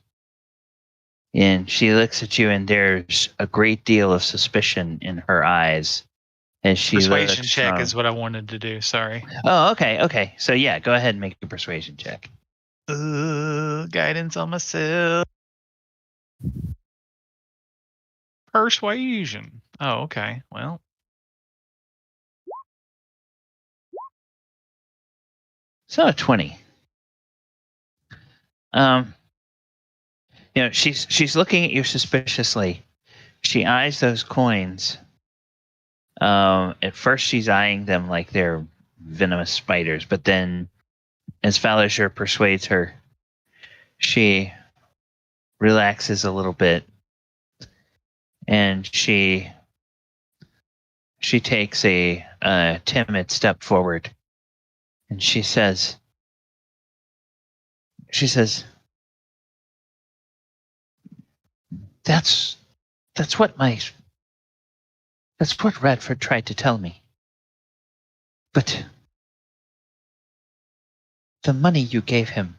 And she looks at you, and there's a great deal of suspicion in her eyes as she
Persuasion check is what I wanted to do. Sorry.
Oh, okay. So yeah, go ahead and make a persuasion check.
Guidance on myself. Persuasion. Oh, okay. Well.
So a 20. She's looking at you suspiciously. She eyes those coins. At first she's eyeing them like they're venomous spiders, but then as Falazure persuades her, she relaxes a little bit, and she takes a timid step forward, and she says, That's what Radford tried to tell me. But the money you gave him,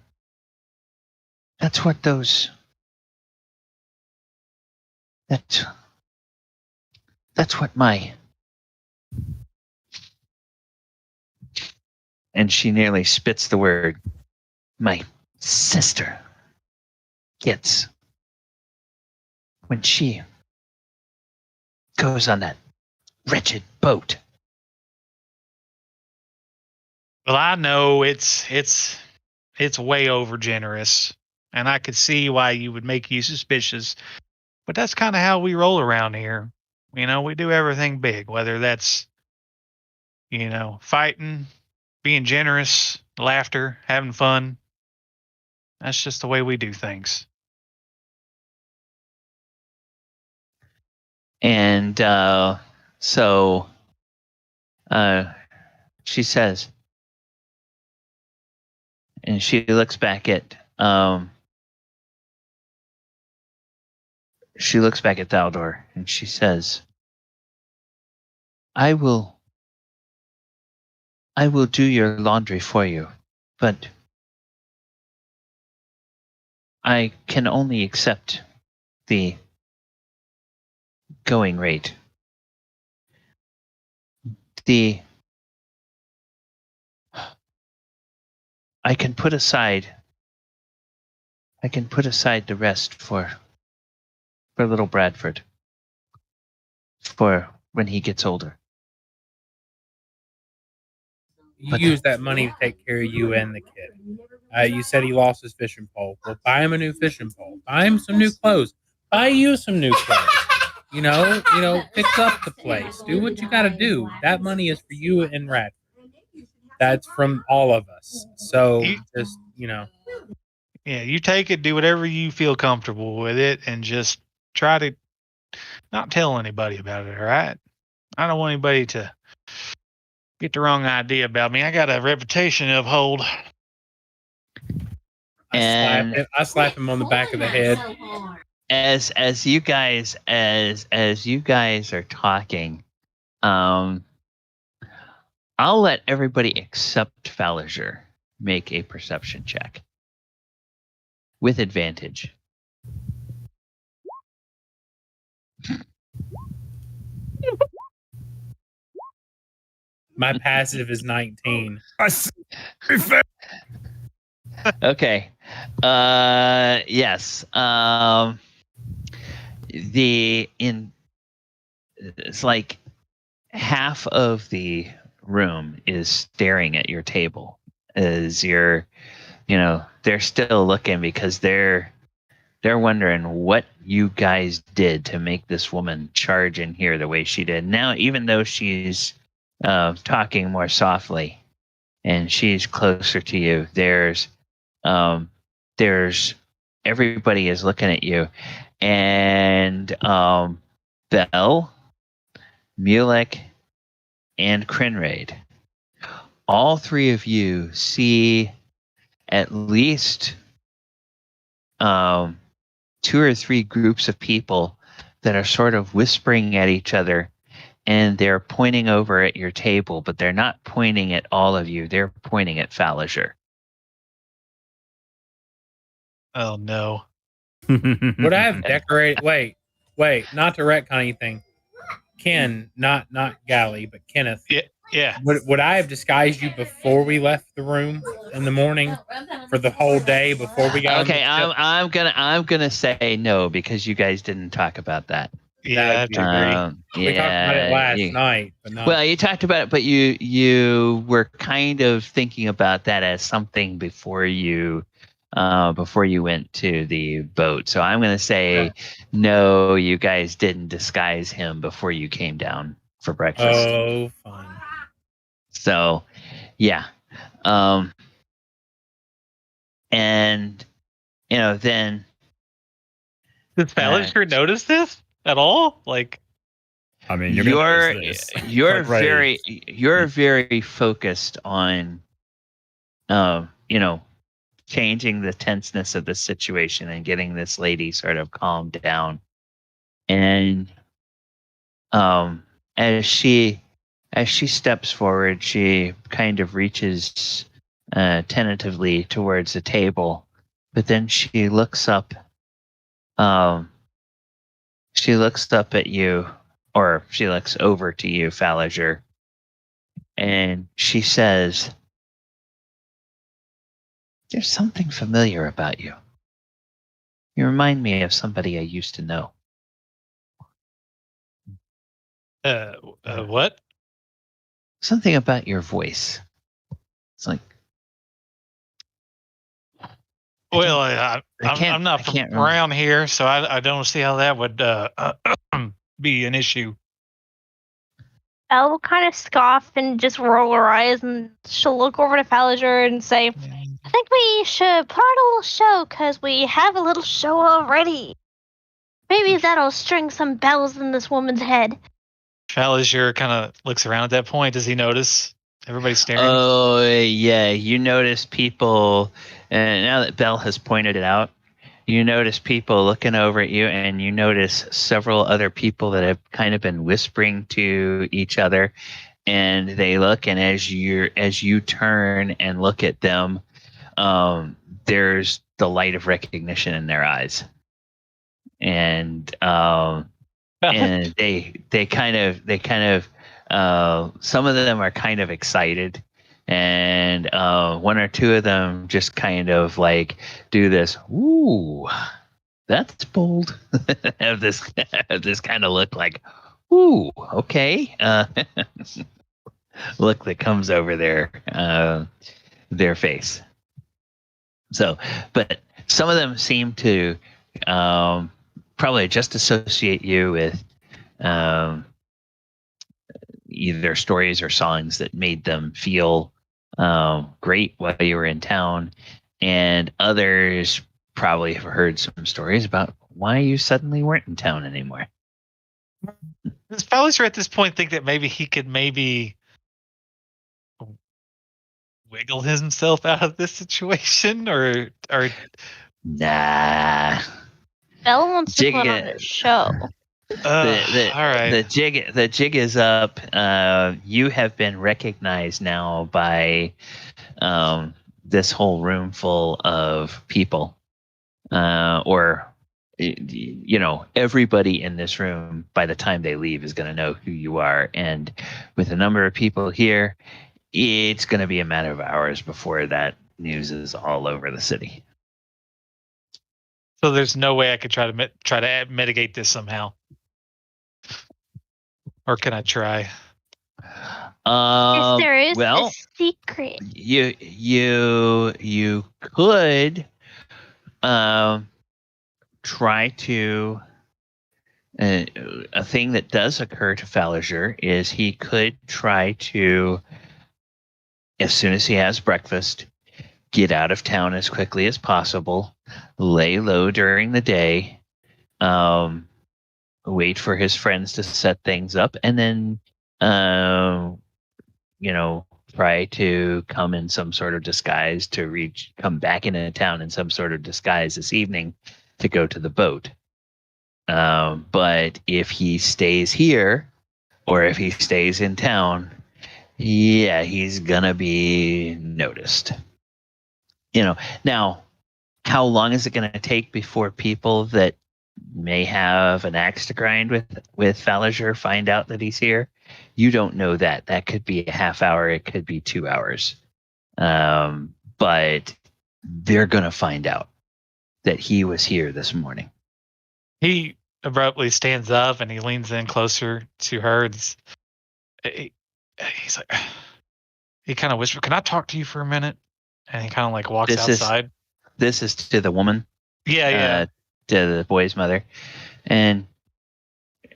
that's what my... And she nearly spits the word, my sister gets when she goes on that wretched boat.
Well, I know it's way over generous, and I could see why you would make you suspicious, but that's kind of how we roll around here. We do everything big, whether that's, fighting, being generous, laughter, having fun. That's just the way we do things.
And so she says, and she looks back at Thaldohr, and she says, I will do your laundry for you, but I can only accept the going rate. I can put aside the rest for little Bradford, for when he gets older.
You use that money to take care of you and the kid. You said he lost his fishing pole. Well, buy him a new fishing pole. Buy him some new clothes. Buy you some new clothes. Fix up the place. Do what you got to do. That money is for you and Radford. That's from all of us. So
Yeah, you take it, do whatever you feel comfortable with it, and just try to not tell anybody about it, all right? I don't want anybody to get the wrong idea about me. I got a reputation to uphold.
I slap him on the back of the head.
As you guys are talking, I'll let everybody except Falazure make a perception check with advantage.
My passive is 19.
Okay. Yes. It's like half of the room is staring at your table as they're still looking because they're wondering what you guys did to make this woman charge in here the way she did. Now, even though she's talking more softly and she's closer to you, there's everybody is looking at you, and Bell, Mulek, and Krenraid, all three of you see at least 2 or 3 groups of people that are sort of whispering at each other, and they're pointing over at your table, but they're not pointing at all of you. They're pointing at Falazure.
Oh, no.
Would I have decorated? Wait, not to retcon anything. Ken, not Gally, but Kenneth.
Yeah.
Would I have disguised you before we left the room in the morning for the whole day before we got?
Okay, I'm gonna say no because you guys didn't talk about that.
Yeah, I have to agree.
We talked about it last night, but not.
Well, you talked about it, but you were kind of thinking about that as something before you went to the boat. So I'm going to say no, you guys didn't disguise him before you came down for breakfast.
Oh, fun.
So, yeah. And then
does Falazure notice this at all? Like,
I mean,
you're very focused on changing the tenseness of the situation and getting this lady sort of calmed down. And as she steps forward, she kind of reaches tentatively towards the table, but then she looks up. She looks up at you, or she looks over to you, Falazure, and she says, "There's something familiar about you. You remind me of somebody I used to know."
What?
Something about your voice. It's like,
well, I'm not from around here, so I don't see how that would be an issue.
Elle will kind of scoff and just roll her eyes, and she'll look over to Falazure and say, I think we should put on a little show, because we have a little show already. Maybe that'll string some bells in this woman's head.
Falazure kind of looks around at that point. Does he notice everybody staring?
Oh, yeah. You notice people, and now that Belle has pointed it out, you notice people looking over at you, and you notice several other people that have kind of been whispering to each other, and they look, and as you turn and look at them, there's the light of recognition in their eyes, and and they kind of some of them are kind of excited, and one or two of them just kind of like do this, ooh, that's bold. have this kind of look like, ooh, okay, look that comes over their face. So, but some of them seem to probably just associate you with either stories or songs that made them feel great while you were in town, and others probably have heard some stories about why you suddenly weren't in town anymore.
Does Falazure at this point think that maybe he could wiggle himself out of this situation, or
nah?
Bella wants to put on a show.
All right.
The jig is up. You have been recognized now by this whole room full of people, or everybody in this room by the time they leave is going to know who you are. And with a number of people here, it's going to be a matter of hours before that news is all over the city.
So there's no way I could try to mitigate this somehow, or can I try?
Yes, there is
well,
a secret.
You could try to. A thing that does occur to Falazure is he could try to, as soon as he has breakfast, get out of town as quickly as possible, lay low during the day, wait for his friends to set things up, and then, try to come in some sort of disguise come back into town in some sort of disguise this evening to go to the boat. But if he stays here, or if he stays in town, yeah, he's gonna be noticed. Now, how long is it going to take before people that may have an axe to grind with Falazure find out that he's here? You don't know that. That could be a half hour. It could be 2 hours. But they're going to find out that he was here this morning.
He abruptly stands up and he leans in closer to her. He's like, he kind of whispers, "Can I talk to you for a minute?" And he kind of like walks outside.
This is to the woman.
Yeah.
To the boy's mother. And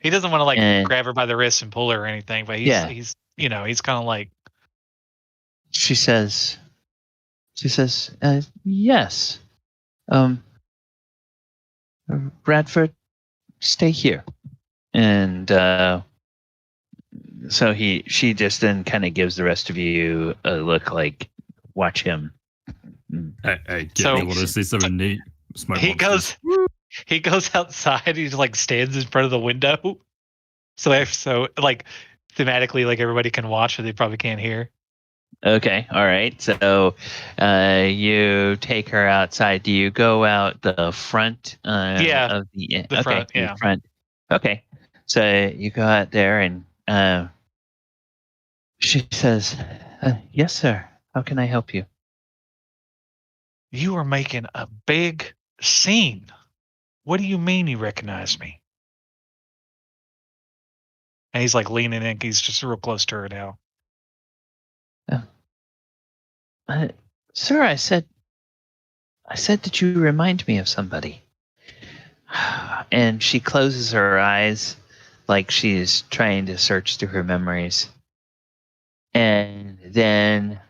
he doesn't want to grab her by the wrist and pull her or anything, but he's kind of like.
She says, yes. Bradford, stay here. And so she just then kind of gives the rest of you a look like, watch him.
Hey, me want to see something neat.
He goes outside. He just like stands in front of the window. So thematically, like everybody can watch, but they probably can't hear.
Okay, all right. So you take her outside. Do you go out the front?
Yeah,
of the
front. Yeah,
the front. Okay, so you go out there, and she says, "Yes, sir. How can I help you?"
You are making a big scene. What do you mean you recognize me? And he's like leaning in. He's just real close to her now.
Sir, I said that you remind me of somebody. And she closes her eyes like she's trying to search through her memories. And then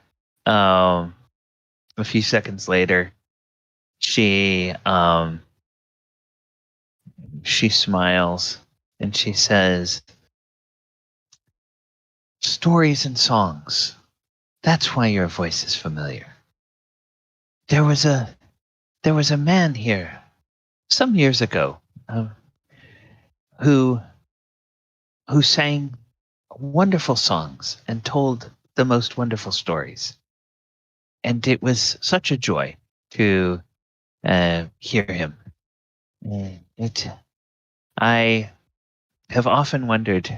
a few seconds later, she smiles and she says, "Stories and songs. That's why your voice is familiar. There was a man here some years ago who sang wonderful songs and told the most wonderful stories. And it was such a joy to hear him. I have often wondered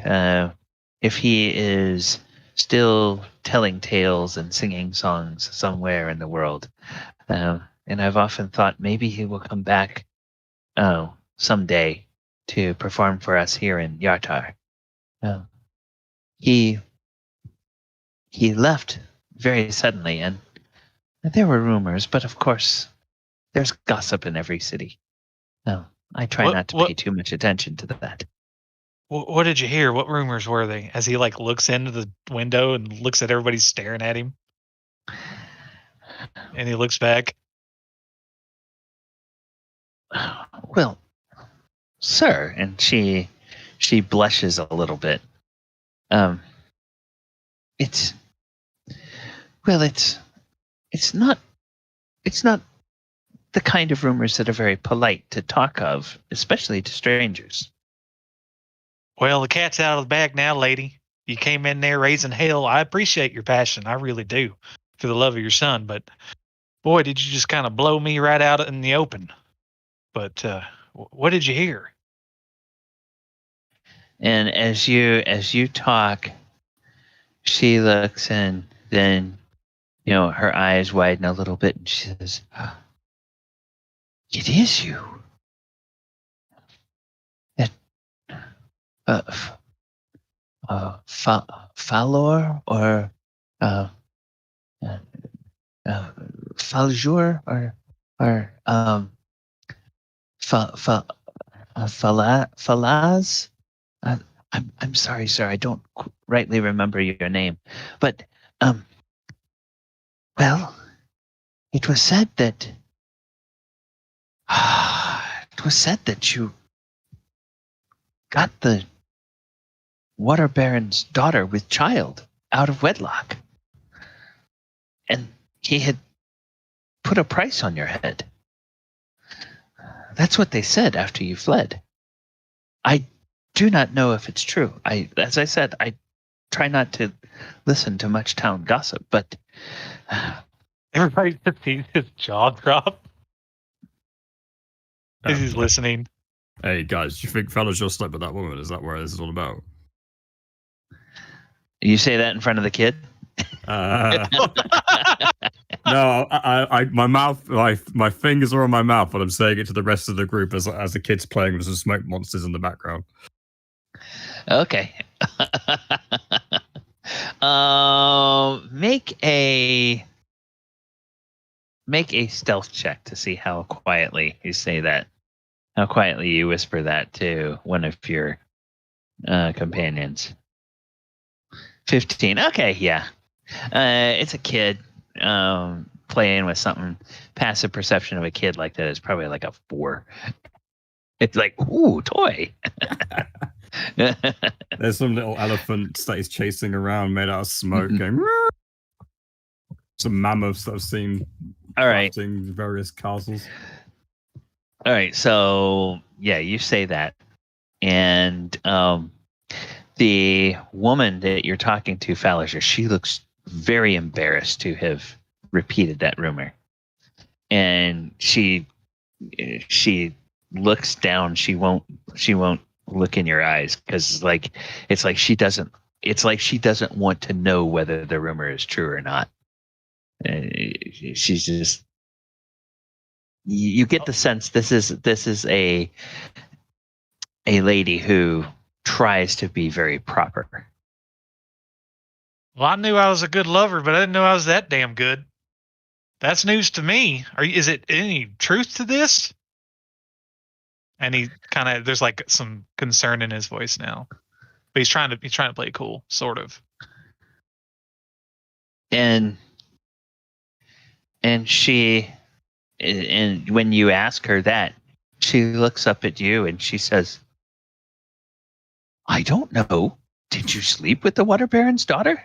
if he is still telling tales and singing songs somewhere in the world. And I've often thought maybe he will come back someday to perform for us here in Yartar. He left very suddenly, and there were rumors, but of course, there's gossip in every city. I try not to pay too much attention to that.
What did you hear? What rumors were they? As he looks into the window and looks at everybody staring at him, and he looks back.
Well, sir, and she blushes a little bit. It's not the kind of rumors that are very polite to talk of, especially to strangers.
Well, the cat's out of the bag now, lady. You came in there raising hell. I appreciate your passion. I really do, for the love of your son. But boy, did you just kind of blow me right out in the open. But what did you hear?
And as you talk, she looks, and then her eyes widen a little bit, and she says, "It is you. Falazure or Falazure or Falaz. I'm sorry, sir. I don't rightly remember your name, but well, it was said that you got the Waterbaron's daughter with child out of wedlock, and he had put a price on your head. That's what they said after you fled. I do not know if it's true. As I said, I try not to listen to much town gossip, but
everybody just sees his jaw drop as he's listening.
Hey guys, do you think Falazure slept with that woman? Is that what this is all about?
You say that in front of the kid?
No, my mouth, my fingers are on my mouth, but I'm saying it to the rest of the group as the kids playing with some smoke monsters in the background.
Okay. Make a stealth check to see how quietly you say that. How quietly you whisper that to one of your companions. 15. Okay, yeah. It's a kid playing with something. Passive perception of a kid like that is probably like a 4. It's like, ooh, toy.
There's some little elephants that he's chasing around made out of smoke. Going, some mammoths that I've seen.
All right.
Various castles.
All right, so yeah, you say that, and the woman that you're talking to, Falazure, she looks very embarrassed to have repeated that rumor, and she looks down. She won't look in your eyes because it's like she doesn't want to know whether the rumor is true or not. She's just. You get the sense this is a lady who tries to be very proper.
Well, I knew I was a good lover, but I didn't know I was that damn good. That's news to me. Is it any truth to this? And he there's like some concern in his voice now, but he's trying to play cool, sort of.
And she. And when you ask her that, she looks up at you and she says, "I don't know. Did you sleep with the Waterbaron's daughter?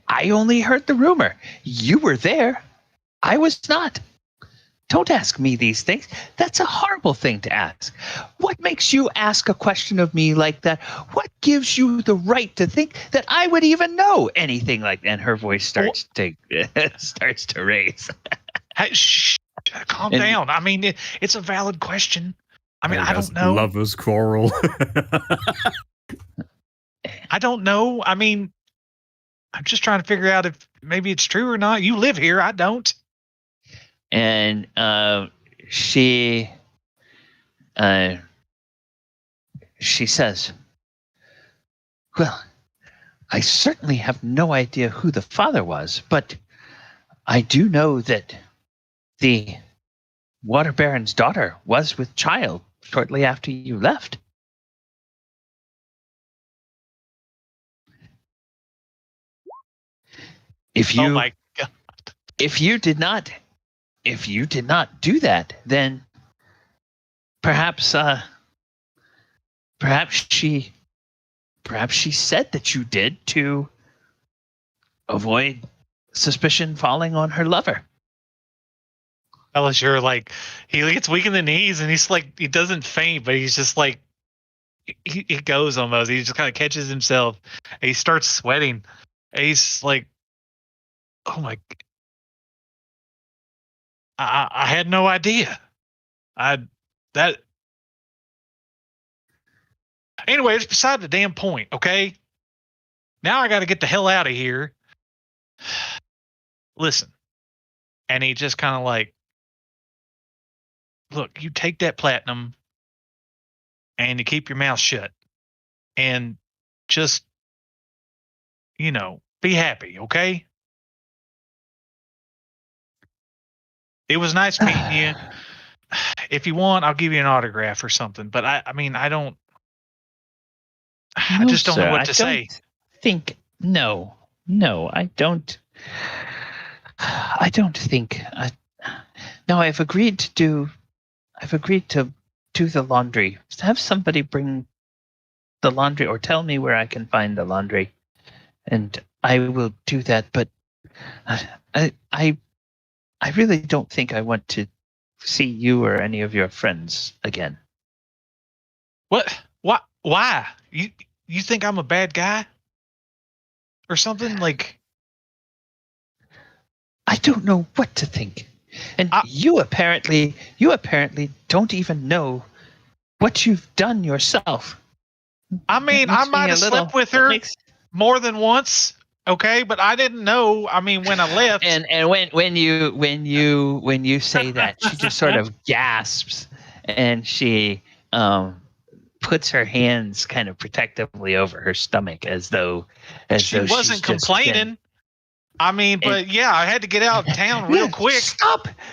I only heard the rumor. You were there. I was not. Don't ask me these things. That's a horrible thing to ask. What makes you ask a question of me like that? What gives you the right to think that I would even know anything like that?" And her voice starts to raise.
Hey, calm down. I mean, it's a valid question. I mean, I don't know.
Lovers quarrel.
I don't know. I mean, I'm just trying to figure out if maybe it's true or not. You live here. I don't.
And she says, well, I certainly have no idea who the father was, but I do know that the Waterbaron's daughter was with child shortly after you left.
Oh my God.
If you did not do that, then perhaps she said that you did to avoid suspicion falling on her lover.
Falazure, like, he gets weak in the knees and he's like, he doesn't faint, but he's just like, he goes almost. He just kind of catches himself. And he starts sweating. And he's like, oh my, I had no idea. Anyway, it's beside the damn point, okay? Now I got to get the hell out of here. Listen. And he just kind of like, look, you take that platinum and you keep your mouth shut and just, be happy, okay? It was nice meeting you. If you want, I'll give you an autograph or something. But I just don't know what to say.
No, I don't think. No, I've agreed to do the laundry. Have somebody bring the laundry, or tell me where I can find the laundry, and I will do that. But I really don't think I want to see you or any of your friends again.
What? Why? You think I'm a bad guy? Or something? Like,
I don't know what to think. And you apparently don't even know what you've done yourself.
I mean, I might have slept with her more than once. Okay, but I didn't know. I mean, when I left,
and when you say that, she just sort of gasps, and she puts her hands kind of protectively over her stomach, as though
she wasn't complaining. I mean, but yeah, I had to get out of town real quick.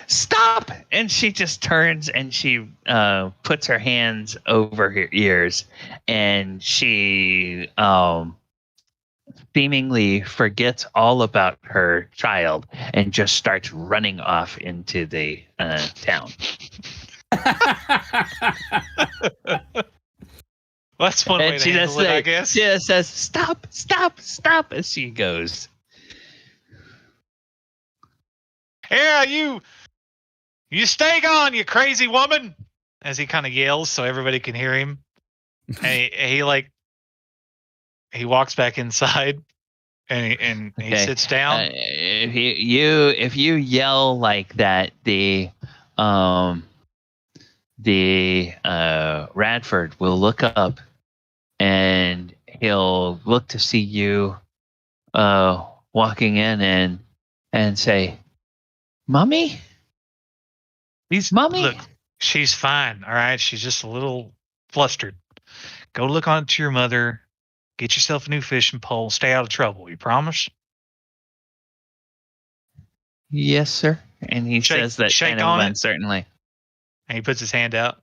Stop! And she just turns and she puts her hands over her ears, and she seemingly forgets all about her child and just starts running off into the town.
That's one way to handle it, I guess.
She just says, stop, as she goes.
Yeah, you stay gone, you crazy woman! As he kind of yells so everybody can hear him. And he walks back inside and he sits down.
If you yell like that, the Radford will look up and he'll look to see you walking in and say, Mommy? Mommy?
Look, she's fine, all right? She's just a little flustered. Go look on to your mother. Get yourself a new fishing pole. Stay out of trouble. You promise?
Yes, sir. And he says that kind of uncertainly.
And he puts his hand out.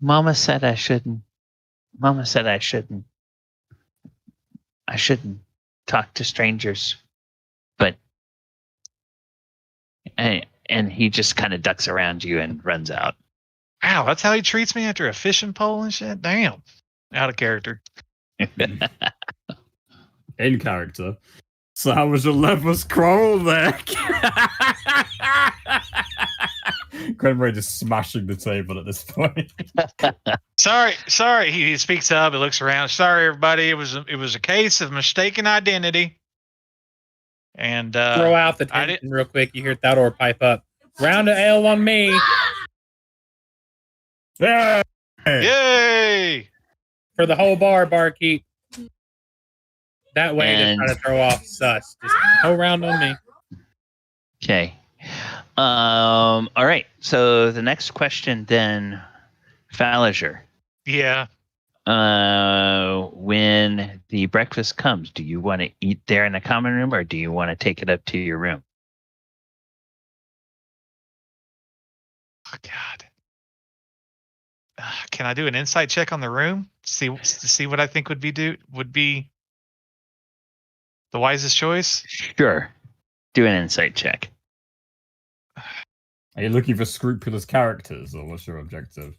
Mama said I shouldn't talk to strangers. But and he just kind of ducks around you and runs out.
Wow, that's how he treats me after a fishing pole and shit? Damn. Out of character.
In character. So how was your lovers quarrel there? Krenraid is smashing the table at this point.
Sorry. He speaks up. He looks around. Sorry, everybody. It was a case of mistaken identity. And
throw out the tension real quick. You hear Thaldohr pipe up. Round of ale on me.
Yeah.
Yay!
For the whole barkeep. That way to try to throw off sus. Just whole round on me.
Okay. All right. So the next question then, Falazure.
Yeah.
When the breakfast comes, do you want to eat there in the common room, or do you want to take it up to your room?
Oh, God. Can I do an insight check on the room? See what I think would be the wisest choice?
Sure. Do an insight check.
Are you looking for scrupulous characters, or what's your objective?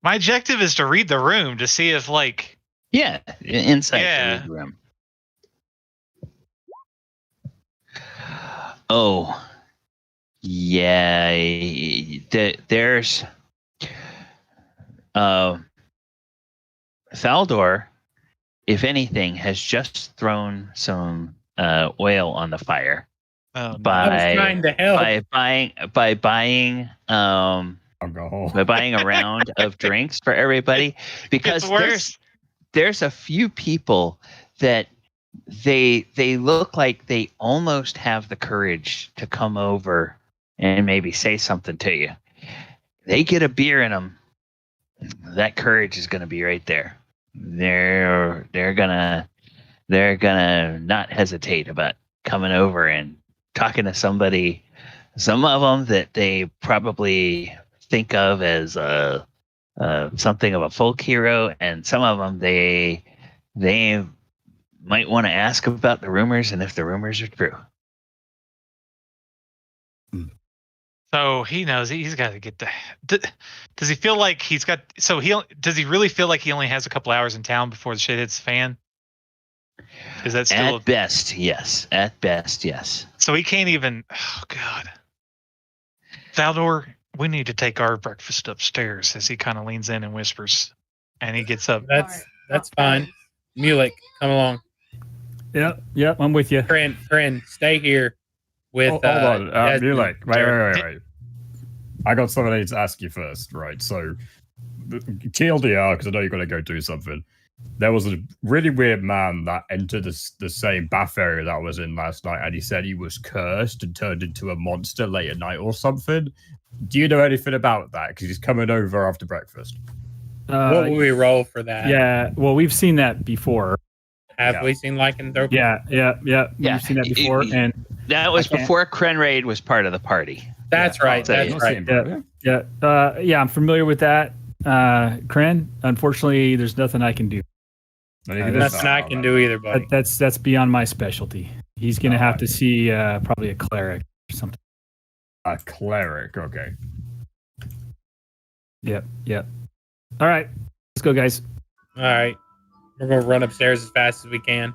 My objective is to read the room to see if, like...
Yeah, insight
Yeah.
to read the room. Oh. Yeah. There's... Thaldohr, if anything, has just thrown some oil on the fire.
Oh, no.
I was trying to help.
By buying
Alcohol.
by buying a round of drinks for everybody, because
It's worse.
there's a few people that they look like they almost have the courage to come over and maybe say something to you. They get a beer in them, that courage is going to be right there. They're gonna not hesitate about coming over and talking to somebody. Some of them that they probably think of as something of a folk hero, and some of them they might want to ask about the rumors and if the rumors are true.
So he knows he's got to get the. Does he feel like he's got? So does he really feel like he only has a couple hours in town before the shit hits the fan? Is that still
At best, yes. At best, yes.
So he can't even. Oh God, Thaldohr, we need to take our breakfast upstairs. As he kind of leans in and whispers, and he gets up.
That's fine. Mulek, come along.
Yep, I'm with you.
Kren, stay here. With
Hold on, Mulek. Wait. I got something I need to ask you first, right? So, TLDR, because I know you're going to go do something. There was a really weird man that entered the same bath area that I was in last night, and he said he was cursed and turned into a monster late at night or something. Do you know anything about that? Because he's coming over after breakfast.
What will we roll for that?
Yeah, well, we've seen that before.
Have we seen lycanthropy?
Yeah. We've seen that before, and
that was before Krenraid was part of the party.
That's right. That's right.
I'm familiar with that. Kren, unfortunately, there's nothing I can do.
Nothing I can do either, buddy.
That's beyond my specialty. He's going to have to see probably a cleric or something.
A cleric, okay.
Yep. All right, let's go, guys.
All right. We're going to run upstairs as fast as we can.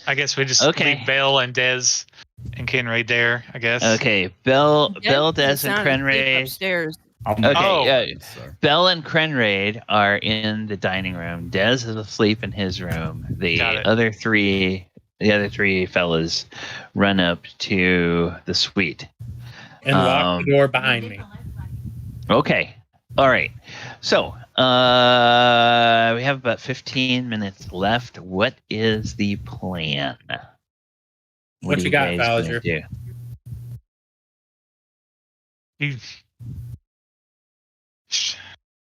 I guess we just leave Bell and Dez and Krenraid there, I guess.
Okay, Bell, Dez, and Krenraid.
Upstairs.
Okay, Bell and Krenraid are in the dining room. Dez is asleep in his room. The other three fellas run up to the suite.
And lock the door behind me.
Okay. All right. So, we have about 15 minutes left. What is the plan?
What you got, Falazure?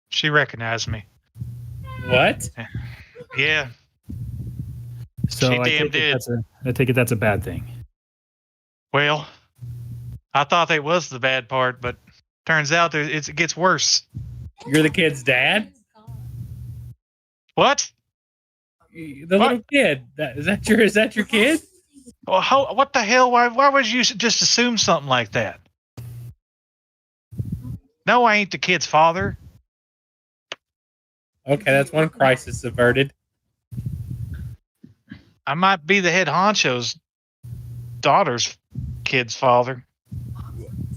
She recognized me.
What?
Yeah.
So
she damn did.
I take it that's a bad thing.
Well, I thought that was the bad part, but turns out it gets worse.
You're the kid's dad?
What?
The little kid. Is that your kid?
Well, what the hell? Why would you just assume something like that? No, I ain't the kid's father.
Okay, that's one crisis averted.
I might be the head honcho's daughter's kid's father.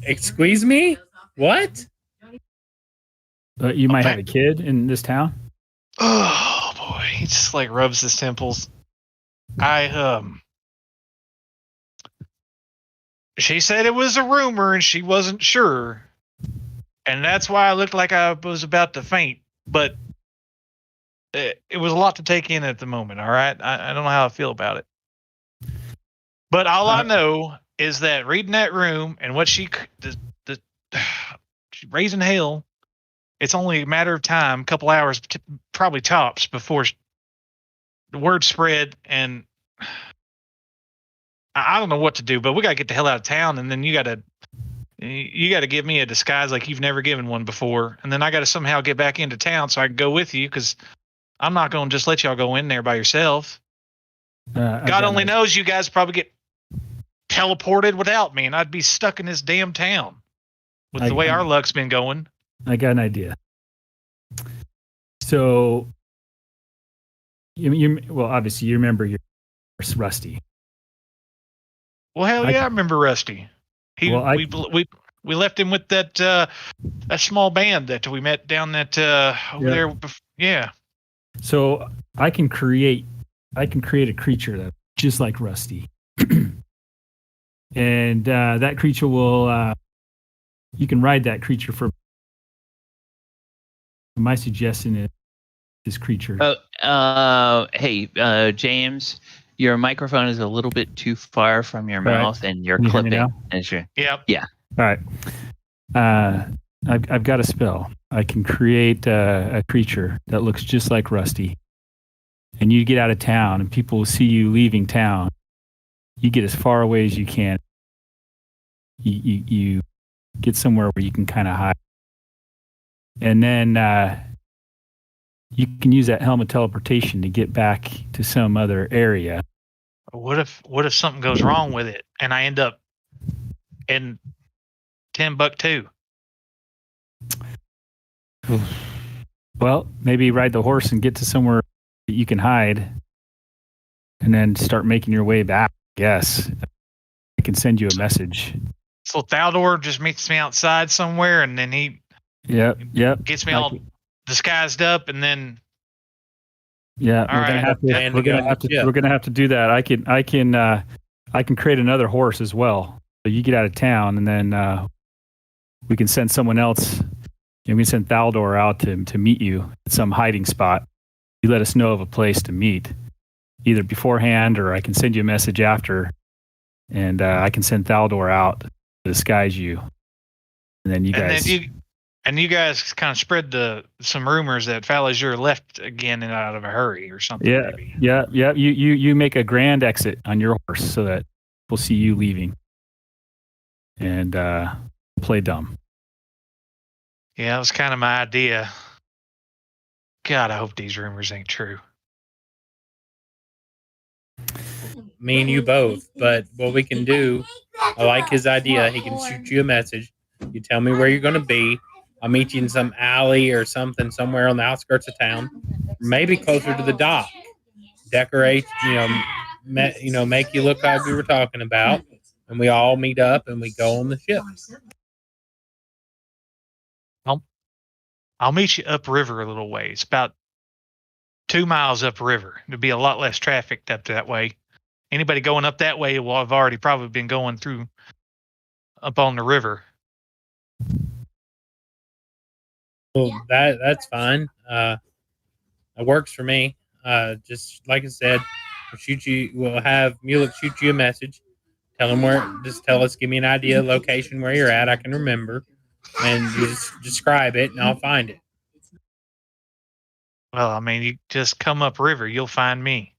Excuse me? What?
You might have a kid in this town?
Oh, boy. He just, rubs his temples. She said it was a rumor and she wasn't sure. And that's why I looked like I was about to faint. But it was a lot to take in at the moment, all right? I don't know how I feel about it. But all I know is that reading that room and what she's raising hell, it's only a matter of time, a couple hours, probably tops, before the word spread. And I don't know what to do, but we got to get the hell out of town. And then you got to give me a disguise like you've never given one before. And then I got to somehow get back into town so I can go with you, because I'm not going to just let y'all go in there by yourself. God only knows you guys probably get teleported without me, and I'd be stuck in this damn town with the way our luck's been going.
I got an idea. So, well, obviously you remember your Rusty.
Well, hell yeah, I remember Rusty. We left him with that small band that we met down that over there. Yeah.
So I can create a creature that's just like Rusty. And that creature will you can ride that creature for. My suggestion is this creature.
Hey, James, your microphone is a little bit too far from your mouth, and you're clipping.
Yep.
Yeah.
All right. I've got a spell. I can create a creature that looks just like Rusty, and you get out of town, and people will see you leaving town. You get as far away as you can. You get somewhere where you can kind of hide. And then you can use that helmet teleportation to get back to some other area.
What if something goes wrong with it and I end up in Timbuktu?
Well, maybe ride the horse and get to somewhere that you can hide, and then start making your way back. Yes, I can send you a message.
So Thaldohr just meets me outside somewhere, and then he gets me all disguised up, and then
we're gonna have to do that. I can create another horse as well. So you get out of town, and then we can send someone else. And we can send Thaldohr out to meet you at some hiding spot. You let us know of a place to meet, either beforehand, or I can send you a message after, and I can send Thaldohr out to disguise you. And then you guys
kind of spread some rumors that Falazure left again and out of a hurry or something.
Yeah, maybe. Yeah. You make a grand exit on your horse so that we'll see you leaving, and play dumb.
Yeah, that was kind of my idea. God, I hope these rumors ain't true.
Me and you both. But what we can do, I like his idea. He can shoot you a message. You tell me where you're going to be. I'll meet you in some alley or something somewhere on the outskirts of town, maybe closer to the dock. Decorate, make you look like we were talking about, and we all meet up and we go on the ship.
I'll meet you upriver a little ways, about 2 miles upriver. There'll be a lot less traffic up that way. Anybody going up that way will have already probably been going through up on the river.
Well, that's fine. It works for me. Just like I said, we'll have Mulek shoot you a message. Tell him give me an idea of location where you're at. I can remember. And you just describe it, and I'll find it.
Well, I mean, you just come up river, you'll find me,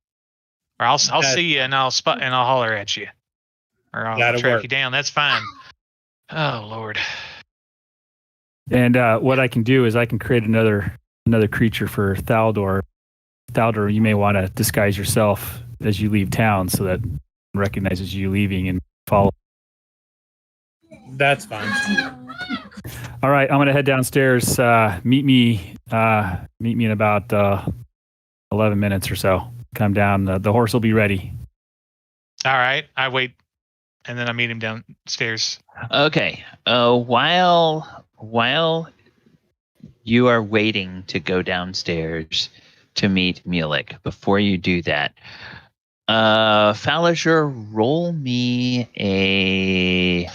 or I'll see you, and I'll holler at you, or I'll track you down. That's fine. Oh Lord.
And what I can do is I can create another creature for Thaldohr. Thaldohr, you may want to disguise yourself as you leave town so that it recognizes you leaving and follow.
That's fine.
All right, I'm going to head downstairs. Meet me in about 11 minutes or so. Come down. The horse will be ready.
All right, I wait, and then I meet him downstairs.
Okay. While you are waiting to go downstairs to meet Mulek, before you do that, Falazure, roll me a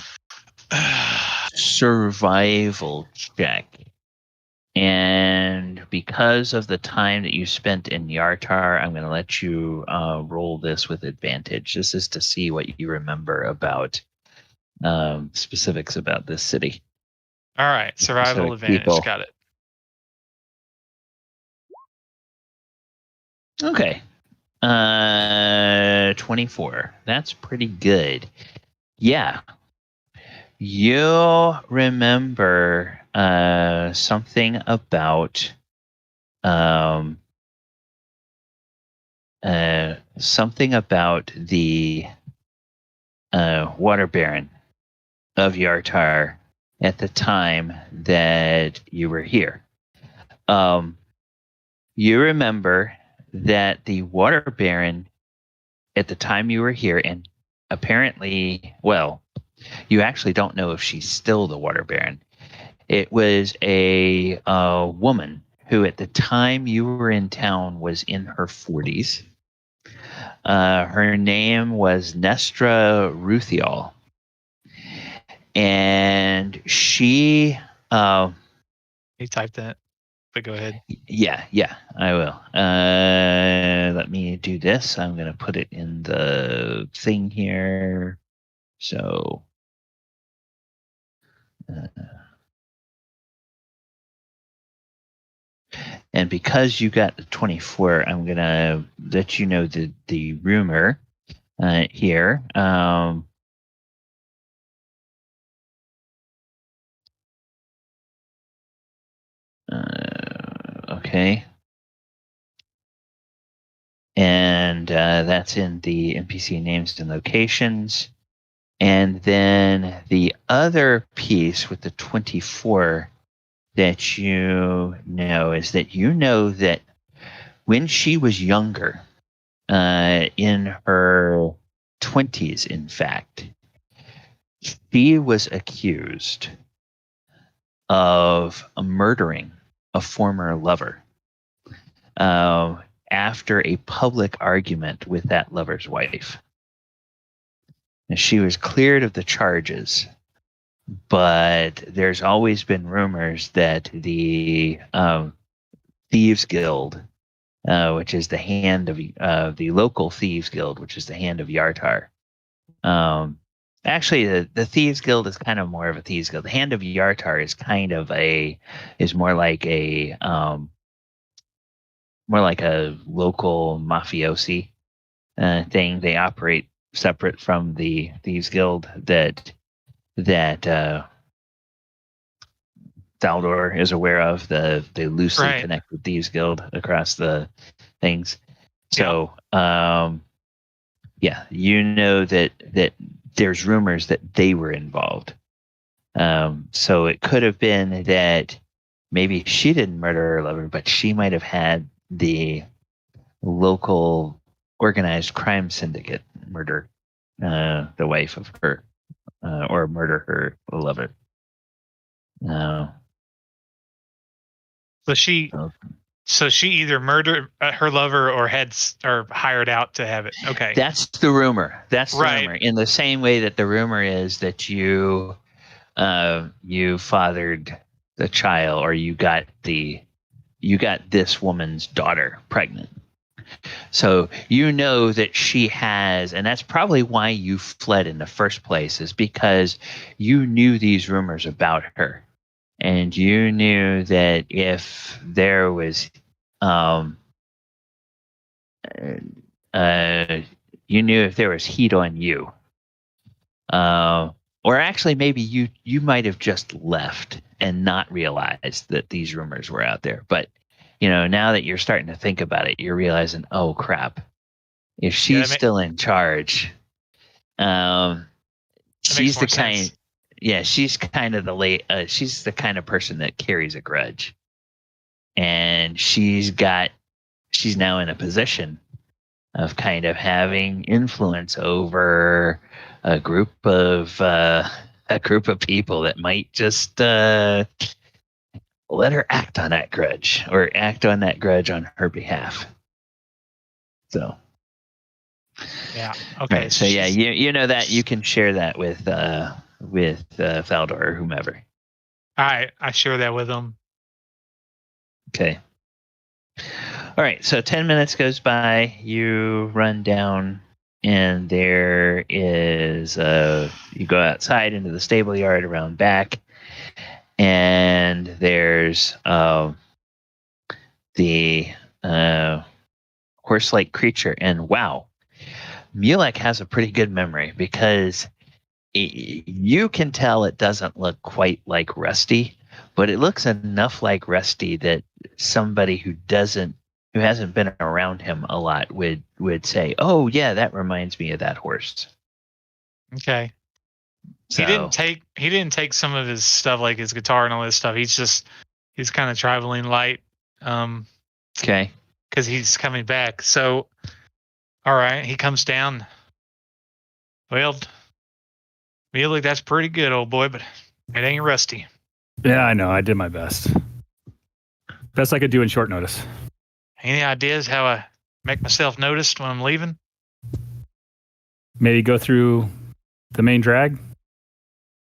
survival check. And because of the time that you spent in Yartar, I'm going to let you roll this with advantage. This is to see what you remember about specifics about this city.
All right, survival advantage.
People.
Got it.
Okay. 24. That's pretty good. Yeah. You remember something about the Waterbaron of Yartar at the time that you were here. You remember that the Waterbaron at the time you were here, and apparently, well, you actually don't know if she's still the Waterbaron. It was a woman who at the time you were in town was in her 40s. Her name was Nestra Ruthial. And she...
You typed that, but go ahead.
Yeah, I will. Let me do this. I'm going to put it in the thing here. So... and because you got the 24, I'm gonna let you know the rumor here. Okay, and that's in the NPC names and locations. And then the other piece with the 24 that you know is that you know that when she was younger, in her 20s, in fact, she was accused of murdering a former lover after a public argument with that lover's wife. And she was cleared of the charges, but there's always been rumors that the Thieves Guild, which is the hand of the local Thieves Guild, which is the hand of Yartar. Actually, the Thieves Guild is kind of more of a Thieves Guild. The hand of Yartar is kind of more like a local mafiosi thing. They operate separate from the Thieves Guild that Thaldohr is aware of. They loosely connect with Thieves Guild across the things. So, you know that there's rumors that they were involved. So it could have been that maybe she didn't murder her lover, but she might have had the local organized crime syndicate murder the wife of her, or murder her lover.
So she either murdered her lover or hired out to have it. Okay,
that's the rumor. That's the rumor. In the same way that the rumor is that you fathered the child, or you got this woman's daughter pregnant. So you know that she has, and that's probably why you fled in the first place, is because you knew these rumors about her. And you knew that if there was, you knew if there was heat on you, or actually maybe you might have just left and not realized that these rumors were out there. But now that you're starting to think about it, you're realizing, oh crap, if she's still in charge, she's the kind. Yeah, she's kind of she's the kind of person that carries a grudge, and she's now in a position of kind of having influence over a group of people that might just let her act on that grudge, or act on that grudge on her behalf. So
Yeah. Okay.
Right. So yeah, you know that you can share that with Thaldohr or whomever.
I share that with them.
Okay. All right. So 10 minutes goes by. You run down, and there is you go outside into the stable yard around back, and there's the horse-like creature, and wow, Mulek has a pretty good memory because you can tell it doesn't look quite like Rusty, but it looks enough like Rusty that somebody who hasn't been around him a lot would say, "Oh yeah, that reminds me of that horse."
Okay.
So,
he didn't take some of his stuff like his guitar and all this stuff. He's kind of traveling light.
Okay.
Because he's coming back. So, all right, he comes down. Well, Mulek, that's pretty good, old boy, but it ain't Rusty.
Yeah, I know. I did my best. Best I could do in short notice.
Any ideas how I make myself noticed when I'm leaving?
Maybe go through the main drag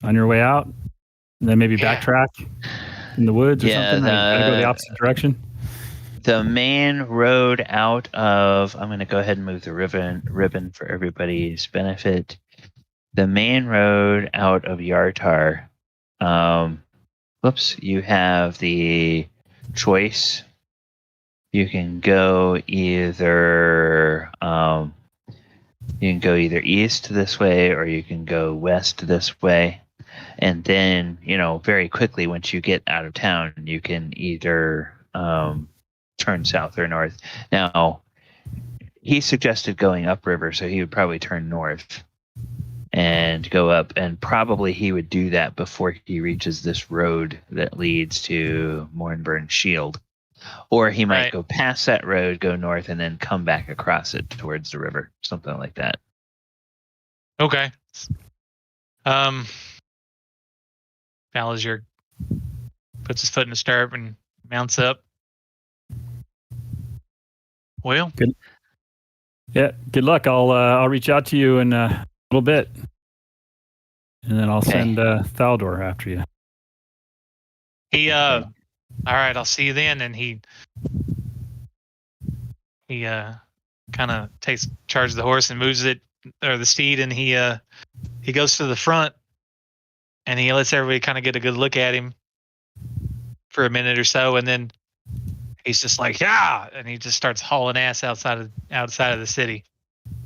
on your way out, and then maybe backtrack in the woods or something. Gotta go the opposite direction.
The main road out of, I'm going to go ahead and move the ribbon for everybody's benefit. The main road out of Yartar, you have the choice. You can go either east this way, or you can go west this way. And then, very quickly, once you get out of town, you can either turn south or north. Now, he suggested going upriver, so he would probably turn north and go up, and probably he would do that before he reaches this road that leads to Mournburn Shield. Or he might go past that road, go north, and then come back across it towards the river, something like that.
Okay. Falazure puts his foot in the stirrup and mounts up. Well,
good. Yeah, good luck. I'll reach out to you in a little bit, and then I'll send Thaldohr after you.
All right, I'll see you then. And he kind of takes charge of the horse and moves it, or the steed, and he goes to the front, and he lets everybody kind of get a good look at him for a minute or so, and then he's just like, yeah, and he just starts hauling ass outside of the city.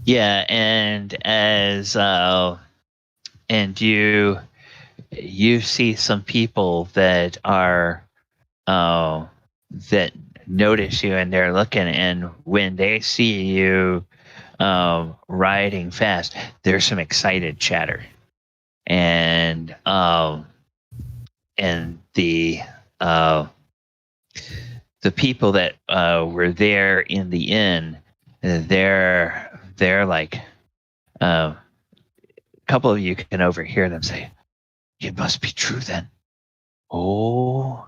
Yeah, and and you see some people that are that notice you, and they're looking, and when they see you riding fast, there's some excited chatter, and the people that were there in the inn, they're like, a couple of you can overhear them say, "It must be true then. Oh,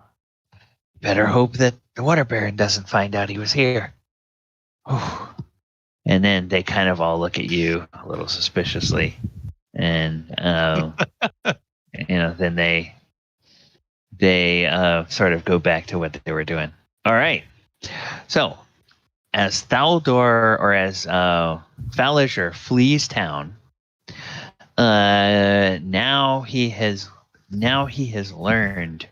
better hope that the Waterbaron doesn't find out he was here." Oh. And then they kind of all look at you a little suspiciously, and then they sort of go back to what they were doing. All right. So, as Thaldohr, or as Falazure flees town, now he has learned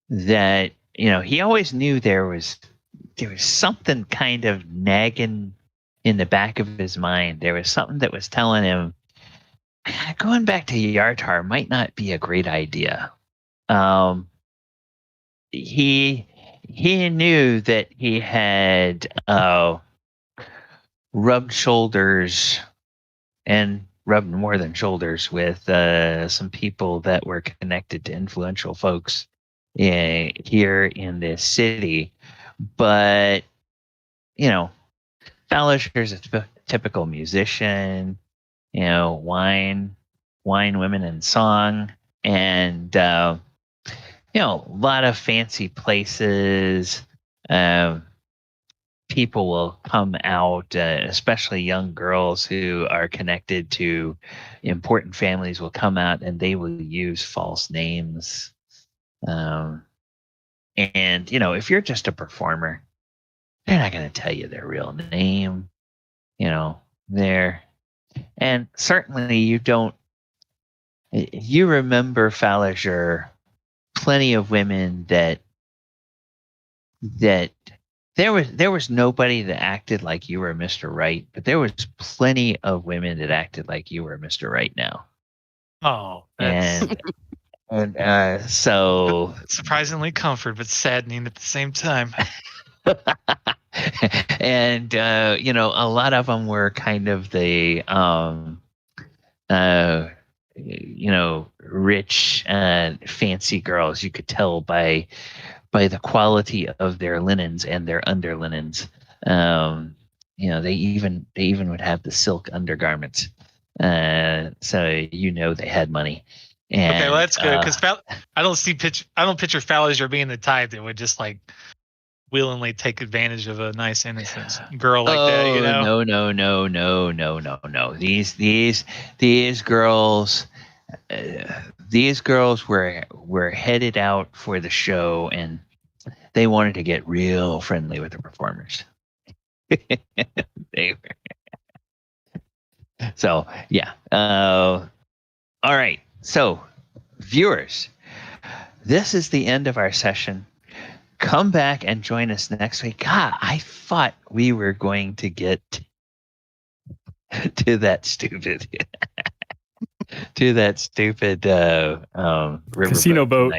that he always knew there was something kind of nagging in the back of his mind. There was something that was telling him going back to Yartar might not be a great idea. He knew that he had rubbed shoulders, and rubbed more than shoulders, with some people that were connected to influential folks here in this city. But, Falazure's a typical musician, wine, women, and song, and a lot of fancy places, people will come out, especially young girls who are connected to important families will come out and they will use false names. And, if you're just a performer, they're not going to tell you their real name, and certainly you remember Falazure, plenty of women that there was nobody that acted like you were Mr. Right, but there was plenty of women that acted like you were Mr. Right now.
Oh,
and so
surprisingly comfort, but saddening at the same time.
And a lot of them were kind of the rich fancy girls. You could tell by the quality of their linens and their underlinens. They even would have the silk undergarments, so they had money. And,
okay, well that's good because I don't picture Falazure being the type that would just like willingly take advantage of a nice innocent girl like that.
No. These girls. These girls were headed out for the show, and they wanted to get real friendly with the performers. They were. So yeah. All right. So, viewers, this is the end of our session. Come back and join us next week. God, I thought we were going to get to that stupid. To that stupid
casino boat.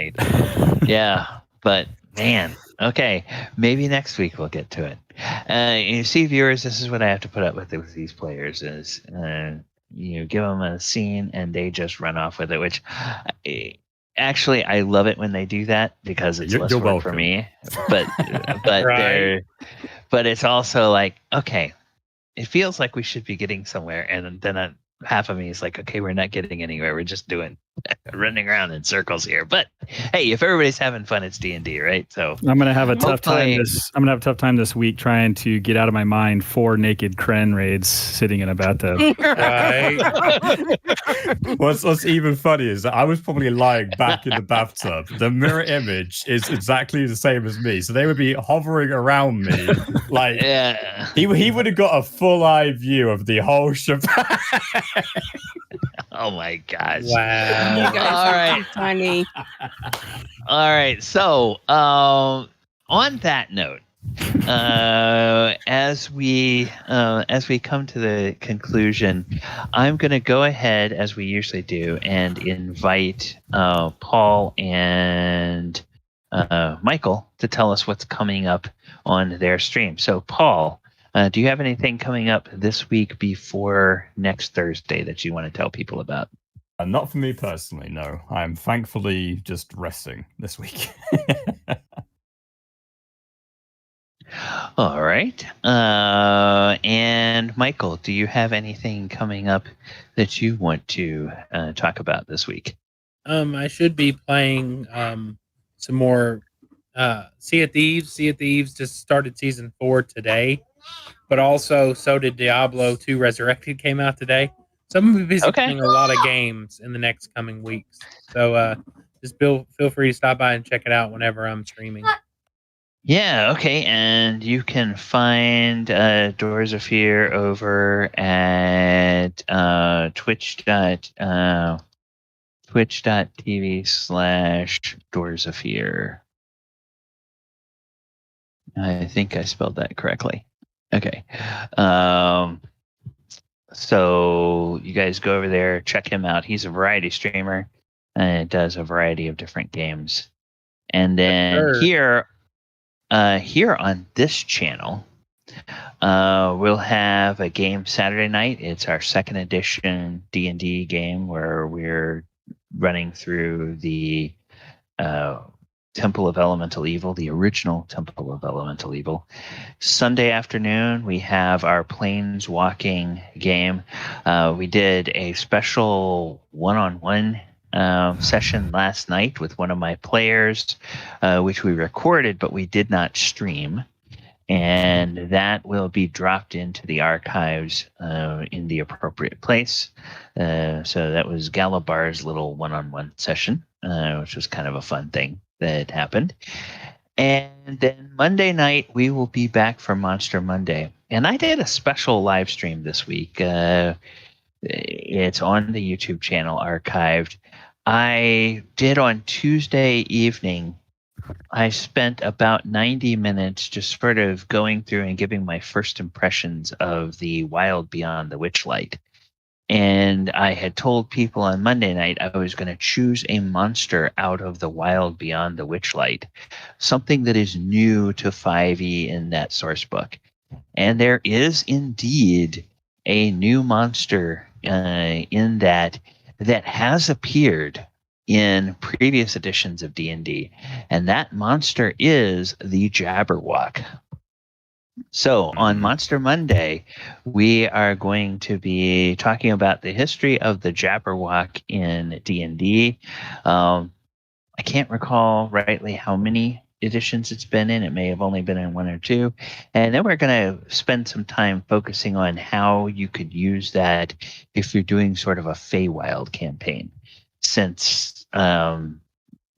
Yeah, but man, okay, maybe next week we'll get to it. You see, viewers, this is what I have to put up with these players is give them a scene and they just run off with it, which actually I love it when they do that because it's less work for me. But right. But it's also like, okay, it feels like we should be getting somewhere, and then half of me is like, okay, we're not getting anywhere. We're just running around in circles here. But hey, if everybody's having fun, it's D&D, right? So
I'm gonna have a tough time this week trying to get out of my mind 4 naked Krenraids sitting in a bathtub.
Right.
What's even funny is that I was probably lying back in the bathtub. The mirror image is exactly the same as me, so they would be hovering around me. Like, yeah. He would have got a full eye view of the whole shebang.
Oh my gosh!
Wow! You guys
all right,
funny.
All right. So, on that note, as we come to the conclusion, I'm going to go ahead, as we usually do, and invite Paul and Michael to tell us what's coming up on their stream. So, Paul. Do you have anything coming up this week before next Thursday that you want to tell people about?
Not for me personally, no. I'm thankfully just resting this week.
All right. And Michael, do you have anything coming up that you want to talk about this week?
I should be playing some more Sea of Thieves. Sea of Thieves just started season 4 today. But also, so did Diablo 2 Resurrected came out today. So I'm going to be visiting a lot of games in the next coming weeks. So just feel free to stop by and check it out whenever I'm streaming.
Yeah, okay. And you can find Doors of Fear over at twitch.tv/Doors of Fear. I think I spelled that correctly. Okay. So you guys go over there, check him out. He's a variety streamer and does a variety of different games. And then here on this channel, we'll have a game Saturday night. It's our 2nd edition D&D game where we're running through the Temple of Elemental Evil, the original Temple of Elemental Evil. Sunday afternoon, we have our Planeswalking game. We did a special one-on-one session last night with one of my players, which we recorded, but we did not stream. and that will be dropped into the archives in the appropriate place. So that was Galabar's little one-on-one session, which was kind of a fun thing that happened. And then Monday night, we will be back for Monster Monday. And I did a special live stream this week. It's on the YouTube channel archived. I did on Tuesday evening. I spent about 90 minutes just sort of going through and giving my first impressions of the Wild Beyond the Witchlight. And I had told people on Monday night I was going to choose a monster out of the Wild Beyond the Witchlight, something that is new to 5e in that source book. And there is indeed a new monster in that has appeared in previous editions of D&D, and that monster is the Jabberwock. So on Monster Monday, we are going to be talking about the history of the Jabberwock in D&D. I can't recall rightly how many editions it's been in. It may have only been in one or two. And then we're going to spend some time focusing on how you could use that if you're doing sort of a Feywild campaign, since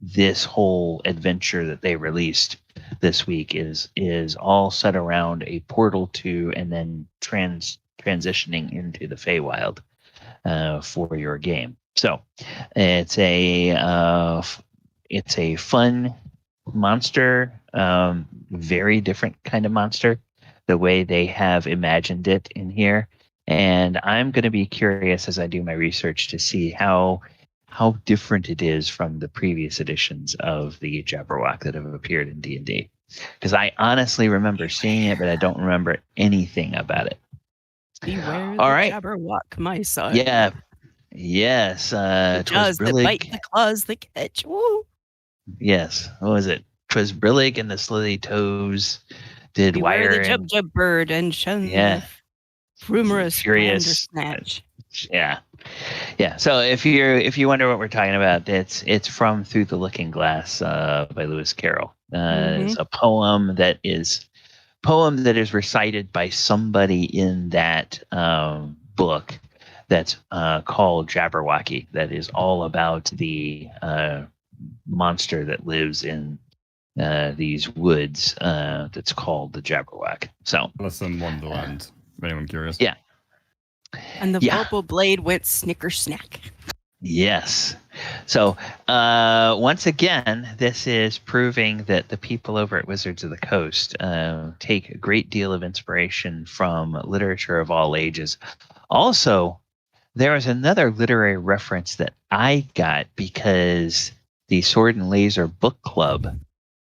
this whole adventure that they released this week is all set around a portal to and then transitioning into the Feywild for your game. So it's a fun monster, very different kind of monster, the way they have imagined it in here. And I'm going to be curious as I do my research to see how different it is from the previous editions of the Jabberwock that have appeared in D&D. Because I honestly remember seeing it, but I don't remember anything about it.
Beware
All
the
right.
Jabberwock, my son.
Yeah. Yes.
The jaws that bite, the claws that catch. Woo.
Yes. What was it? 'Twas Brillig and the slithy toes did
Beware
wire
the jub bird and shun the rumorous
furious
snatch.
Yeah. So if you wonder what we're talking about, it's from Through the Looking Glass by Lewis Carroll. It's a poem that is recited by somebody in that book that's called Jabberwocky. That is all about the monster that lives in these woods that's called the Jabberwock. So
Alice in Wonderland. If anyone curious.
Yeah.
And the Vorpal blade went snicker snack.
Yes. So once again, this is proving that the people over at Wizards of the Coast take a great deal of inspiration from literature of all ages. Also, there was another literary reference that I got because the Sword and Laser Book Club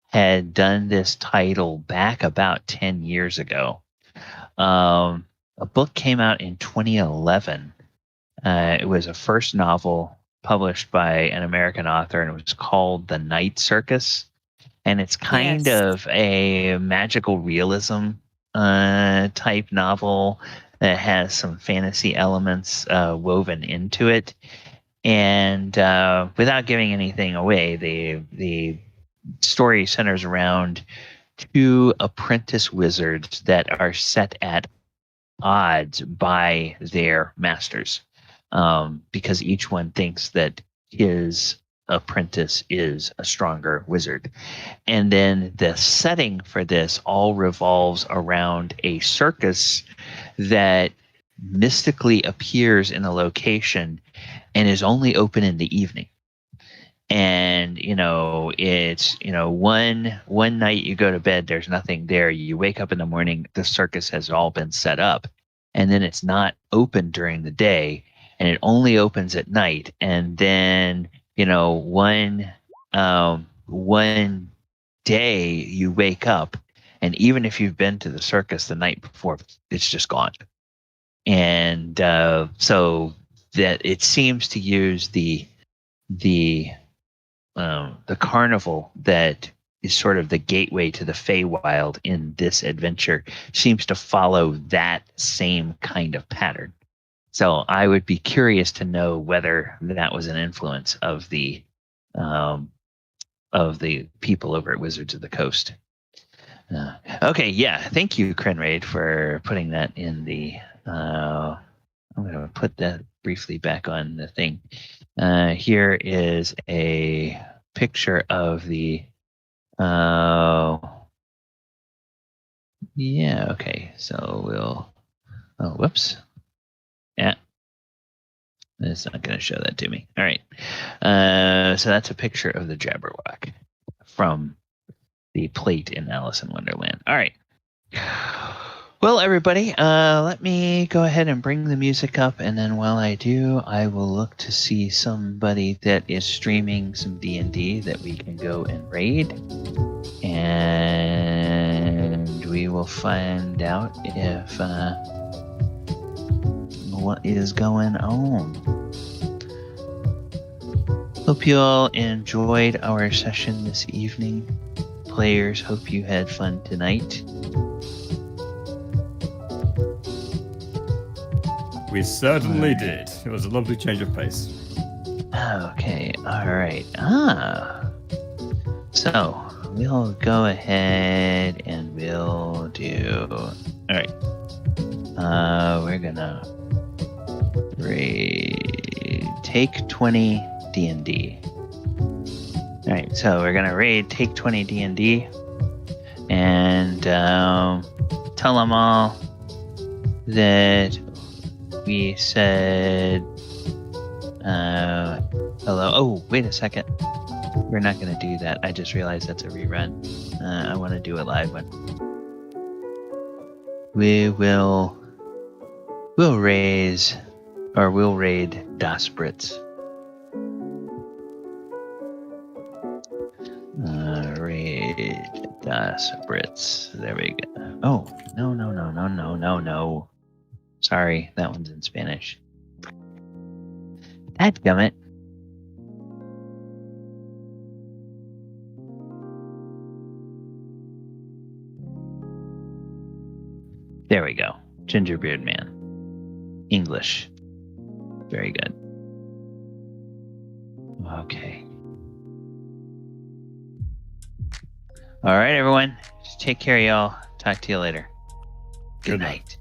had done this title back about 10 years ago. A book came out in 2011. It was a first novel published by an American author, and it was called The Night Circus. And it's kind of a magical realism type novel that has some fantasy elements woven into it. And without giving anything away, the story centers around two apprentice wizards that are set at odds by their masters, because each one thinks that his apprentice is a stronger wizard. And then the setting for this all revolves around a circus that mystically appears in a location and is only open in the evening. And it's one night you go to bed, there's nothing there. You wake up in the morning, the circus has all been set up, and then it's not open during the day, and it only opens at night. And then one day you wake up, and even if you've been to the circus the night before, it's just gone. And so that it seems to use the carnival that is sort of the gateway to the Feywild in this adventure seems to follow that same kind of pattern. So I would be curious to know whether that was an influence of the people over at Wizards of the Coast. Okay, yeah. Thank you, Krenraid, for putting that in the. I'm going to put that briefly back on the thing. Here is a picture of the. Yeah. Okay. So we'll. Oh, whoops. Yeah. It's not going to show that to me. All right. So that's a picture of the Jabberwock from the plate in Alice in Wonderland. All right. Well, everybody, let me go ahead and bring the music up, and then while I do, I will look to see somebody that is streaming some D&D that we can go and raid, and we will find out if what is going on. Hope you all enjoyed our session this evening. Players, hope you had fun tonight.
We certainly did. It was a lovely change of pace.
Okay, alright. So, we'll go ahead and we'll do... Alright. We're gonna raid Take 20 D&D. Alright, so we're gonna raid Take 20 D&D and tell them all that we said hello. Oh, wait a second. We're not gonna do that. I just realized that's a rerun. I want to do a live one. We'll raid Das Brits. Raid Das Brits. There we go. Oh, no. Sorry, that one's in Spanish. Dadgummit. There we go. Gingerbeard Man. English. Very good. Okay. All right, everyone. Take care, y'all. Talk to you later. Good night.